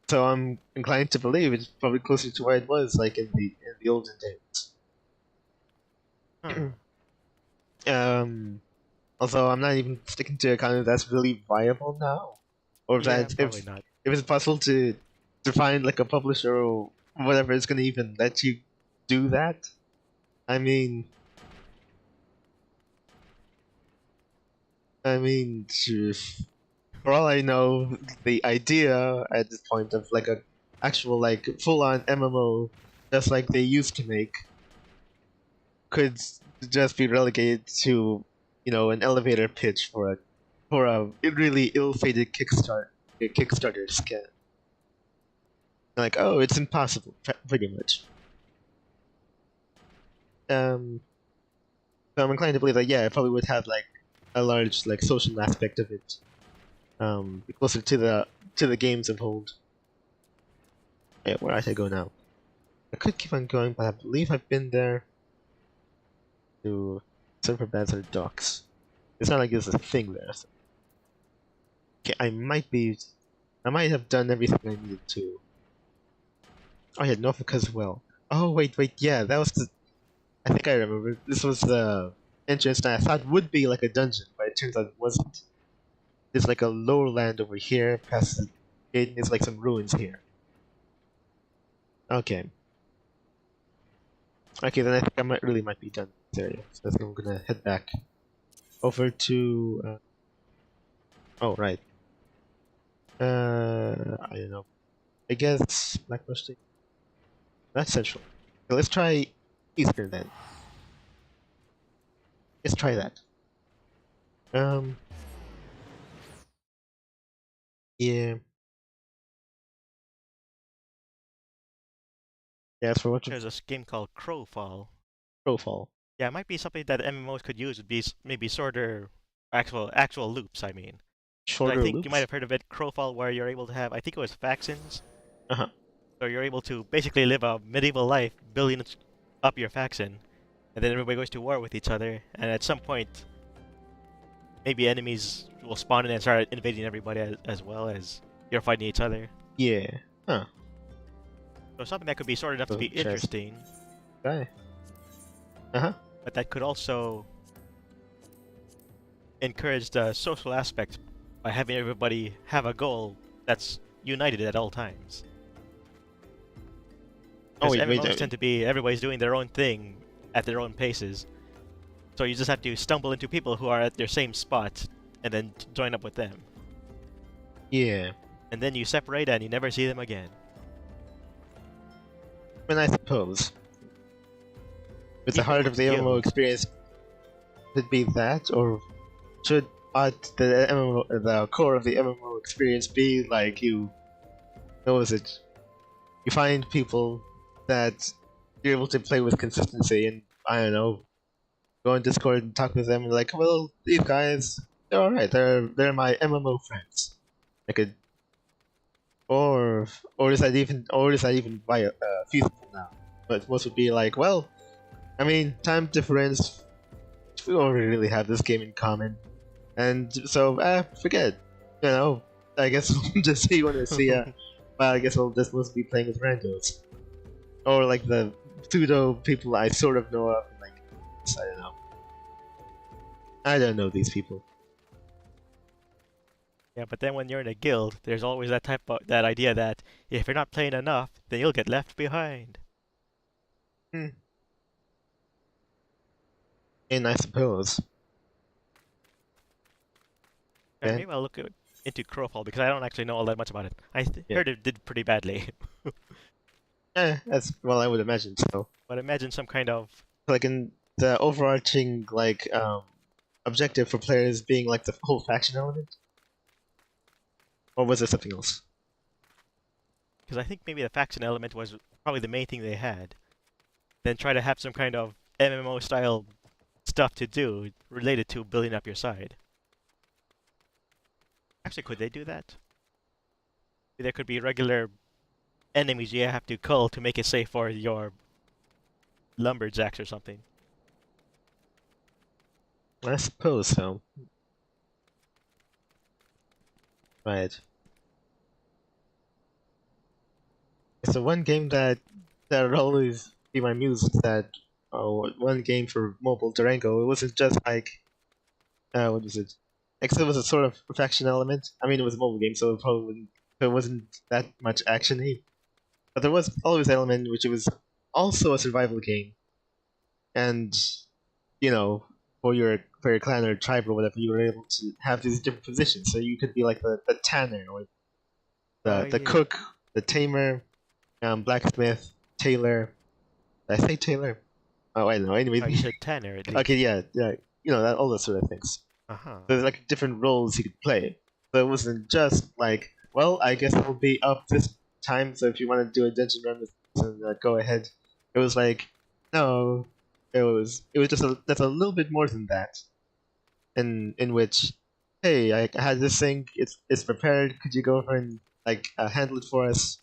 Speaker 1: So I'm inclined to believe it's probably closer to where it was like in the olden days.
Speaker 2: Huh.
Speaker 1: Um, Although I'm not even sticking to a kind that's really viable now, or
Speaker 2: Yeah,
Speaker 1: that
Speaker 2: probably not.
Speaker 1: if it's possible to find like a publisher or whatever is gonna even let you do that. I mean, phew, for all I know, the idea at this point of like a actual like full-on MMO, just like they used to make, could just be relegated to an elevator pitch for a really ill-fated Kickstarter scam. Like, oh, it's impossible, pretty much. Um, so I'm inclined to believe that yeah, it probably would have like a large like social aspect of it. Closer to the games of old. Yeah, where I should go now? I could keep on going, but I believe I've been there to Surfer Beds or Docks. It's not like there's a thing there. So. Okay, I might have done everything I needed to. Oh yeah, Norfolk as well. Oh wait, yeah, that was I think I remember. This was the entrance that I thought would be like a dungeon, but it turns out it wasn't. There's like a lower land over here, past the gate, and there's like some ruins here. Okay. Okay, then I think I might be done in this area. So I think I'm gonna head back over to. Oh right. I don't know. I guess Blackbush State. That's central. Okay, let's try eastern then. Let's try that. Um. Yeah. Yeah. For what
Speaker 2: There's a game called Crowfall.
Speaker 1: profile.
Speaker 2: Yeah, it might be something that MMOs could use. Would be maybe shorter actual loops. I mean, 'cause I
Speaker 1: Shorter
Speaker 2: think you might
Speaker 1: loops.
Speaker 2: have heard of it, Crowfall, where you're able to have. I think it was factions.
Speaker 1: Uh huh.
Speaker 2: So you're able to basically live a medieval life, building up your faction, and then everybody goes to war with each other. And at some point, maybe enemies will spawn in and start invading everybody as well as you're fighting each other.
Speaker 1: Yeah. Huh.
Speaker 2: So something that could be sort enough to be
Speaker 1: Chest
Speaker 2: interesting,
Speaker 1: guy. Uh huh.
Speaker 2: but that could also encourage the social aspect by having everybody have a goal that's united at all times.
Speaker 1: Oh
Speaker 2: Because
Speaker 1: wait,
Speaker 2: MMOs tend to be everybody's doing their own thing at their own paces. So you just have to stumble into people who are at their same spot, and then join up with them.
Speaker 1: Yeah.
Speaker 2: And then you separate and you never see them again.
Speaker 1: I mean, I suppose. With the
Speaker 2: People
Speaker 1: heart
Speaker 2: were
Speaker 1: of the MMO
Speaker 2: killed.
Speaker 1: experience, should it be that, or should the core of the MMO experience be like what was it? You find people that you're able to play with consistency, and I don't know, go on Discord and talk with them, and like, well, these guys, they're alright. They're my MMO friends. I could, or is that even feasible now? But most would be like, well, I mean, time difference. We don't really have this game in common, and so forget it. You know, I guess we'll just see when I see well, I guess I'll just mostly be playing with randos, or like the Todoh people I sort of know of. Like, I don't know. I don't know these people.
Speaker 2: Yeah, but then when you're in a guild, there's always that idea that if you're not playing enough, then you'll get left behind.
Speaker 1: Hmm. And I suppose.
Speaker 2: And
Speaker 1: And
Speaker 2: maybe I'll into Crowfall because I don't actually know all that much about it.
Speaker 1: yeah,
Speaker 2: Heard it did pretty badly,
Speaker 1: that's well, I would imagine so.
Speaker 2: but imagine some kind of
Speaker 1: Like in the overarching objective for players being like the whole faction element, or was it something else?
Speaker 2: because I think maybe the faction element was probably the main thing they had. Then try to have some kind of MMO style stuff to do related to building up your side. Actually, could they do that? There could be regular enemies you have to cull to make it safe for your lumberjacks or something.
Speaker 1: I suppose so. Right. So one game that would always be my muse is that one game for mobile Durango. It wasn't just like what was it? Except it was a sort of faction element. I mean, it was a mobile game, so it wasn't that much actiony. But there was always an element which it was also a survival game, and you know, for your clan or tribe or whatever, you were able to have these different positions. So you could be like the tanner or the
Speaker 2: Yeah.
Speaker 1: cook, the tamer, blacksmith, tailor. Did I say tailor? Oh, I don't know. Anyway,
Speaker 2: Oh, you said Tanner at least.
Speaker 1: okay, yeah, yeah. You know, all those sort of things.
Speaker 2: Uh-huh.
Speaker 1: There's like different roles you could play. So it wasn't just like, well, I guess I'll be up this time. So if you want to do a dungeon run with then go ahead. It was like, no, it was just a little bit more than that. In which, hey, I had this thing. It's prepared. Could you go over and handle it for us?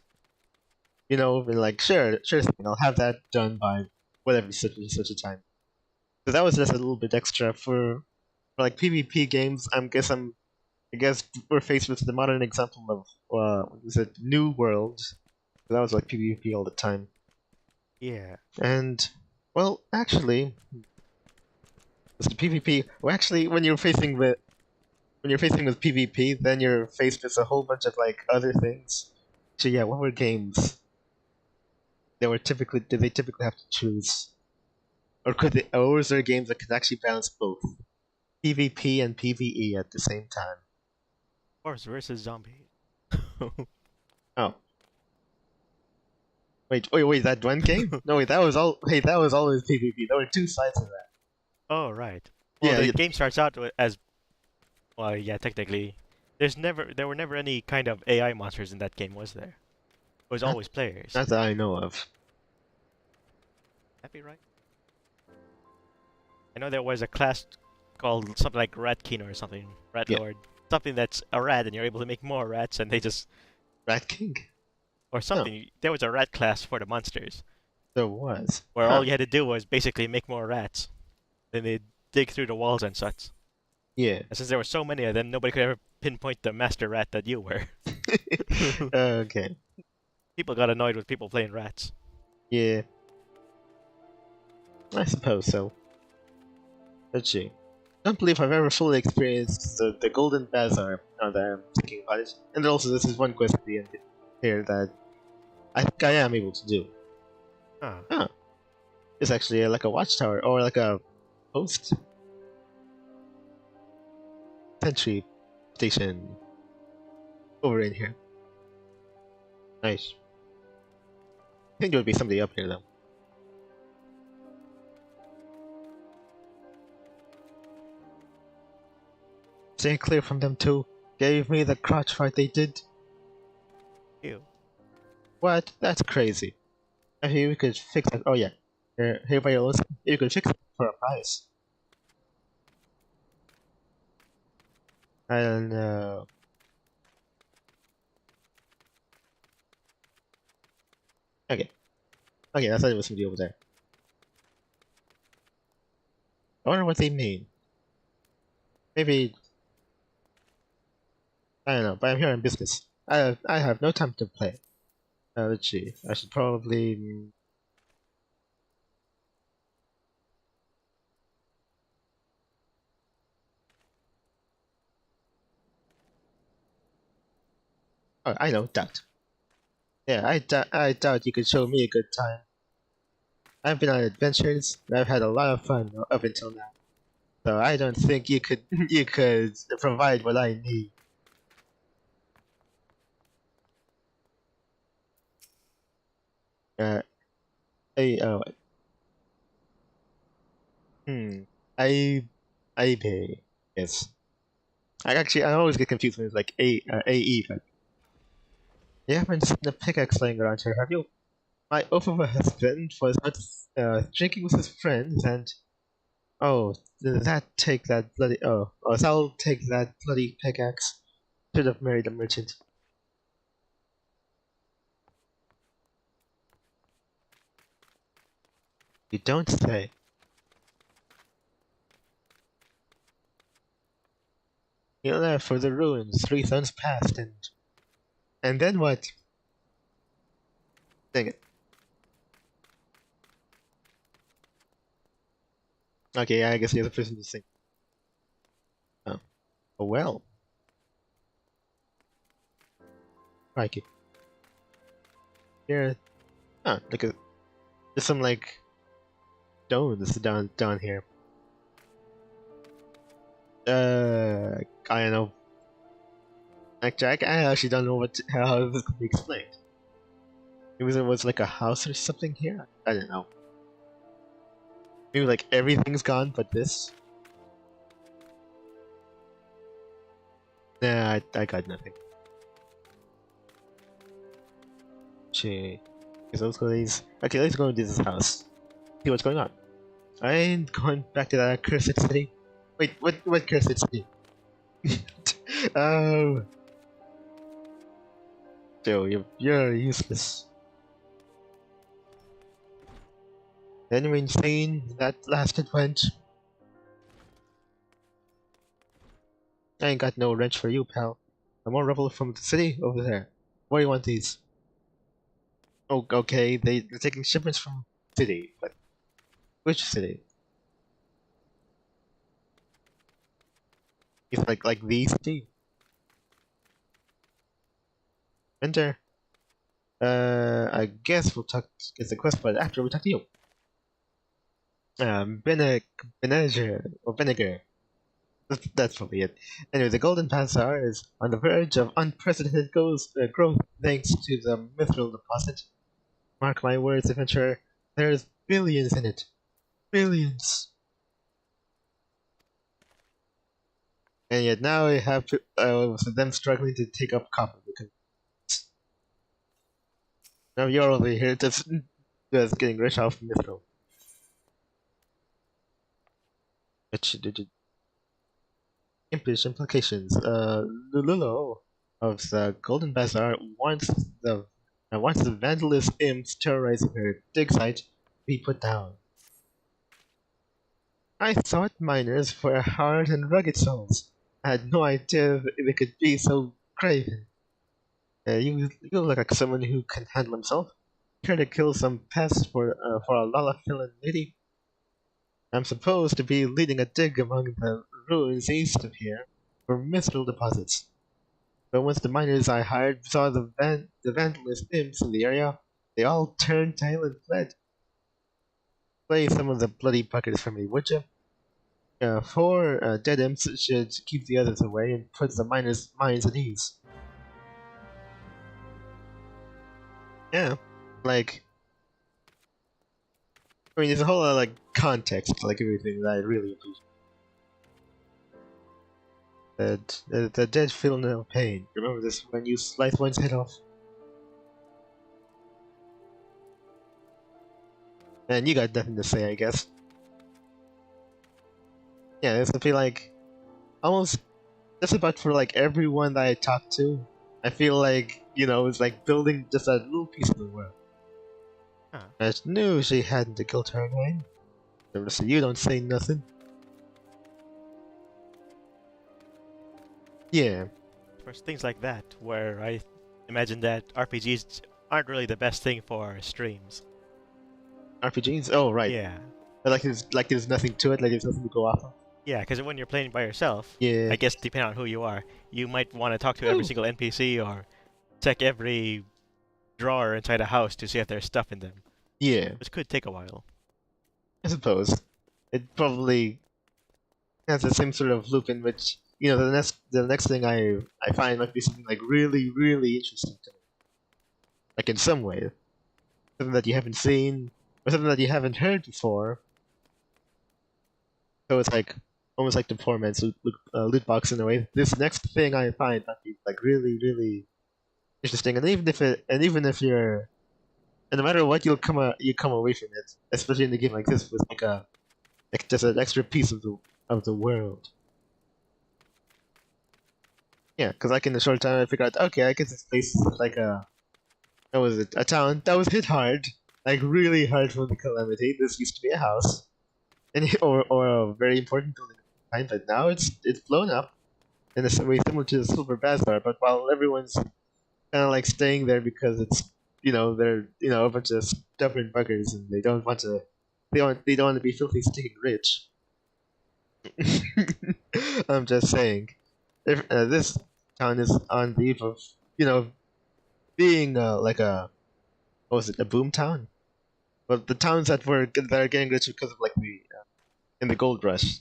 Speaker 1: You know, and like sure thing. I'll have that done by whatever such a time. So that was just a little bit extra for like PvP games. I guess we're faced with the modern example of what was it, New World? That was like PvP all the time.
Speaker 2: Yeah.
Speaker 1: And well, actually, with the PvP, well, actually, when you're facing with PvP, then you're faced with a whole bunch of like other things. So yeah, what were games? Did they typically have to choose, or was there games that could actually balance both PvP and PvE at the same time?
Speaker 2: Horse versus zombie.
Speaker 1: Oh, wait, that one game? No, wait, that was all. Hey, that was always PvP. There were two sides of that.
Speaker 2: Oh, right. Well,
Speaker 1: Yeah,
Speaker 2: the
Speaker 1: yeah,
Speaker 2: game starts out as well, yeah, technically. There were never any kind of AI monsters in that game, was there? It was
Speaker 1: not,
Speaker 2: always players.
Speaker 1: not that I know of.
Speaker 2: That be right? I know there was a class called something like Rat King or something, Rat
Speaker 1: Yeah,
Speaker 2: Lord. Something that's a rat and you're able to make more rats and they just
Speaker 1: Rat King.
Speaker 2: or
Speaker 1: No,
Speaker 2: something. There was a rat class for the monsters
Speaker 1: there was.
Speaker 2: where
Speaker 1: Huh?
Speaker 2: all you had to do was basically make more rats. Then they dig through the walls and such.
Speaker 1: Yeah.
Speaker 2: And since there were so many of them, nobody could ever pinpoint the master rat that you were.
Speaker 1: Okay.
Speaker 2: People got annoyed with people playing rats.
Speaker 1: Yeah, I suppose so. Let's see. Don't believe I've ever fully experienced the Golden Bazaar now that I'm thinking about it. And also, this is one quest at the end here that I think I am able to do.
Speaker 2: Huh.
Speaker 1: Huh. It's actually like a watchtower or like a post. sentry station over in here. Nice. I think there would be somebody up here though. Stay clear from them too. Gave me the crotch fight they did.
Speaker 2: Ew.
Speaker 1: What? That's crazy. I think we could fix it. Oh yeah. Here by your you could fix it for a price. I don't know. Okay. Okay, I thought it was somebody over there. I wonder what they mean. Maybe I don't know, but I'm here on business. I have no time to play. Let's see. I should probably. Oh, I know, doubt. Yeah, I doubt you could show me a good time. I've been on adventures, and I've had a lot of fun up until now. So I don't think you could you could provide what I need. Uh, I hmm, I I pay. Yes. I always get confused when it's like AE. But you haven't seen a pickaxe laying around here, have you? My oath of a husband was out drinking with his friends, and oh, so I'll take that bloody pickaxe. Should have married a merchant. You don't say. He left for the ruins 3 suns past, and then what? Dang it. Okay, I guess the other person to sing. Oh, oh well. Crikey. Here, look at there's some like stones down here. I don't know. Actually, I actually don't know how this could be explained. It was like a house or something here. I don't know. Maybe like everything's gone but this. Nah, I got nothing. Gee, let's go to these. Okay, let's go into this house. See what's going on. I ain't going back to that cursed city. Wait, what cursed city? Oh, Joe, you're useless. Anyway, insane that lasted went. I ain't got no wrench for you, pal. I'm more rebel from the city over there. Where do you want these? Oh, okay, they're taking shipments from city, but which city? It's like the city. Enter. I guess we'll talk. Get the quest, but after we talk to you. Vinegar. That's probably it. Anyway, the Golden Bazaar is on the verge of unprecedented growth thanks to the mithril deposit. Mark my words, adventurer, there's billions in it. Billions. And yet now I have to, them struggling to take up copper because now you're over here just getting rich off mithril. Impish implications. Lululo of the Golden Bazaar wants the vandalist imps terrorizing her dig site be put down. I thought miners were hard and rugged souls. I had no idea they could be so craven. You look like someone who can handle himself. Care to kill some pests for a Lalafilin lady? I'm supposed to be leading a dig among the ruins east of here for mithril deposits. But once the miners I hired saw the vandalist imps in the area, they all turned tail and fled. Play some of the bloody buckets for me, would you? Four dead imps should keep the others away and put the miners' minds at ease. Yeah, like, I mean, there's a whole lot of like context, like everything that I really appreciate. The dead feel no pain. Remember this when you slice one's head off. And you got nothing to say, I guess. Yeah, it's feel like almost just about for like everyone that I talk to. I feel like it's like building just a little piece of the world.
Speaker 2: Huh.
Speaker 1: I just knew she hadn't to guilt her away. So you don't say nothing. Yeah.
Speaker 2: For things like that, where I imagine that RPGs aren't really the best thing for streams.
Speaker 1: RPGs? Oh, right.
Speaker 2: Yeah.
Speaker 1: There's nothing to it, like there's nothing to go off of.
Speaker 2: Yeah, because when you're playing by yourself,
Speaker 1: Yeah.
Speaker 2: I guess depending on who you are, you might want to talk to every
Speaker 1: Ooh.
Speaker 2: single NPC or check every drawer inside a house to see if there's stuff in them,
Speaker 1: Yeah.
Speaker 2: which could take a while.
Speaker 1: I suppose. It probably has the same sort of loop in which, the next thing I find might be something like really, really interesting to me. Like in some way. Something that you haven't seen, or something that you haven't heard before. So it's like almost like the poor man's loot box in a way. This next thing I find might be like really, really interesting, and even if you're, and no matter what, you come away from it, especially in a game like this with like just an extra piece of the world. Yeah, because like in a short time I figured out, okay, I guess this place is like a town that was hit hard, like really hard from the calamity. This used to be a house, or a very important building at the time, but now it's blown up in a way similar to the Silver Bazaar. But while everyone's kind of like staying there because it's they're a bunch of stubborn buggers and they don't want to be filthy stinking rich. I'm just saying, if this town is on the eve of being like what was it, a boom town? Well, the towns that are getting rich because of like the in the gold rush.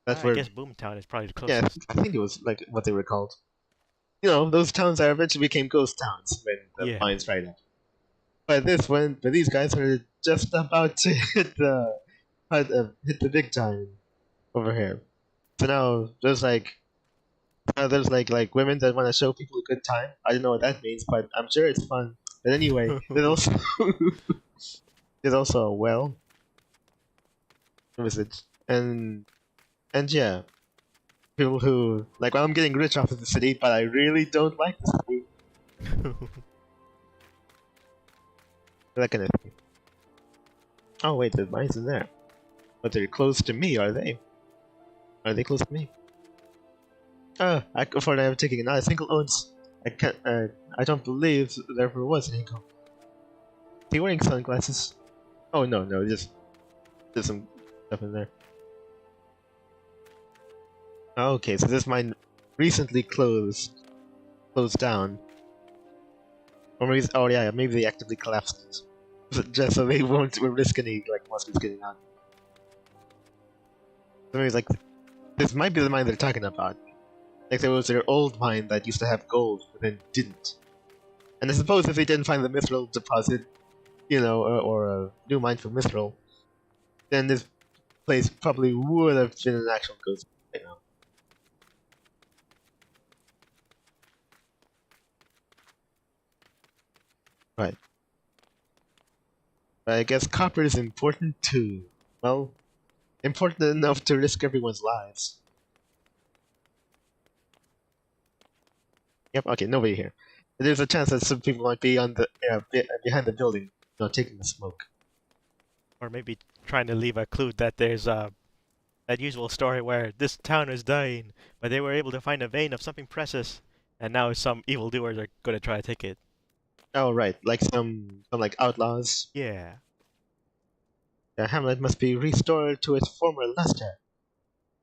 Speaker 1: That
Speaker 2: I
Speaker 1: were
Speaker 2: guess Boomtown is probably the
Speaker 1: Yeah,
Speaker 2: closest.
Speaker 1: I think it was like what they were called. Those towns that eventually became ghost towns when the
Speaker 2: Yeah.
Speaker 1: mines dried up. But these guys are just about to hit the big time over here. So now there's like women that want to show people a good time. I don't know what that means, but I'm sure it's fun. But anyway, there's also there's also a well. What was it? And yeah, people who like, well, I'm getting rich off of the city, but I really don't like the city. That kind of thing. Oh wait, the mines in there. But they're close to me, are they? Are they close to me? I afford I am taking not a single ounce. I can't. I don't believe there ever was an eagle. Is he wearing sunglasses? Oh no, just there's some stuff in there. Okay, so this mine recently closed down. Or maybe, oh yeah, maybe they actively collapsed it. Just so they won't risk any like monsters getting out. So maybe it's like, this might be the mine they're talking about. Like there was their old mine that used to have gold, but then didn't. And I suppose if they didn't find the mithril deposit, or a new mine for mithril, then this place probably would have been an actual ghost right now. Right. But I guess copper is important too. Well, important enough to risk everyone's lives. Yep, okay, nobody here. There's a chance that some people might be on the behind the building, taking the smoke.
Speaker 2: Or maybe trying to leave a clue that there's that usual story where this town is dying, but they were able to find a vein of something precious, and now some evildoers are going to try to take it.
Speaker 1: Oh right, like some like outlaws.
Speaker 2: Yeah.
Speaker 1: The hamlet must be restored to its former luster.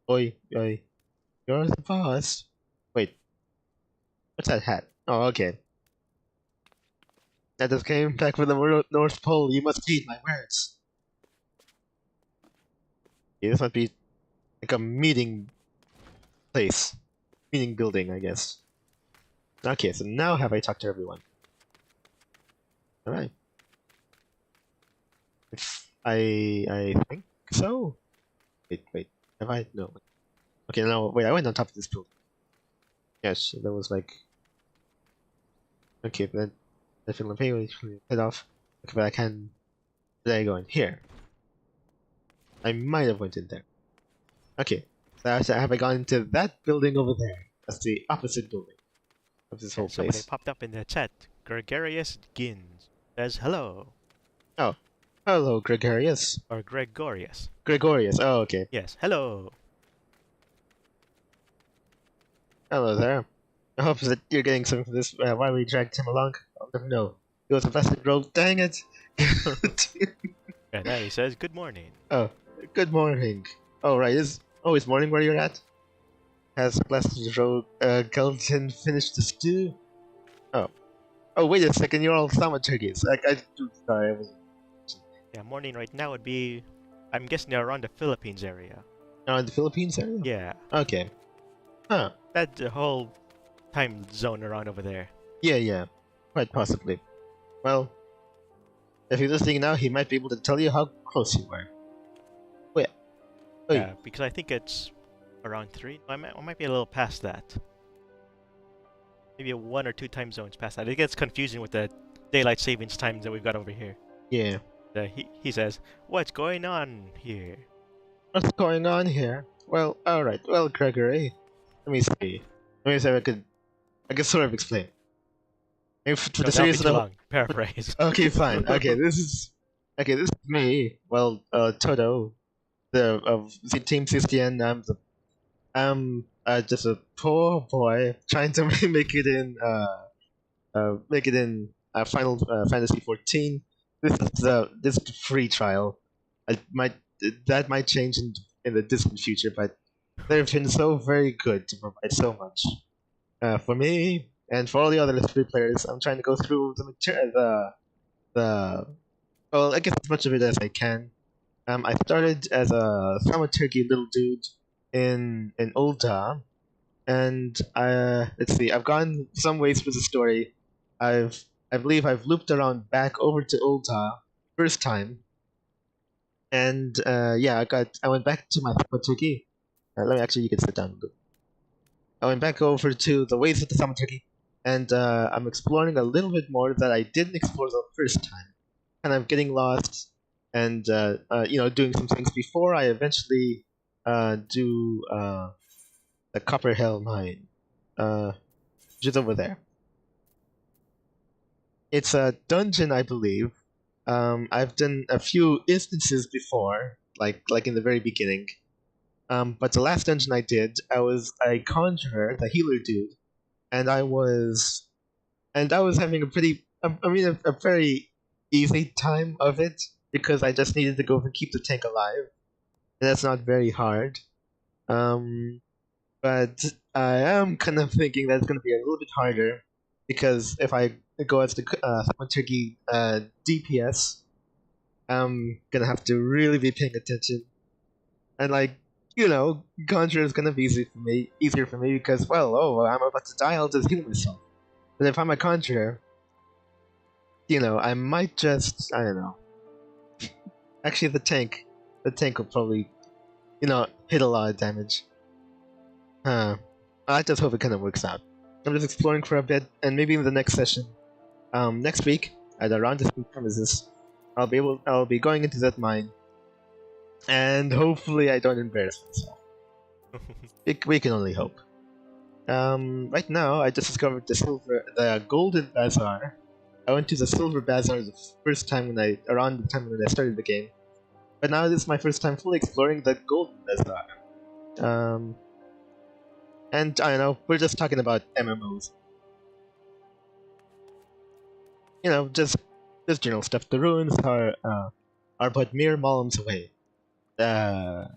Speaker 1: Oi, oi, you're the boss. Wait, what's that hat? Oh, okay. I just came back from the North Pole. You must heed my words. Yeah, this might be like a meeting place. Meeting building, I guess. Okay, so now have I talked to everyone? Alright. If I think so. Wait. Have I? No. Okay, no, wait, I went on top of this building. Yes, that was like... Okay, but then... I feel like head off. Okay, but I can... There I go in here. I might have went in there. Okay, so have I gone into that building over there? That's the opposite building of this whole
Speaker 2: Somebody
Speaker 1: place.
Speaker 2: popped up in the chat. Gregarious Gins says hello.
Speaker 1: Oh, hello, Gregarious.
Speaker 2: Or Gregorious.
Speaker 1: Gregorious, oh, okay.
Speaker 2: Yes, hello.
Speaker 1: Hello there. I hope that you're getting some of this. Why we dragged him along? I'll never know. He was a vested rogue. Dang it!
Speaker 2: And now he says good morning.
Speaker 1: Oh, good morning. Oh, right. Is morning where you're at? Has Blessed Rogue Gelatin finished the stew? Oh. Oh, wait a second. You're all thaumaturgies. Sorry, I was.
Speaker 2: Yeah, morning right now would be... I'm guessing they're around the Philippines area.
Speaker 1: In the Philippines area?
Speaker 2: Yeah.
Speaker 1: Okay. Huh.
Speaker 2: That's the whole time zone around over there.
Speaker 1: Yeah. Quite possibly. Well, if he's listening now, he might be able to tell you how close you were. Wait.
Speaker 2: Yeah, because I think it's around 3. I might be a little past that. Maybe 1 or 2 time zones past that. It gets confusing with the daylight savings times that we've got over here.
Speaker 1: Yeah.
Speaker 2: He says, what's going on here?
Speaker 1: What's going on here? Well, alright. Well, Gregory, let me see. Let me see if I can sort of explain. If for the series
Speaker 2: too long. Paraphrase.
Speaker 1: Okay, fine. Okay, this is me. Well, Todoh, of the Team CCN. I'm just a poor boy trying to make it in Final Fantasy 14. This is the free trial. That might change in the distant future, but they've been so very good to provide so much for me and for all the other free players. I'm trying to go through well, I guess as much of it as I can. I started as a thaumaturgy little dude in Ul'dah, and let's see, I've gone some ways through the story. I believe I've looped around back over to Ul'dah first time, and yeah, I went back to my thaumaturgy. You can sit down. I went back over to the ways of the thaumaturgy, and I'm exploring a little bit more that I didn't explore the first time, and I'm getting lost, and doing some things before I eventually do the Copperhell Mine, which is over there. It's a dungeon, I believe. I've done a few instances before, like in the very beginning. But the last dungeon I did, I was a conjurer, the healer dude, and I was having a very easy time of it because I just needed to go and keep the tank alive, and that's not very hard. But I am kind of thinking that it's going to be a little bit harder because if I go as the thaumaturgy DPS, I'm gonna have to really be paying attention, and conjure is gonna be easier for me because I'm about to die. I'll just heal myself. But if I'm a conjurer, I might just I don't know. Actually, the tank will probably hit a lot of damage. I just hope it kind of works out. I'm just exploring for a bit, and maybe in the next session, next week at around the premises, I'll be going into that mine, and hopefully I don't embarrass myself. We can only hope. Right now I just discovered the golden bazaar. I went to the silver bazaar the first time around the time when I started the game, but now this is my first time fully exploring the golden bazaar. And I don't know, we're just talking about MMOs. Just general stuff. The ruins are but mere molums away. Oh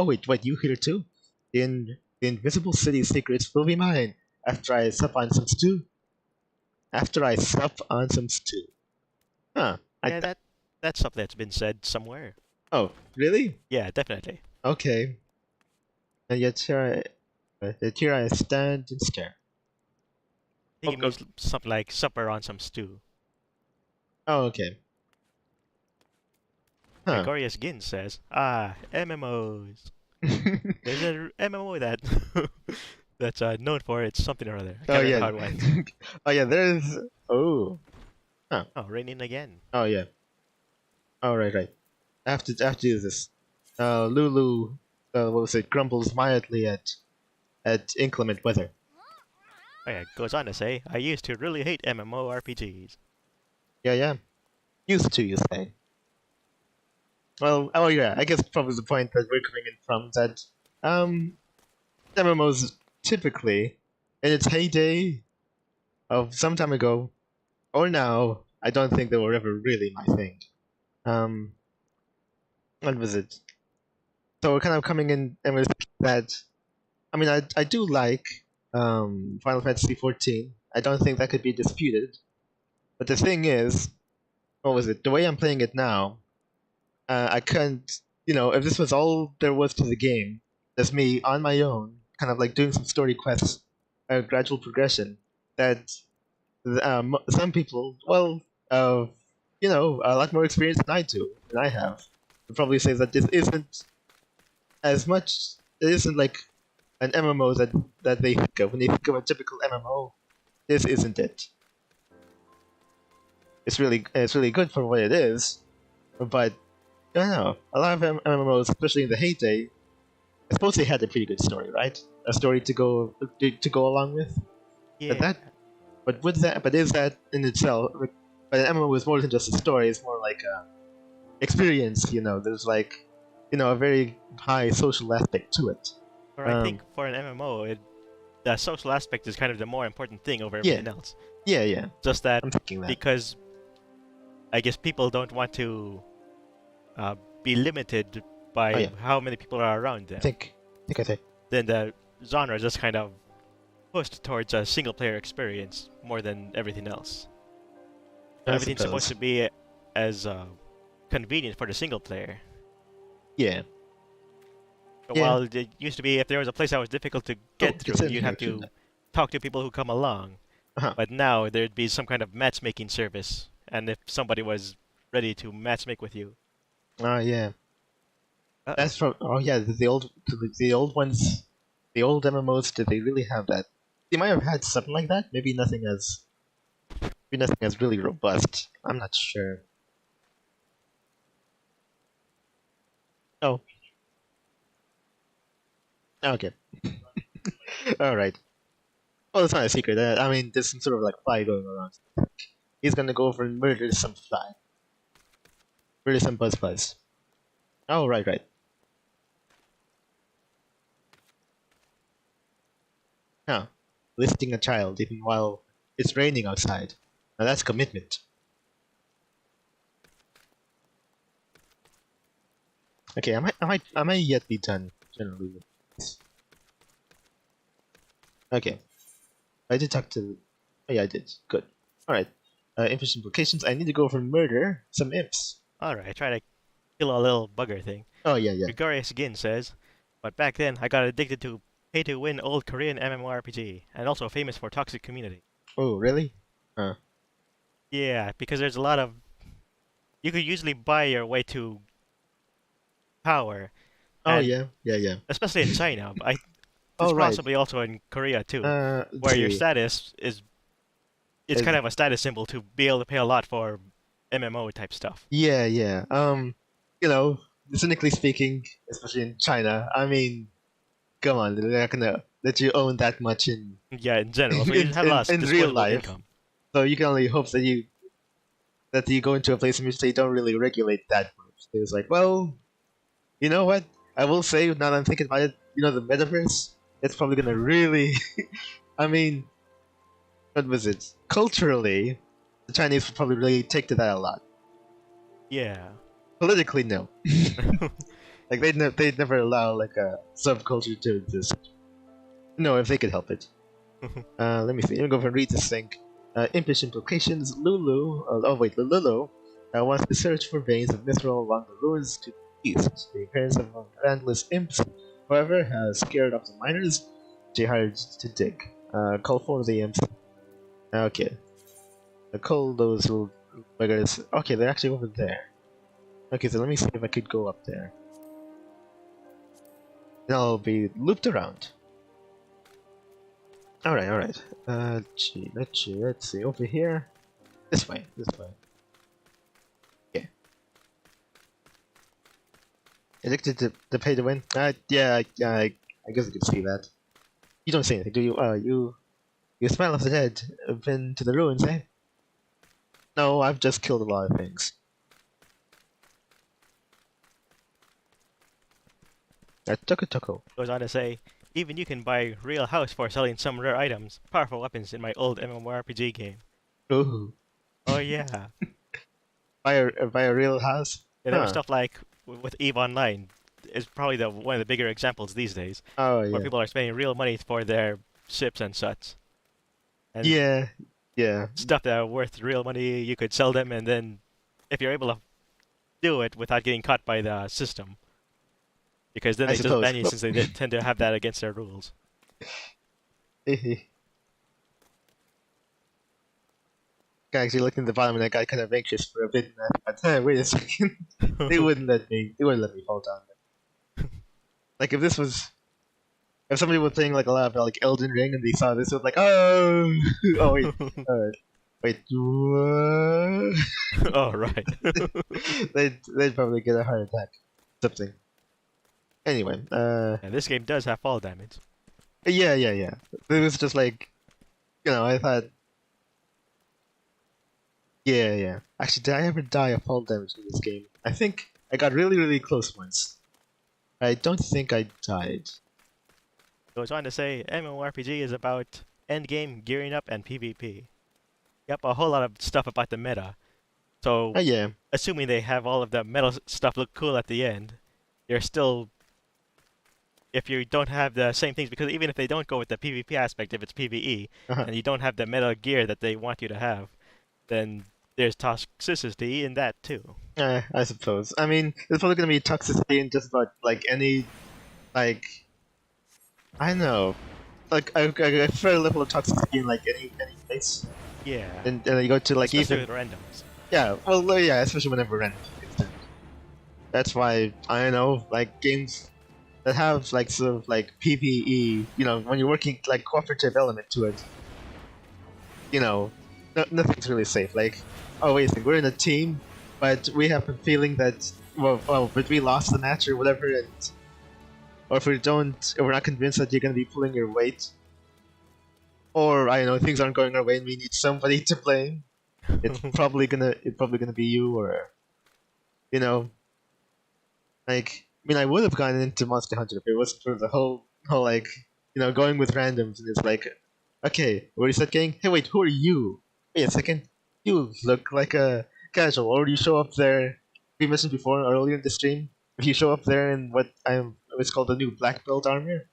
Speaker 1: wait, you here too? The invisible city's secrets will be mine after I sup on some stew. Huh.
Speaker 2: Yeah, that's something that's been said somewhere.
Speaker 1: Oh, really?
Speaker 2: Yeah, definitely.
Speaker 1: Okay. And yet here I stand and stare.
Speaker 2: I think it
Speaker 1: Okay.
Speaker 2: means something like supper on some stew.
Speaker 1: Oh, okay. Huh.
Speaker 2: Gregorius Ginn says, "Ah, MMOs. There's a MMO that that's known for it's something or other. I
Speaker 1: Oh
Speaker 2: can't remember
Speaker 1: yeah.
Speaker 2: how it went.
Speaker 1: Oh yeah. There's. Oh. Huh.
Speaker 2: Oh, raining again.
Speaker 1: Oh yeah. Oh right. I have to do this. Lulu. What was it? Grumbles mildly at inclement weather.
Speaker 2: Oh yeah, it goes on to say, I used to really hate MMORPGs.
Speaker 1: Yeah. Used to, you say. Well, oh yeah, I guess probably the point that we're coming in from that um MMOs typically in its heyday of some time ago or now, I don't think they were ever really my thing. Um what was it? So we're kind of coming in and we're thinking that I mean I do like Final Fantasy 14. I don't think that could be disputed. But the thing is, what was it? The way I'm playing it now, I couldn't, if this was all there was to the game, just me on my own, kind of like doing some story quests, a gradual progression, that some people, well, a lot more experience than I have, would probably say that this isn't as much, it isn't like an MMO that they think of. When they think of a typical MMO, this isn't it. It's really good for what it is, but I don't know. A lot of MMOs, especially in the heyday, I suppose they had a pretty good story, right? A story to go along with. But
Speaker 2: Yeah.
Speaker 1: but is that in itself? But an MMO is more than just a story. It's more like a experience. There's like, a very high social aspect to it.
Speaker 2: Or I think for an MMO, the social aspect is kind of the more important thing over
Speaker 1: Yeah,
Speaker 2: everything else.
Speaker 1: yeah.
Speaker 2: Just that
Speaker 1: I'm thinking that.
Speaker 2: because I guess people don't want to be limited by
Speaker 1: Oh yeah,
Speaker 2: how many people are around them.
Speaker 1: I think.
Speaker 2: Then the genre just kind of pushed towards a single player experience more than everything else. So
Speaker 1: I
Speaker 2: everything's supposed
Speaker 1: suppose.
Speaker 2: to be as convenient for the single player.
Speaker 1: Yeah,
Speaker 2: So
Speaker 1: yeah.
Speaker 2: while it used to be, if there was a place that was difficult to
Speaker 1: Oh,
Speaker 2: get
Speaker 1: it's
Speaker 2: through,
Speaker 1: in
Speaker 2: you'd
Speaker 1: here
Speaker 2: have
Speaker 1: too.
Speaker 2: to talk to people who come along.
Speaker 1: Uh-huh.
Speaker 2: But now there'd be some kind of matchmaking service, and if somebody was ready to matchmake with you,
Speaker 1: Oh yeah.
Speaker 2: uh-oh.
Speaker 1: That's from. Oh yeah, the old ones, the old MMOs. Did they really have that? They might have had something like that. Maybe nothing as really robust. I'm not sure. Oh, okay. All right. Well, it's not a secret. I mean, there's some sort of like fly going around. He's gonna go over and murder some buzz. Oh, right. Huh. Listing a child even while it's raining outside. Now that's commitment. Okay, I might yet be done generally with this. Okay, I did talk to. Oh yeah, I did. Good. All right. Impish implications. I need to go over and murder some imps.
Speaker 2: Alright, try to kill a little bugger thing.
Speaker 1: Oh yeah.
Speaker 2: Gregorius again says, but back then I got addicted to pay-to-win old Korean MMORPG, and also famous for toxic community.
Speaker 1: Oh really? Huh.
Speaker 2: Yeah, because there's a lot of... You could usually buy your way to power,
Speaker 1: Oh
Speaker 2: and
Speaker 1: yeah.
Speaker 2: especially in China, but
Speaker 1: Oh
Speaker 2: it's
Speaker 1: right.
Speaker 2: possibly also in Korea too,
Speaker 1: Let's
Speaker 2: where your
Speaker 1: see.
Speaker 2: status is... It's
Speaker 1: Is-
Speaker 2: kind of a status symbol to be able to pay a lot for MMO type stuff.
Speaker 1: Yeah. Cynically speaking, especially in China, I mean, come on, they're not gonna let you own that much in
Speaker 2: Yeah, in general, so you have a lot of
Speaker 1: in real
Speaker 2: disposable
Speaker 1: life.
Speaker 2: income.
Speaker 1: So you can only hope that you go into a place in which they don't really regulate that much. It's like, well, you know what? I will say now that I'm thinking about it, the metaverse, it's probably gonna really. I mean, what was it? Culturally, the Chinese would probably really take to that a lot.
Speaker 2: Yeah.
Speaker 1: Politically, no. Like they'd never allow like a subculture to exist. No, if they could help it. Let me see. Let me go and read this thing. Impish implications. Lulu. Lulu wants to search for veins of mithril along the ruins East. The appearance of vandalous imps, however, has scared off the miners. She hired to dig. Call for the imps. Okay. Call those little buggers. Okay, they're actually over there. Okay, so let me see if I could go up there. And I'll be looped around. Alright, alright. Let's see. Over here. This way. Okay. Addicted to pay to win? Yeah, I guess I could see that. You don't say anything, do you? You smell of the dead. Been to the ruins, eh? No, I've just killed a lot of things. Toko.
Speaker 2: Goes on to say, even you can buy real house for selling some rare items, powerful weapons in my old MMORPG game.
Speaker 1: Ooh.
Speaker 2: Oh yeah.
Speaker 1: Buy a real house?
Speaker 2: Yeah, there was stuff like with EVE Online is probably one of the bigger examples these days.
Speaker 1: Oh yeah.
Speaker 2: Where people are spending real money for their ships and such. And
Speaker 1: yeah.
Speaker 2: stuff that are worth real money, you could sell them, and then if you're able to do it without getting caught by the system, because then they just ban you since they tend to have that against their rules.
Speaker 1: I actually looked in the bottom and I got kind of anxious for a bit, and I thought, hey, wait a second, they wouldn't let me fall down. Like if somebody was playing like a lot of like Elden Ring and they saw this, it was like, oh, oh wait, wait, what?
Speaker 2: Oh right.
Speaker 1: they'd probably get a heart attack, something. Anyway,
Speaker 2: and this game does have fall damage.
Speaker 1: Yeah. It was just like, I thought. Yeah. Actually, did I ever die of fall damage in this game? I think I got really, really close once. I don't think I died.
Speaker 2: Goes on to say, MMORPG is about endgame, gearing up, and PvP. Yep, a whole lot of stuff about the meta. So,
Speaker 1: yeah.
Speaker 2: Assuming they have all of the meta stuff look cool at the end, you're still... If you don't have the same things, because even if they don't go with the PvP aspect, if it's PvE, and you don't have the meta gear that they want you to have, then there's toxicity in that too.
Speaker 1: I suppose. I mean, there's probably going to be toxicity in just about, like, any, like... I don't know. Like, I prefer a level of toxicity in, like, any place.
Speaker 2: Yeah.
Speaker 1: And you go to, like,
Speaker 2: especially with randoms.
Speaker 1: Yeah, well, yeah, especially whenever random. That's why, I don't know, like, games that have, like, sort of, like, PvE, when you're working, like, cooperative element to it, nothing's really safe. Like, oh, wait a second, we're in a team, but we have a feeling that, but we lost the match or whatever, or if we're not convinced that you're going to be pulling your weight, or, I don't know, things aren't going our way and we need somebody to blame, it's probably gonna be you, or, like, I mean, I would have gone into Monster Hunter if it wasn't for the whole like, going with randoms, and it's like, okay, where is that gang? Hey, wait, who are you? Wait a second, you look like a casual, or you show up there, we mentioned before earlier in the stream, if you show up there in it's called the new black belt armor,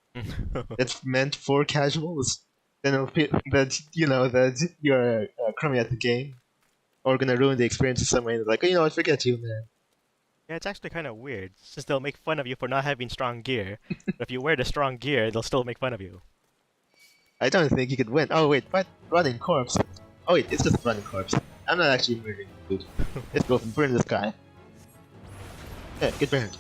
Speaker 1: that's meant for casuals, then it'll be that, that you're crummy at the game, or gonna ruin the experience in some way, like, I forget you, man.
Speaker 2: Yeah, it's actually kind of weird, since they'll make fun of you for not having strong gear, but if you wear the strong gear, they'll still make fun of you.
Speaker 1: I don't think you could win. Oh wait, what? Running corpse? Oh wait, it's just a running corpse. I'm not actually murdering the dude. Let's go from burn this guy. Yeah, get burned.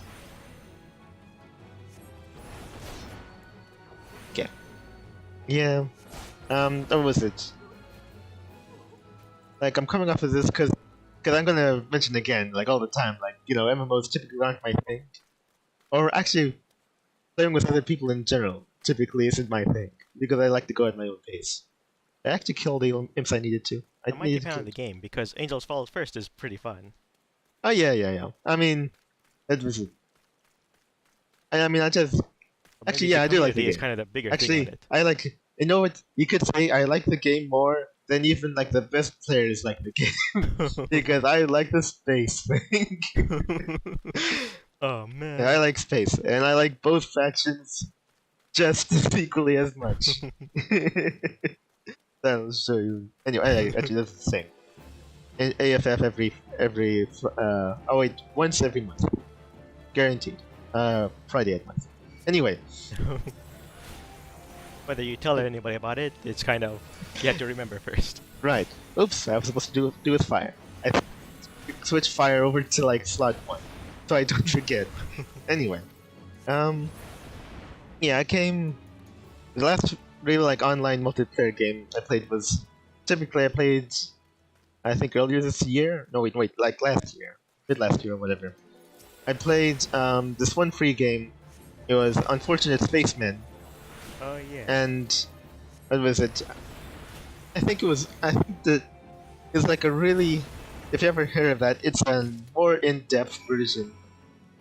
Speaker 1: Okay. Yeah. What was it? Like, I'm coming off of this because I'm gonna mention again, like, all the time, like, MMOs typically aren't my thing. Or actually, playing with other people in general typically isn't my thing, because I like to go at my own pace. I actually killed the imps I needed to.
Speaker 2: It might depend on the game, because Angels Fall First is pretty fun.
Speaker 1: Oh, yeah. I mean, it was... I just... Actually, yeah, I do like the game.
Speaker 2: Is kind of the bigger
Speaker 1: actually,
Speaker 2: thing on it.
Speaker 1: I like... You know what? You could say I like the game more than even, like, the best players like the game. Because I like the space thing.
Speaker 2: Oh, man.
Speaker 1: Yeah, I like space, and I like both factions just as equally as much. That'll show you. Anyway, actually, that's the same. In AFF once every month. guaranteed. Friday at month. Anyway,
Speaker 2: Whether you tell anybody about it, it's kind of you have to remember first.
Speaker 1: right. Oops, I was supposed to do with fire. I switched fire over to like slot 1, so I don't forget. Anyway, yeah, I came. The last really like online multiplayer game I played was typically I played. I think earlier this year. No, wait, like last year, mid last year or whatever. I played this one free game. It was Unfortunate Spacemen,
Speaker 2: Oh yeah.
Speaker 1: and what was it? I think that it's like a really. If you ever heard of that, it's a more in-depth version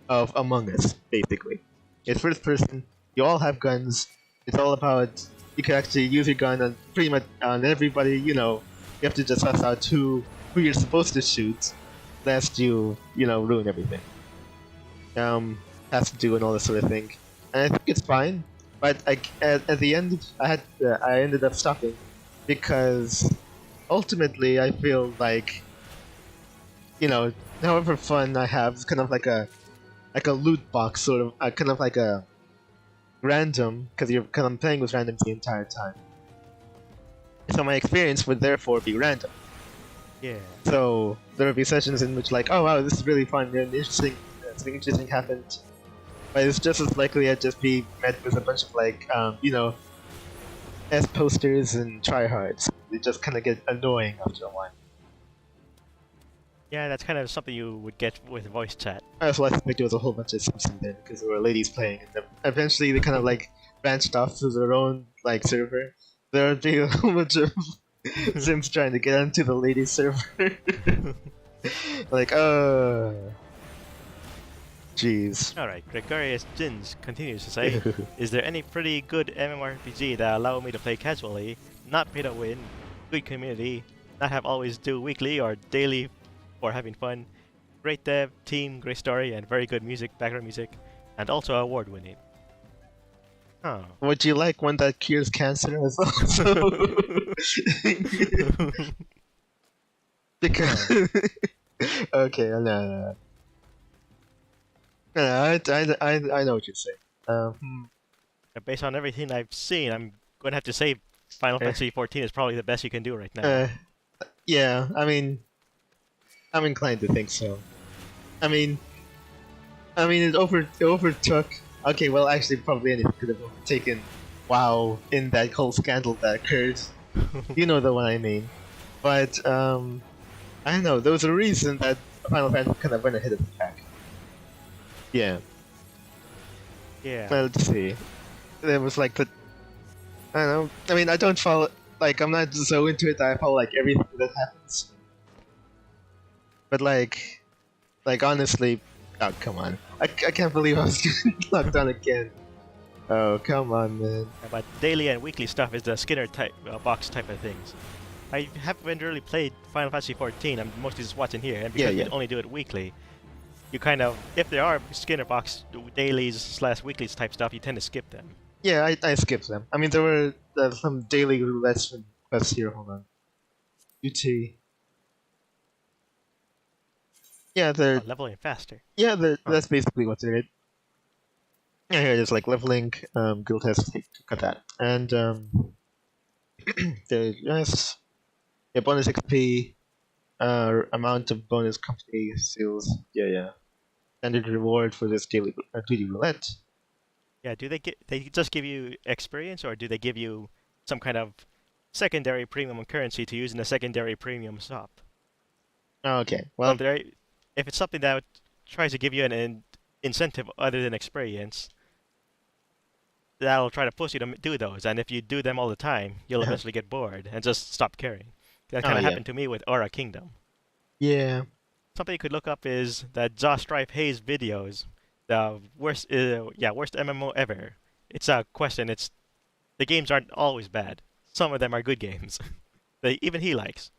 Speaker 1: of Among Us, basically. It's first person. You all have guns. It's all about you can actually use your gun on pretty much on everybody. You know, you have to just suss out who you're supposed to shoot, lest you ruin everything. Has to do and all this sort of thing. And I think it's fine, but at the end I ended up stopping because ultimately I feel like however fun I have, it's kind of like a loot box sort of, kind of like a random, because you're kind of playing with randoms the entire time. So my experience would therefore be random.
Speaker 2: Yeah.
Speaker 1: So there would be sessions in which like, oh wow, this is really fun and interesting, something interesting happened. But it's just as likely I'd just be met with a bunch of like, S posters and tryhards. They just kind of get annoying after a while.
Speaker 2: Yeah, that's kind of something you would get with voice chat.
Speaker 1: I also like there was a whole bunch of Sims in there because there were ladies playing, and then eventually they kind of like branched off to their own like server. There would be a whole bunch of Sims trying to get onto the ladies server. Like, jeez.
Speaker 2: Alright, Gregarious Jins continues to say, is there any pretty good MMORPG that allow me to play casually, not pay to win, good community, not have always do weekly or daily for having fun, great dev, team, great story, and very good music, background music, and also award-winning? Oh.
Speaker 1: Would you like one that cures cancer as well? Because okay, no. I know what you're saying.
Speaker 2: Based on everything I've seen, I'm going to have to say Final Fantasy XIV is probably the best you can do right now.
Speaker 1: Yeah, I mean, I'm inclined to think so. I mean, it overtook. Okay, well, actually, probably anything could have overtaken WoW in that whole scandal that occurred. You know the one I mean. But I don't know. There was a reason that Final Fantasy kind of went ahead of the pack. Yeah.
Speaker 2: Yeah.
Speaker 1: Well, let's see. There was like the. I don't know. I mean, I don't follow. Like, I'm not so into it that I follow like everything that happens. But like honestly, oh come on! I can't believe I was locked on again. Oh come on, man!
Speaker 2: But daily and weekly stuff is the Skinner type box type of things. I haven't really played Final Fantasy XIV. I'm mostly just watching here, and because you only do it weekly, you kind of, if there are Skinner box dailies / weeklies type stuff, you tend to skip them.
Speaker 1: Yeah, I skipped them. I mean, there were some daily roulettes from quests here. Hold on. UT. Yeah, they're
Speaker 2: leveling faster.
Speaker 1: Yeah, that's basically what they did. Yeah, here it is, like leveling, guild has got that, and there's bonus XP, amount of bonus company sales. Yeah. Standard reward for this daily 2D roulette.
Speaker 2: Yeah, they just give you experience, or do they give you some kind of secondary premium currency to use in a secondary premium shop?
Speaker 1: Okay, well,
Speaker 2: if it's something that tries to give you an incentive other than experience, that'll try to push you to do those, and if you do them all the time, you'll eventually get bored and just stop caring. That kind of happened to me with Aura Kingdom.
Speaker 1: Yeah.
Speaker 2: Something you could look up is that Josh Stripe Hayes videos, the worst MMO ever. It's a question. The games aren't always bad. Some of them are good games. Even he likes.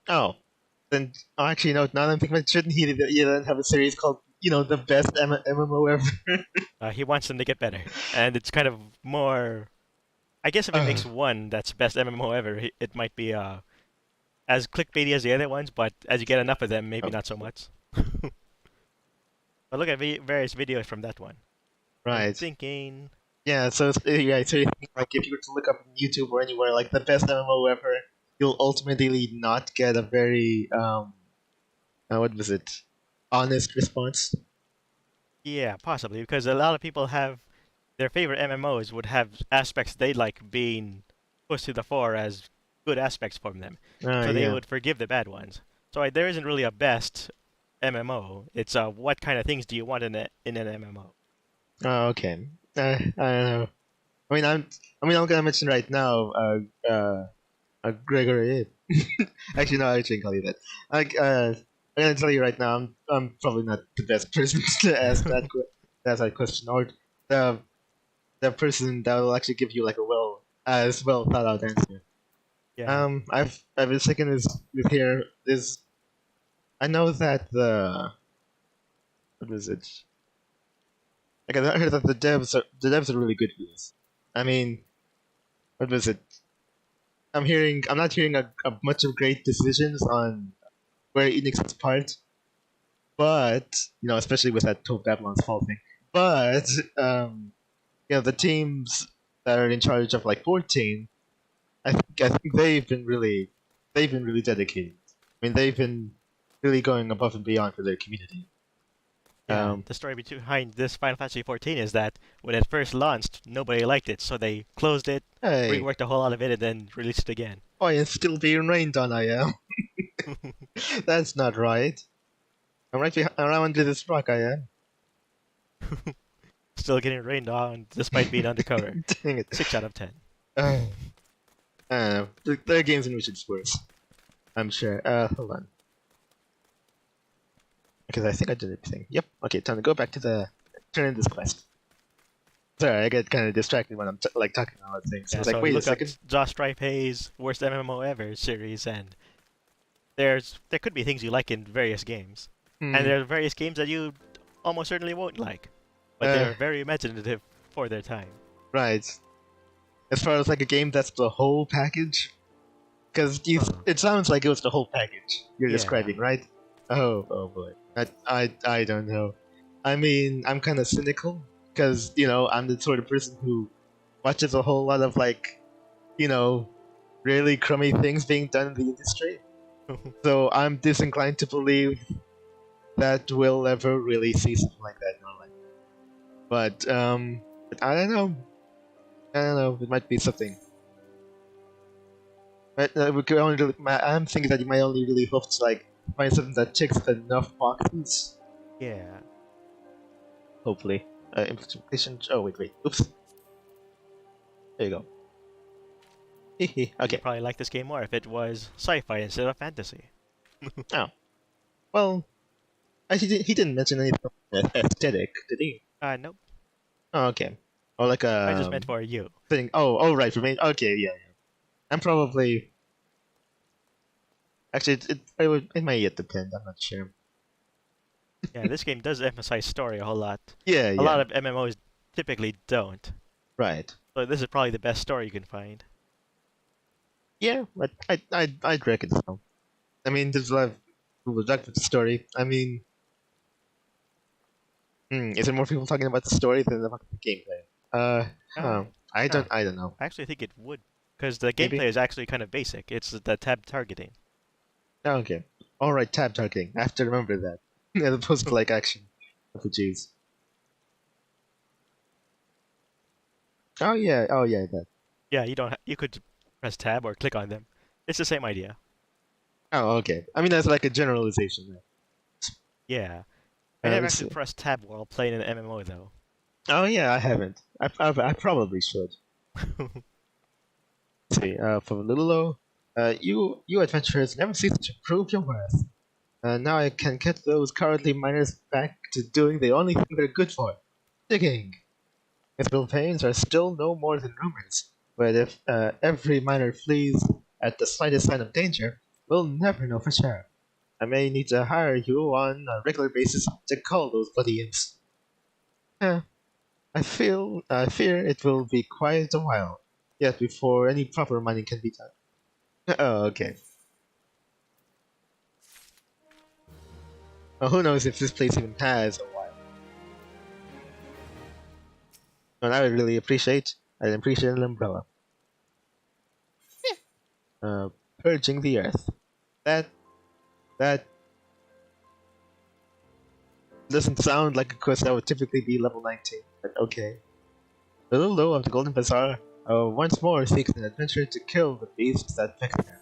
Speaker 1: Oh, then actually, no. Now that I'm thinking, shouldn't he then have a series called the best MMO ever?
Speaker 2: He wants them to get better, and it's kind of more. I guess if he makes one that's best MMO ever, it might be as clickbaity as the other ones, but as you get enough of them, maybe not so much. But look at various videos from that one. I'm
Speaker 1: Right.
Speaker 2: thinking,
Speaker 1: Yeah. So yeah. So you think, like if you were to look up on YouTube or anywhere like the best MMO ever, you'll ultimately not get a very what was it? Honest response.
Speaker 2: yeah, possibly because a lot of people have their favorite MMOs would have aspects they like being pushed to the fore as good aspects from them, so they
Speaker 1: Yeah.
Speaker 2: would forgive the bad ones. So there isn't really a best MMO. It's what kind of things do you want in an MMO?
Speaker 1: Oh, okay. I don't know. I mean, I'm gonna mention right now. Gregory. Actually, no, I shouldn't call you that. I'm gonna tell you right now. I'm probably not the best person to ask that question, or the the person that will actually give you like a well thought out answer.
Speaker 2: Yeah,
Speaker 1: I've been thinking this with here. This I know that the what was it? Like I heard that the devs are really good for this. I mean, what was it? I'm not hearing a much of great decisions on where Enix is part, but especially with that Total Babylon's Fall thing. But the teams that are in charge of like 14, I think they've been really dedicated. I mean, they've been really going above and beyond for their community.
Speaker 2: yeah.
Speaker 1: Um,
Speaker 2: The story behind this Final Fantasy 14 is that when it first launched, nobody liked it, so they closed it,
Speaker 1: hey,
Speaker 2: reworked a whole lot of it, and then released it again.
Speaker 1: I am still being rained on. I am. That's not right. I'm right behind, around under this rock. I am.
Speaker 2: Still getting rained on despite being undercover.
Speaker 1: Dang it.
Speaker 2: 6 out of 10.
Speaker 1: Uh, I don't know. There are games in which it's worse. I'm sure. Hold on. Because I think I did everything. Yep. Okay, time to go back to turn in this quest. Sorry, I get kind of distracted when I'm talking about things. I
Speaker 2: Yeah,
Speaker 1: was like,
Speaker 2: so
Speaker 1: wait a
Speaker 2: look up
Speaker 1: second.
Speaker 2: Josh Stripe's worst MMO ever series, and there could be things you like in various games, and
Speaker 1: Hmm.
Speaker 2: there are various games that you almost certainly won't like, but they
Speaker 1: Uh.
Speaker 2: are very imaginative for their time.
Speaker 1: Right. As far as like a game that's the whole package, because
Speaker 2: Uh,
Speaker 1: it sounds like it was the whole package you're
Speaker 2: yeah,
Speaker 1: describing, right? Oh boy. I don't know. I mean, I'm kind of cynical because I'm the sort of person who watches a whole lot of like you know really crummy things being done in the industry. So I'm disinclined to believe that we'll ever really see something like that in our life. But I don't know. I don't know. It might be something. But we could only I'm thinking that you might only really hope to like find something that checks enough boxes.
Speaker 2: yeah.
Speaker 1: Hopefully. Implementation. Oh wait. Oops. There you go.
Speaker 2: You'd
Speaker 1: Okay.
Speaker 2: probably like this game more if it was sci-fi instead of fantasy.
Speaker 1: Oh well. He didn't mention anything aesthetic, did he?
Speaker 2: Nope.
Speaker 1: Oh, okay. Or like
Speaker 2: I just meant for you.
Speaker 1: thing. Oh right for me. Okay, yeah. I'm probably actually it might yet depend. I'm not sure.
Speaker 2: Yeah, this game does emphasize story a whole lot.
Speaker 1: Yeah,
Speaker 2: A lot
Speaker 1: yeah.
Speaker 2: of MMOs typically don't.
Speaker 1: Right.
Speaker 2: So this is probably the best story you can find.
Speaker 1: Yeah, but I'd reckon so. I mean, there's a lot of people who with the story. I mean, is there more people talking about the story than about the gameplay?
Speaker 2: Uh,
Speaker 1: I
Speaker 2: no,
Speaker 1: don't know.
Speaker 2: I actually think it would, because the gameplay
Speaker 1: Maybe.
Speaker 2: is actually kind of basic. It's the tab targeting.
Speaker 1: Oh, okay. All right, tab targeting. I have to remember that, as opposed to like action RPGs. Oh yeah, that.
Speaker 2: Yeah, you don't. You could press tab or click on them. It's the same idea.
Speaker 1: Oh, okay. I mean, that's like a generalization. Right?
Speaker 2: Yeah, I never
Speaker 1: Let's
Speaker 2: actually
Speaker 1: see.
Speaker 2: pressed tab while playing an MMO though.
Speaker 1: Oh yeah, I haven't. I probably should. Let's see. For Lululo, you adventurers never cease to prove your worth. Now I can get those cowardly miners back to doing the only thing they're good for, digging. Mythical pains are still no more than rumors, but if every miner flees at the slightest sign of danger, we'll never know for sure. I may need to hire you on a regular basis to call those bloody imps. Eh, I fear it will be quite a while yet before any proper mining can be done. Oh, okay. Well, who knows if this place even has a while. And I would really appreciate. I'd appreciate an umbrella. Purging the earth. That doesn't sound like a quest that would typically be level 19, but okay. The Ul'dah of the Golden Bazaar once more seeks an adventure to kill the beasts that vex them.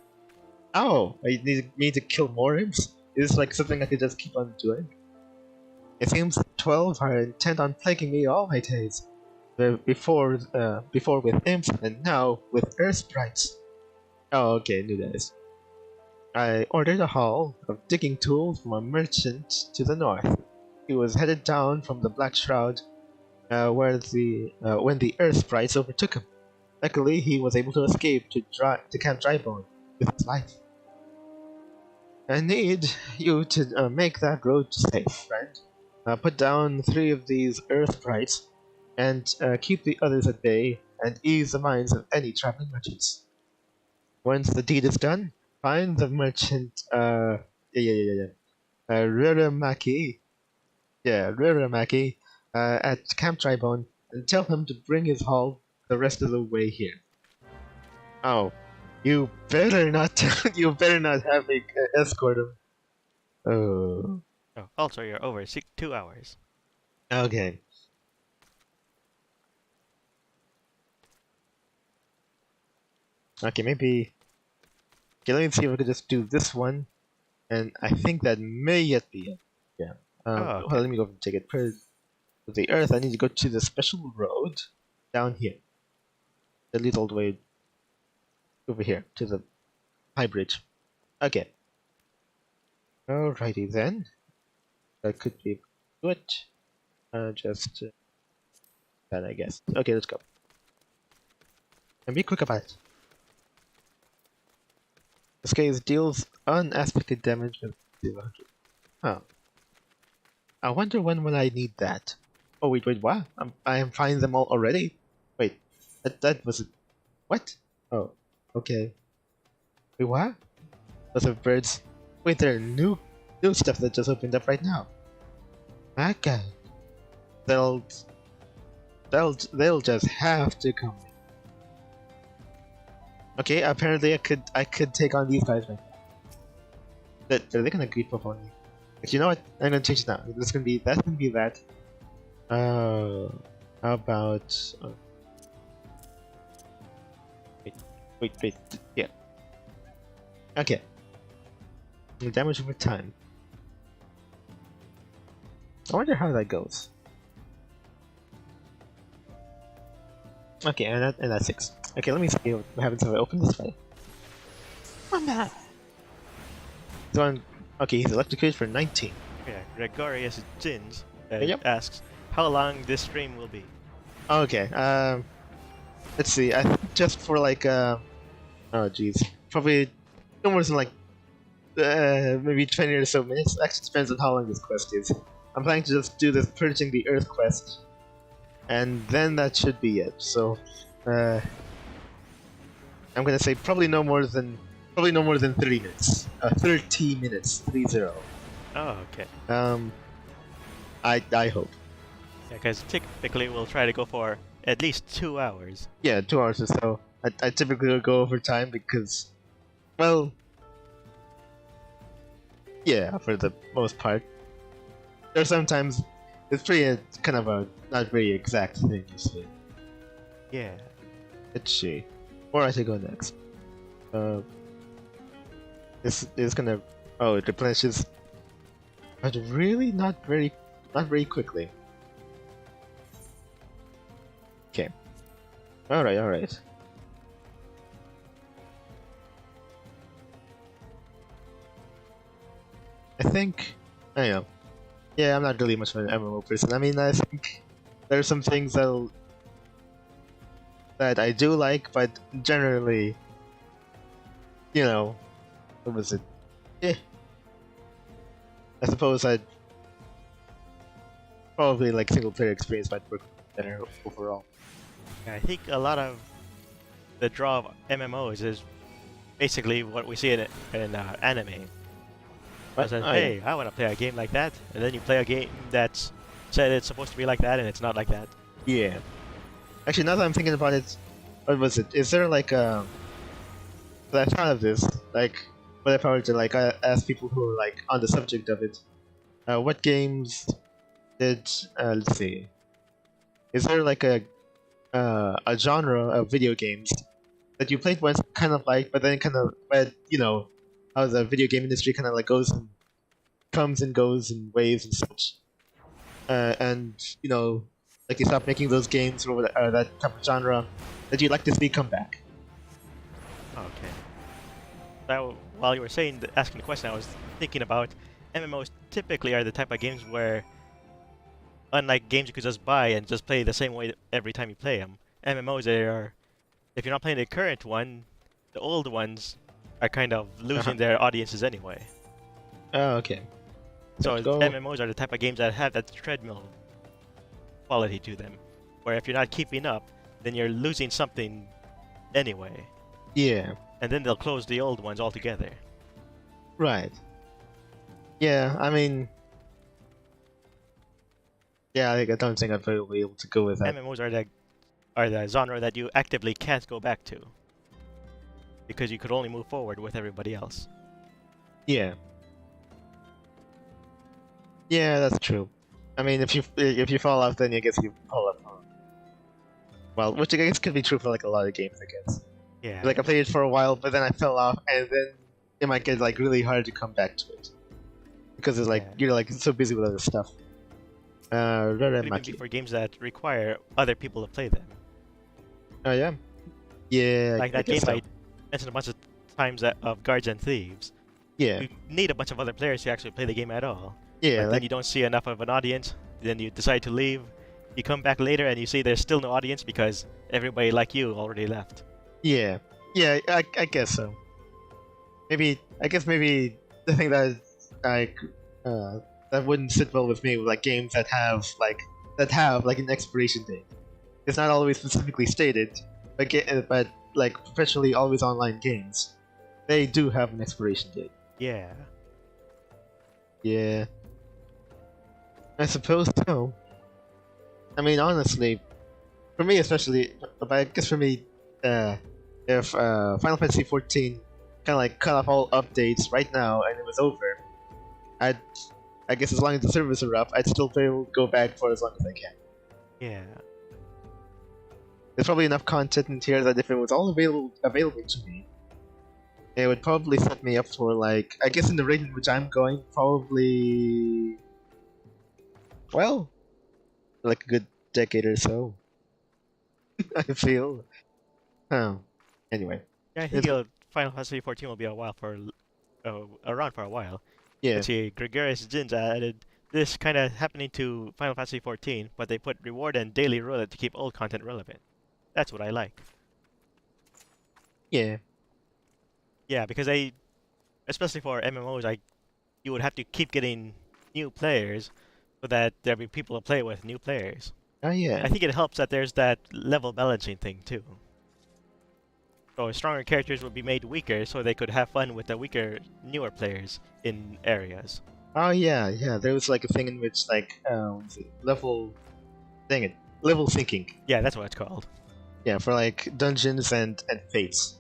Speaker 1: Oh, I need me to kill more imps? Is this like something I could just keep on doing? It seems the 12 are intent on plaguing me all my days. Before with imps, and now with earth sprites. Oh, okay, new days. I ordered a haul of digging tools from a merchant to the north. He was headed down from the Black Shroud, when the earth sprites overtook him. Luckily, he was able to escape to Camp Drybone with his life. I need you to make that road safe, friend. Put down 3 of these earth sprites, and keep the others at bay, and ease the minds of any traveling merchants. Once the deed is done, find the merchant, Ruramaki, at Camp Drybone, and tell him to bring his haul the rest of the way here. Oh, you better not, you better not have me escort him. Oh.
Speaker 2: Oh, also, you're over 2 hours.
Speaker 1: Okay. Okay, maybe. Okay, let me see if I could just do this one, and I think that may yet be it. Yeah.
Speaker 2: Okay.
Speaker 1: Well, let me go and take it. Per the earth, I need to go to the special road down here. That leads all the way over here to the high bridge. Okay. Alrighty then. That could be good. Just that, I guess. Okay, let's go. And be quick about it. This case deals unaspected damage with 0. Huh. I wonder when will I need that. Oh wait, what? I am finding them all already? Wait, that was it. What? Oh, okay. Wait, what? Those are birds. Wait, there are new stuff that just opened up right now. Okay. They'll just have to come. Okay, apparently I could take on these guys right now. Are they gonna creep up on me? But you know what? I'm gonna change it now. That's gonna be that. How about? Wait. Yeah. Okay. The damage over time. I wonder how that goes. Okay, and that's 6. Okay, let me see what happens if I open this way. Oh man. Okay, he's electrocuted for 19.
Speaker 2: Yeah, Gregorius Jins
Speaker 1: Yep.
Speaker 2: asks how long this stream will be.
Speaker 1: Okay, let's see. I think just for like, oh jeez, probably no more than like, maybe 20 or so minutes. Actually, depends on how long this quest is. I'm planning to just do this purging the earth quest, and then that should be it. So, I'm gonna say probably no more than 30 minutes. 30 minutes, 30.
Speaker 2: Oh, okay.
Speaker 1: I hope.
Speaker 2: Yeah, because typically we'll try to go for at least 2 hours.
Speaker 1: Yeah, 2 hours or so. I typically will go over time because, well, yeah, for the most part. There's sometimes it's pretty kind of a not very exact thing, you see.
Speaker 2: Yeah.
Speaker 1: Let's see. Where I should go next. This is gonna. Oh, it replenishes. But really, not very quickly. Okay. All right. I think. I know. Yeah, I'm not really much of an MMO person. I mean, I think there are some things that I do like, but generally, you know, what was it? I suppose I'd probably like single player experience might work better overall.
Speaker 2: Yeah, I think a lot of the draw of MMOs is basically what we see in anime.
Speaker 1: But
Speaker 2: Hey, I want to play a game like that, and then you play a game that's said it's supposed to be like that, and it's not like that.
Speaker 1: Yeah. Actually, now that I'm thinking about it, what was it? Is there like a? I thought of this. Like, what if I were to like ask people who are like on the subject of it? What games did? Let's see. Is there like a genre of video games that you played once, kind of like, but then kind of, but you know, how the video game industry kind of like goes and comes and goes in waves and such. And you know, like you stop making those games or that type of genre that you'd like to see come back.
Speaker 2: Okay. Now, while you were asking the question, I was thinking about MMOs. Typically, are the type of games where, unlike games you could just buy and just play the same way every time you play them, MMOs are, if you're not playing the current one, the old ones are kind of losing their audiences anyway.
Speaker 1: Oh, okay.
Speaker 2: So MMOs are the type of games that have that treadmill quality to them, where if you're not keeping up, then you're losing something anyway.
Speaker 1: Yeah.
Speaker 2: And then they'll close the old ones altogether.
Speaker 1: Right. Yeah, I mean, yeah, I don't think I'd be able to go with that.
Speaker 2: MMOs are the genre that you actively can't go back to, because you could only move forward with everybody else.
Speaker 1: Yeah. Yeah, that's true. I mean, if you fall off, then I guess you fall off. Well, which I guess could be true for like a lot of games, I guess.
Speaker 2: Yeah.
Speaker 1: Like I played it for a while, but then I fell off, and then it might get like really hard to come back to it because it's like you're like so busy with other stuff.
Speaker 2: Even for games that require other people to play them.
Speaker 1: Oh yeah. Yeah.
Speaker 2: Like that game I mentioned a bunch of times of Guards and Thieves.
Speaker 1: Yeah.
Speaker 2: You need a bunch of other players to actually play the game at all.
Speaker 1: Yeah.
Speaker 2: But then you don't see enough of an audience. Then you decide to leave. You come back later and you see there's still no audience because everybody like you already left.
Speaker 1: Yeah. Yeah. I guess so. Maybe the thing that that wouldn't sit well with me with like games that have like an expiration date. It's not always specifically stated, but like perpetually always online games, they do have an expiration date.
Speaker 2: Yeah.
Speaker 1: Yeah. I suppose so. I mean, honestly, for me especially, but I guess for me, if Final Fantasy XIV kind of like cut off all updates right now and it was over, I guess as long as the servers are up, I'd still be able to go back for as long as I can.
Speaker 2: Yeah.
Speaker 1: There's probably enough content in here that if it was all available to me, it would probably set me up for like, I guess in the rate in which I'm going, probably, well, like a good decade or so. I feel. Oh, anyway.
Speaker 2: Yeah, I think Final Fantasy XIV will be around for a while.
Speaker 1: Yeah.
Speaker 2: Let's see, Gregarious Jins added this kind of happening to Final Fantasy XIV, but they put reward and daily roulette to keep old content relevant. That's what I like.
Speaker 1: Yeah.
Speaker 2: Yeah, because especially for MMOs, you would have to keep getting new players so that there'll be people to play with, new players.
Speaker 1: Oh yeah.
Speaker 2: I think it helps that there's that level balancing thing too. So stronger characters would be made weaker so they could have fun with the weaker, newer players in areas.
Speaker 1: Oh yeah, yeah. There was like a thing in which like level syncing.
Speaker 2: Yeah, that's what it's called.
Speaker 1: Yeah, for like dungeons and fates.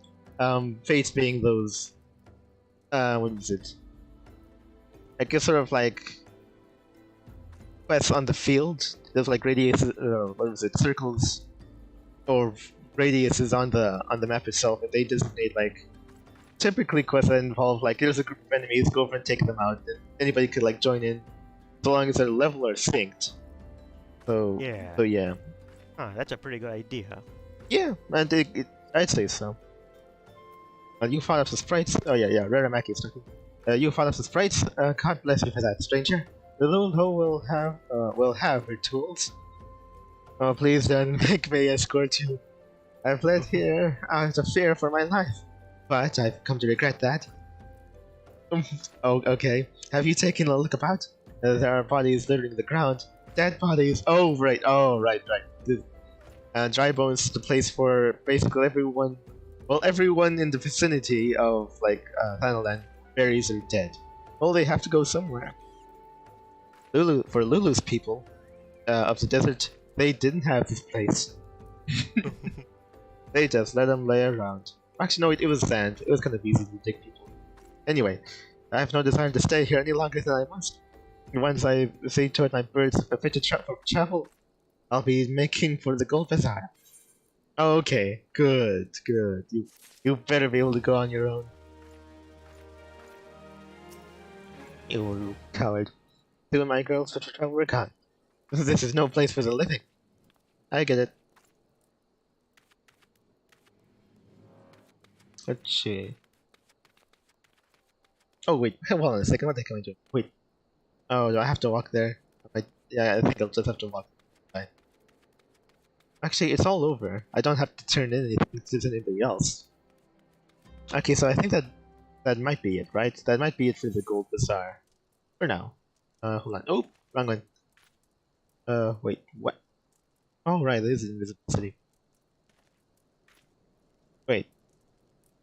Speaker 1: Fates being those what is it? I guess sort of like quests on the field. There's like circles or radiuses on the map itself, and they designate like typically quests that involve like there's a group of enemies, go over and take them out, and anybody could like join in, so long as their level are synced. So yeah.
Speaker 2: Huh, that's a pretty good idea.
Speaker 1: Yeah, and I'd say so. You found up the sprites. Oh yeah, Raramaki is talking. You found up the sprites. God bless you for that, stranger. The Ul'dah will have her tools. Oh, please don't make me escort you. I've fled here out of fear for my life, but I've come to regret that. Oh, okay. Have you taken a look about? There are bodies littering the ground. Dead bodies. Oh, right. Dry Bones is the place for basically everyone. Well, everyone in the vicinity of like Thailand berries are dead. Well, they have to go somewhere. For Lulu's people of the desert, they didn't have this place. They just let them lay around. Actually, no, it was sand. It was kind of easy to dig people. Anyway, I have no desire to stay here any longer than I must. Once I say to my birds fit to travel, I'll be making for the Gold Bazaar. Okay, good, good. You better be able to go on your own. You coward. Two of my girls fit to travel were gone. This is no place for the living. I get it. Let's see. Oh wait, hold on a second. What am I coming to? Wait. Oh, do I have to walk there? Yeah, I think I'll just have to walk. Bye. Actually, it's all over. I don't have to turn in anything to anybody else. Okay, so I think that might be it, right? That might be it for the Gold Bazaar. For now. Hold on. Oh, wrong one. Wait, what? Oh, right, this is Invisible City. Wait.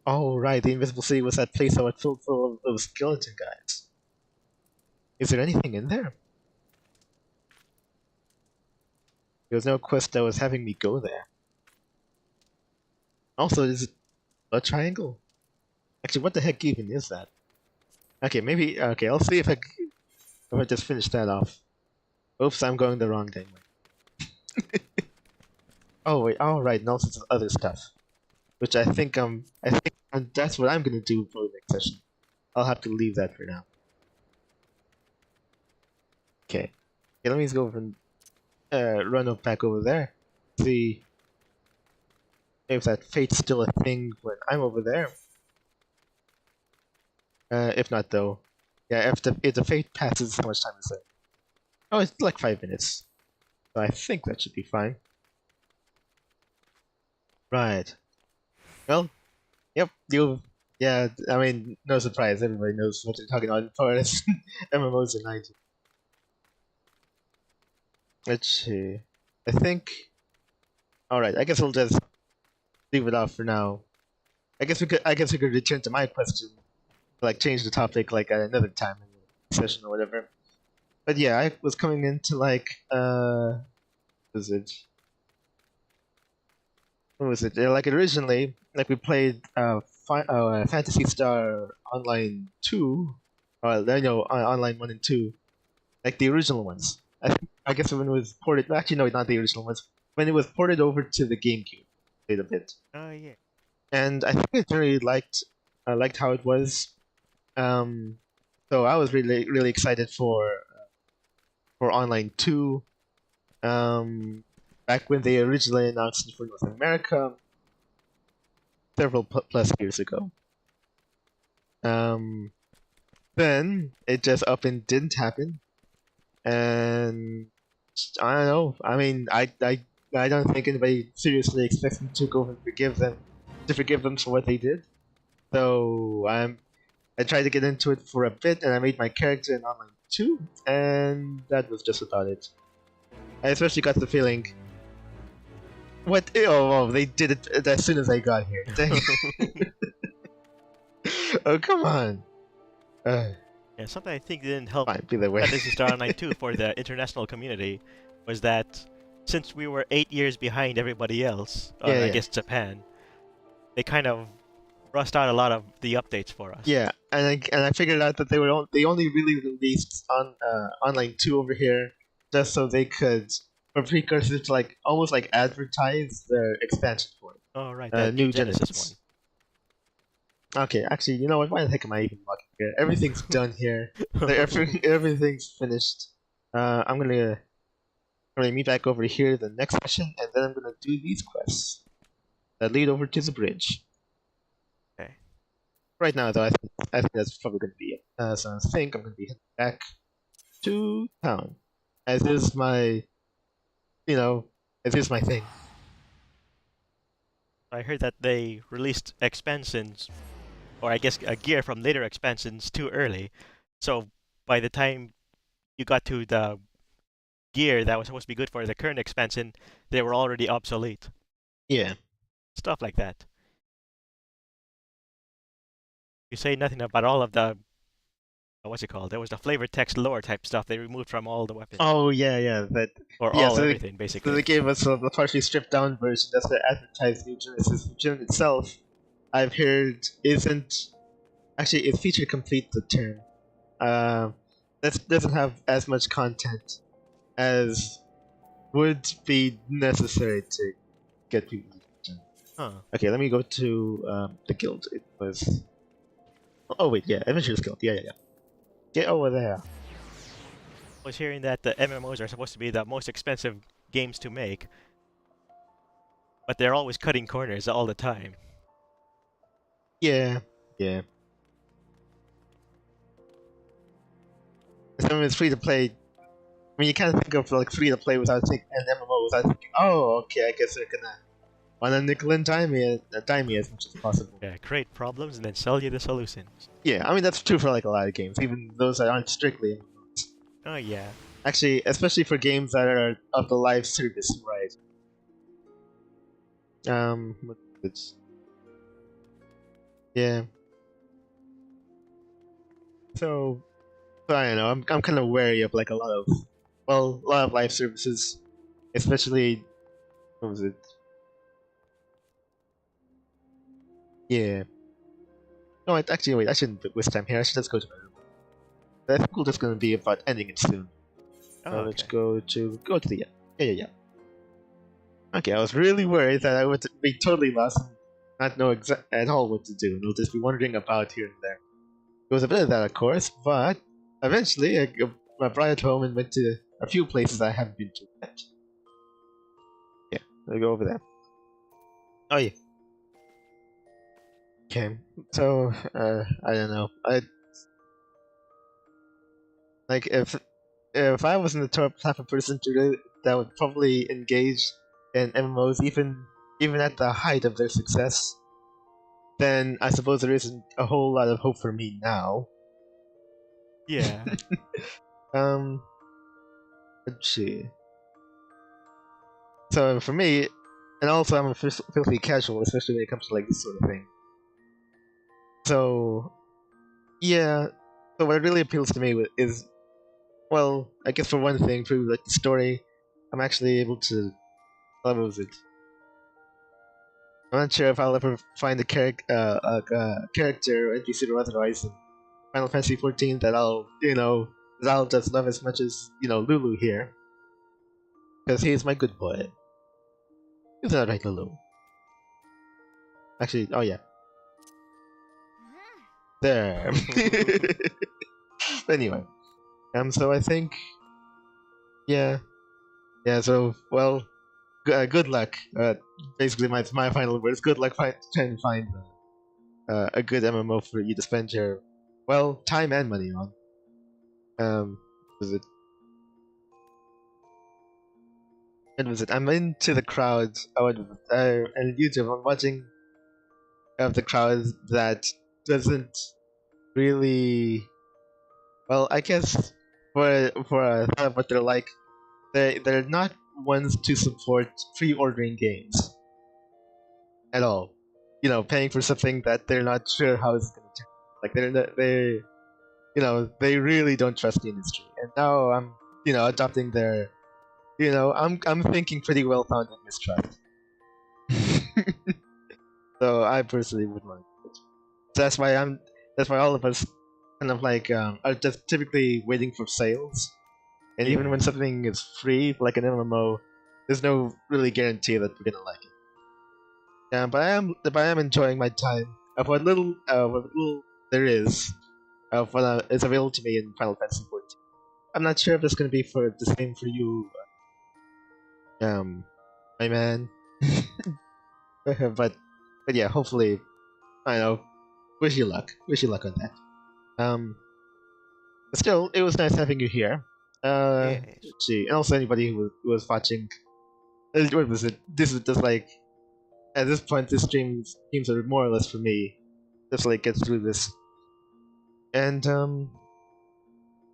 Speaker 1: Oh, right, the Invisible City was that place that was filled full of skeleton guys. Is there anything in there? There was no quest that was having me go there. Also, is it a triangle? Actually, what the heck even is that? Okay, maybe. Okay, I'll see if I just finish that off. Oops, I'm going the wrong way. Oh wait, all right, and also some other stuff, which I think that's what I'm gonna do for the next session. I'll have to leave that for now. Okay, let me just go over and run up back over there. See if that fate's still a thing when I'm over there. If not though, yeah, if the fate passes, how much time is it? Oh, it's like 5 minutes. So I think that should be fine. Right. Well, yep, yeah, I mean, no surprise, everybody knows what you're talking about as far as MMOs in 90. Let's see. I think. Alright, I guess we'll just leave it off for now. I guess we could return to my question. Like change the topic like at another time in the session or whatever. But yeah, I was coming into like was it? What was it? Like originally, like we played Fantasy Star Online 2, or no, Online 1 and 2, like the original ones. I guess when it was ported, actually no, not the original ones. When it was ported over to the GameCube, played a bit.
Speaker 2: Oh yeah.
Speaker 1: And I think I really liked how it was. So I was really excited for Online 2. Back when they originally announced it for North America, several plus years ago. Then it just up and didn't happen, and I don't know. I mean, I don't think anybody seriously expects me to go and forgive them for what they did. So I tried to get into it for a bit, and I made my character in Online 2, and that was just about it. I especially got the feeling, what? Oh, they did it as soon as I got here. Dang. Oh, come on.
Speaker 2: Yeah, something I think didn't help
Speaker 1: Fine, be that way.
Speaker 2: Fantasy Star Online 2 for the international community was that since we were 8 years behind everybody else, I guess Japan, they kind of rushed out a lot of the updates for us.
Speaker 1: Yeah, and I figured out that they only really released on Online 2 over here just so they could, for precursors to like almost like advertise their expansion for it.
Speaker 2: Oh right, that
Speaker 1: new
Speaker 2: Genesis one.
Speaker 1: Okay, actually, you know what? Why the heck am I even walking here? Everything's done here. Everything's finished. I'm gonna meet back over here the next session, and then I'm gonna do these quests that lead over to the bridge.
Speaker 2: Okay.
Speaker 1: Right now, though, I think that's probably gonna be it. So I think I'm gonna be heading back to town, as is my, as is my thing.
Speaker 2: I heard that they released expansions, or I guess a gear from later expansions too early. So by the time you got to the gear that was supposed to be good for the current expansion, they were already obsolete.
Speaker 1: Yeah.
Speaker 2: Stuff like that. You say nothing about all of the what's it called? There was the flavor text lore type stuff they removed from all the weapons.
Speaker 1: Oh yeah, that
Speaker 2: Or
Speaker 1: yeah.
Speaker 2: all
Speaker 1: So
Speaker 2: everything,
Speaker 1: so they
Speaker 2: basically.
Speaker 1: gave us the partially stripped down version. That's the advertised new Genesis, which in itself, I've heard isn't actually it's feature complete. The term that doesn't have as much content as would be necessary to get people to return.
Speaker 2: Huh.
Speaker 1: Okay, let me go to the guild. It was. Oh wait, yeah, Adventurers Guild. Yeah. Get over there.
Speaker 2: I was hearing that the MMOs are supposed to be the most expensive games to make, but they're always cutting corners all the time.
Speaker 1: Yeah. I mean, it's free to play. I mean, you can't think of like free to play without thinking an MMO without thinking, oh, okay, I guess they're gonna wanna nickel and dime me as much as possible.
Speaker 2: Yeah, create problems and then sell you the solutions.
Speaker 1: Yeah, I mean that's true for like a lot of games, even those that aren't strictly MMOs.
Speaker 2: Oh yeah.
Speaker 1: Actually, especially for games that are of the live service, right? It's yeah. So I don't know. I'm kind of wary of like a lot of live services, especially what was it? Yeah. No, actually, wait. I shouldn't waste time here. I should just go to my room. I think we're just gonna be about ending it soon.
Speaker 2: Oh,
Speaker 1: Let's
Speaker 2: okay.
Speaker 1: go to the yeah. Okay, I was really worried that I would be totally lost and not know at all what to do, and I'll just be wandering about here and there. There was a bit of that, of course, but eventually I brought it home and went to a few places I haven't been to yet. Yeah, I'll go over there. Oh yeah. Okay, so I don't know. I like if I wasn't the type of person that would probably engage in MMOs even at the height of their success, then I suppose there isn't a whole lot of hope for me now.
Speaker 2: Yeah.
Speaker 1: Um, let's see. So for me, and also I'm a filthy casual, especially when it comes to like this sort of thing. So yeah, so what really appeals to me is, well, I guess for one thing, through like the story, I'm actually able to. What was it? I'm not sure if I'll ever find a character or NPC or otherwise in Final Fantasy XIV that I'll just love as much as Lulu here, because he's my good boy. He's not right, Lulu. Actually, oh yeah, there. Anyway, so I think, yeah. So well, good luck. Basically, my final words. Good luck trying to find a good MMO for you to spend your time and money on. Was it? And was it? I'm into the crowd. And YouTube. I'm watching of the crowd that doesn't really. Well, I guess for what they're like, they're not ones to support pre-ordering games at all. Paying for something that they're not sure how it's going to turn. Like they really don't trust the industry. And now I'm adopting their I'm thinking pretty well founded mistrust. So I personally wouldn't want to. So that's why all of us kind of like are just typically waiting for sales. And even
Speaker 2: Yeah.
Speaker 1: when something is free, like an MMO, there's no really guarantee that we're gonna like it. Yeah, but I am enjoying my time of what little there is of what is available to me in Final Fantasy XIV. I'm not sure if it's gonna be for the same for you, my man. but yeah, hopefully, I know. Wish you luck. Wish you luck on that. But still, it was nice having you here.
Speaker 2: Yes.
Speaker 1: Let's see, and also anybody who was watching. What was it? This is just like at this point, this streams are more or less for me, just to, like get through this. And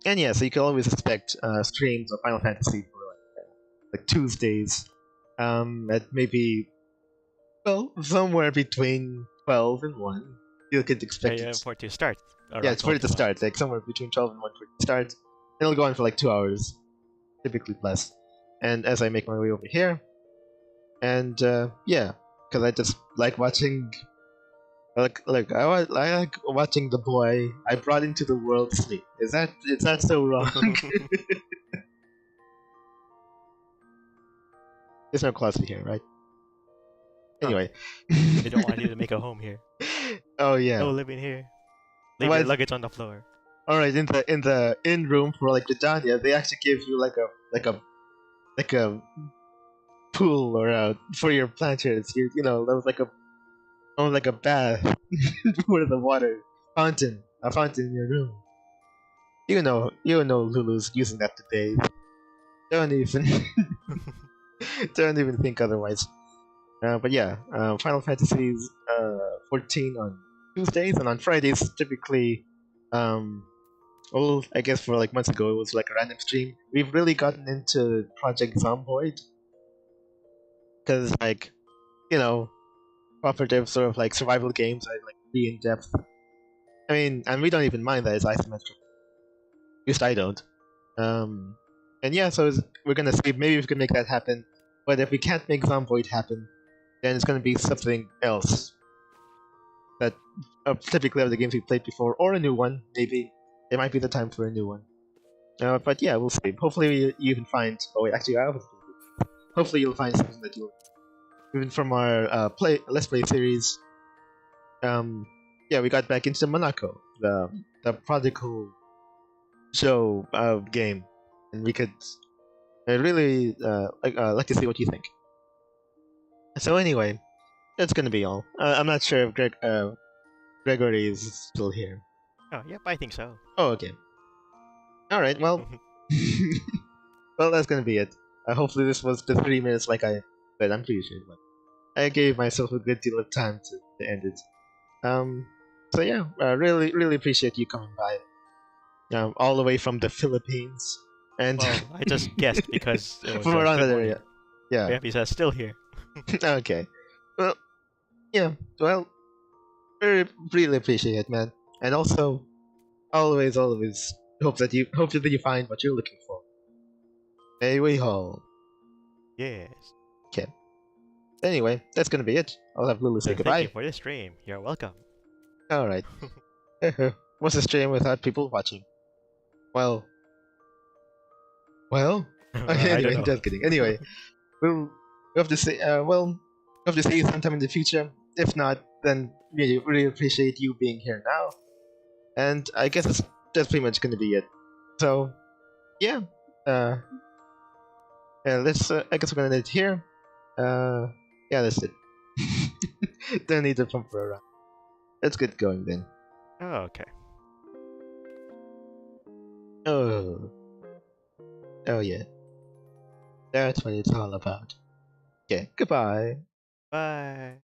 Speaker 1: yeah, so you can always expect streams of Final Fantasy for like Tuesdays, at maybe somewhere between 12 and 1. You could expect it.
Speaker 2: For it to start.
Speaker 1: Yeah,
Speaker 2: around
Speaker 1: it's for
Speaker 2: 12
Speaker 1: it to
Speaker 2: to 1.
Speaker 1: start, like somewhere between 12 and 1 for it to start. It'll go on for like 2 hours, typically plus. And as I make my way over here, and yeah, because I just like watching. I like watching the boy I brought into the world sleep. Is that so wrong? There's no closet here, right? Anyway.
Speaker 2: They don't want you to make a home here.
Speaker 1: Oh
Speaker 2: No
Speaker 1: yeah.
Speaker 2: living here. Leave your
Speaker 1: What?
Speaker 2: luggage on the floor.
Speaker 1: All right. In the in room for like Britannia, they actually give you like a pool or for your planters. That was like a bath for the water fountain, a fountain in your room. You know Lulu's using that to bathe. Don't even don't even think otherwise. But yeah, Final Fantasy's 14 on Tuesdays, and on Fridays typically, well, I guess for like months ago it was like a random stream. We've really gotten into Project Zomboid because cooperative sort of like survival games are like really in depth. I mean, and we don't even mind that it's isometric. At least I don't. Um, and yeah, so we're gonna see maybe we can make that happen. But if we can't make Zomboid happen, then it's gonna be something else that typically of the games we played before, or a new one. Maybe it might be the time for a new one. But yeah, we'll see. Hopefully you can find. Oh wait, actually, hopefully you'll find something that you'll even from our Let's Play series. Yeah, we got back into Monaco, the prodigal show game, and we could really like to see what you think. So anyway, that's gonna be all. I'm not sure if Gregory is still here.
Speaker 2: Oh, yep, I think so.
Speaker 1: Oh, okay. All right. Well, well, that's gonna be it. Hopefully, this was the 3 minutes like I said. I'm pretty sure, but I gave myself a good deal of time to end it. So yeah, really, really appreciate you coming by. All the way from the Philippines, and
Speaker 2: Well, I just guessed because it was
Speaker 1: from around
Speaker 2: good
Speaker 1: that
Speaker 2: morning.
Speaker 1: area. Yeah.
Speaker 2: Grandpa's still here.
Speaker 1: Okay. Well, yeah. Well, really appreciate it, man. And also, always hope that you find what you're looking for. Away home.
Speaker 2: Yes.
Speaker 1: Okay. Anyway, that's gonna be it. I'll have Lulu say
Speaker 2: Thank you
Speaker 1: goodbye.
Speaker 2: for the stream. You're welcome.
Speaker 1: All right. What's a stream without people watching? Well. Okay,
Speaker 2: I
Speaker 1: anyway,
Speaker 2: don't know.
Speaker 1: just kidding. Anyway, we'll have to say. We'll have to see you sometime in the future. If not, then really appreciate you being here now. And I guess that's pretty much gonna be it. So, yeah. Yeah, let's. I guess we're gonna end it here. Yeah, that's it. Don't need to pump around. Let's get going then.
Speaker 2: Oh, okay.
Speaker 1: Oh yeah. That's what it's all about. Okay, goodbye.
Speaker 2: Bye.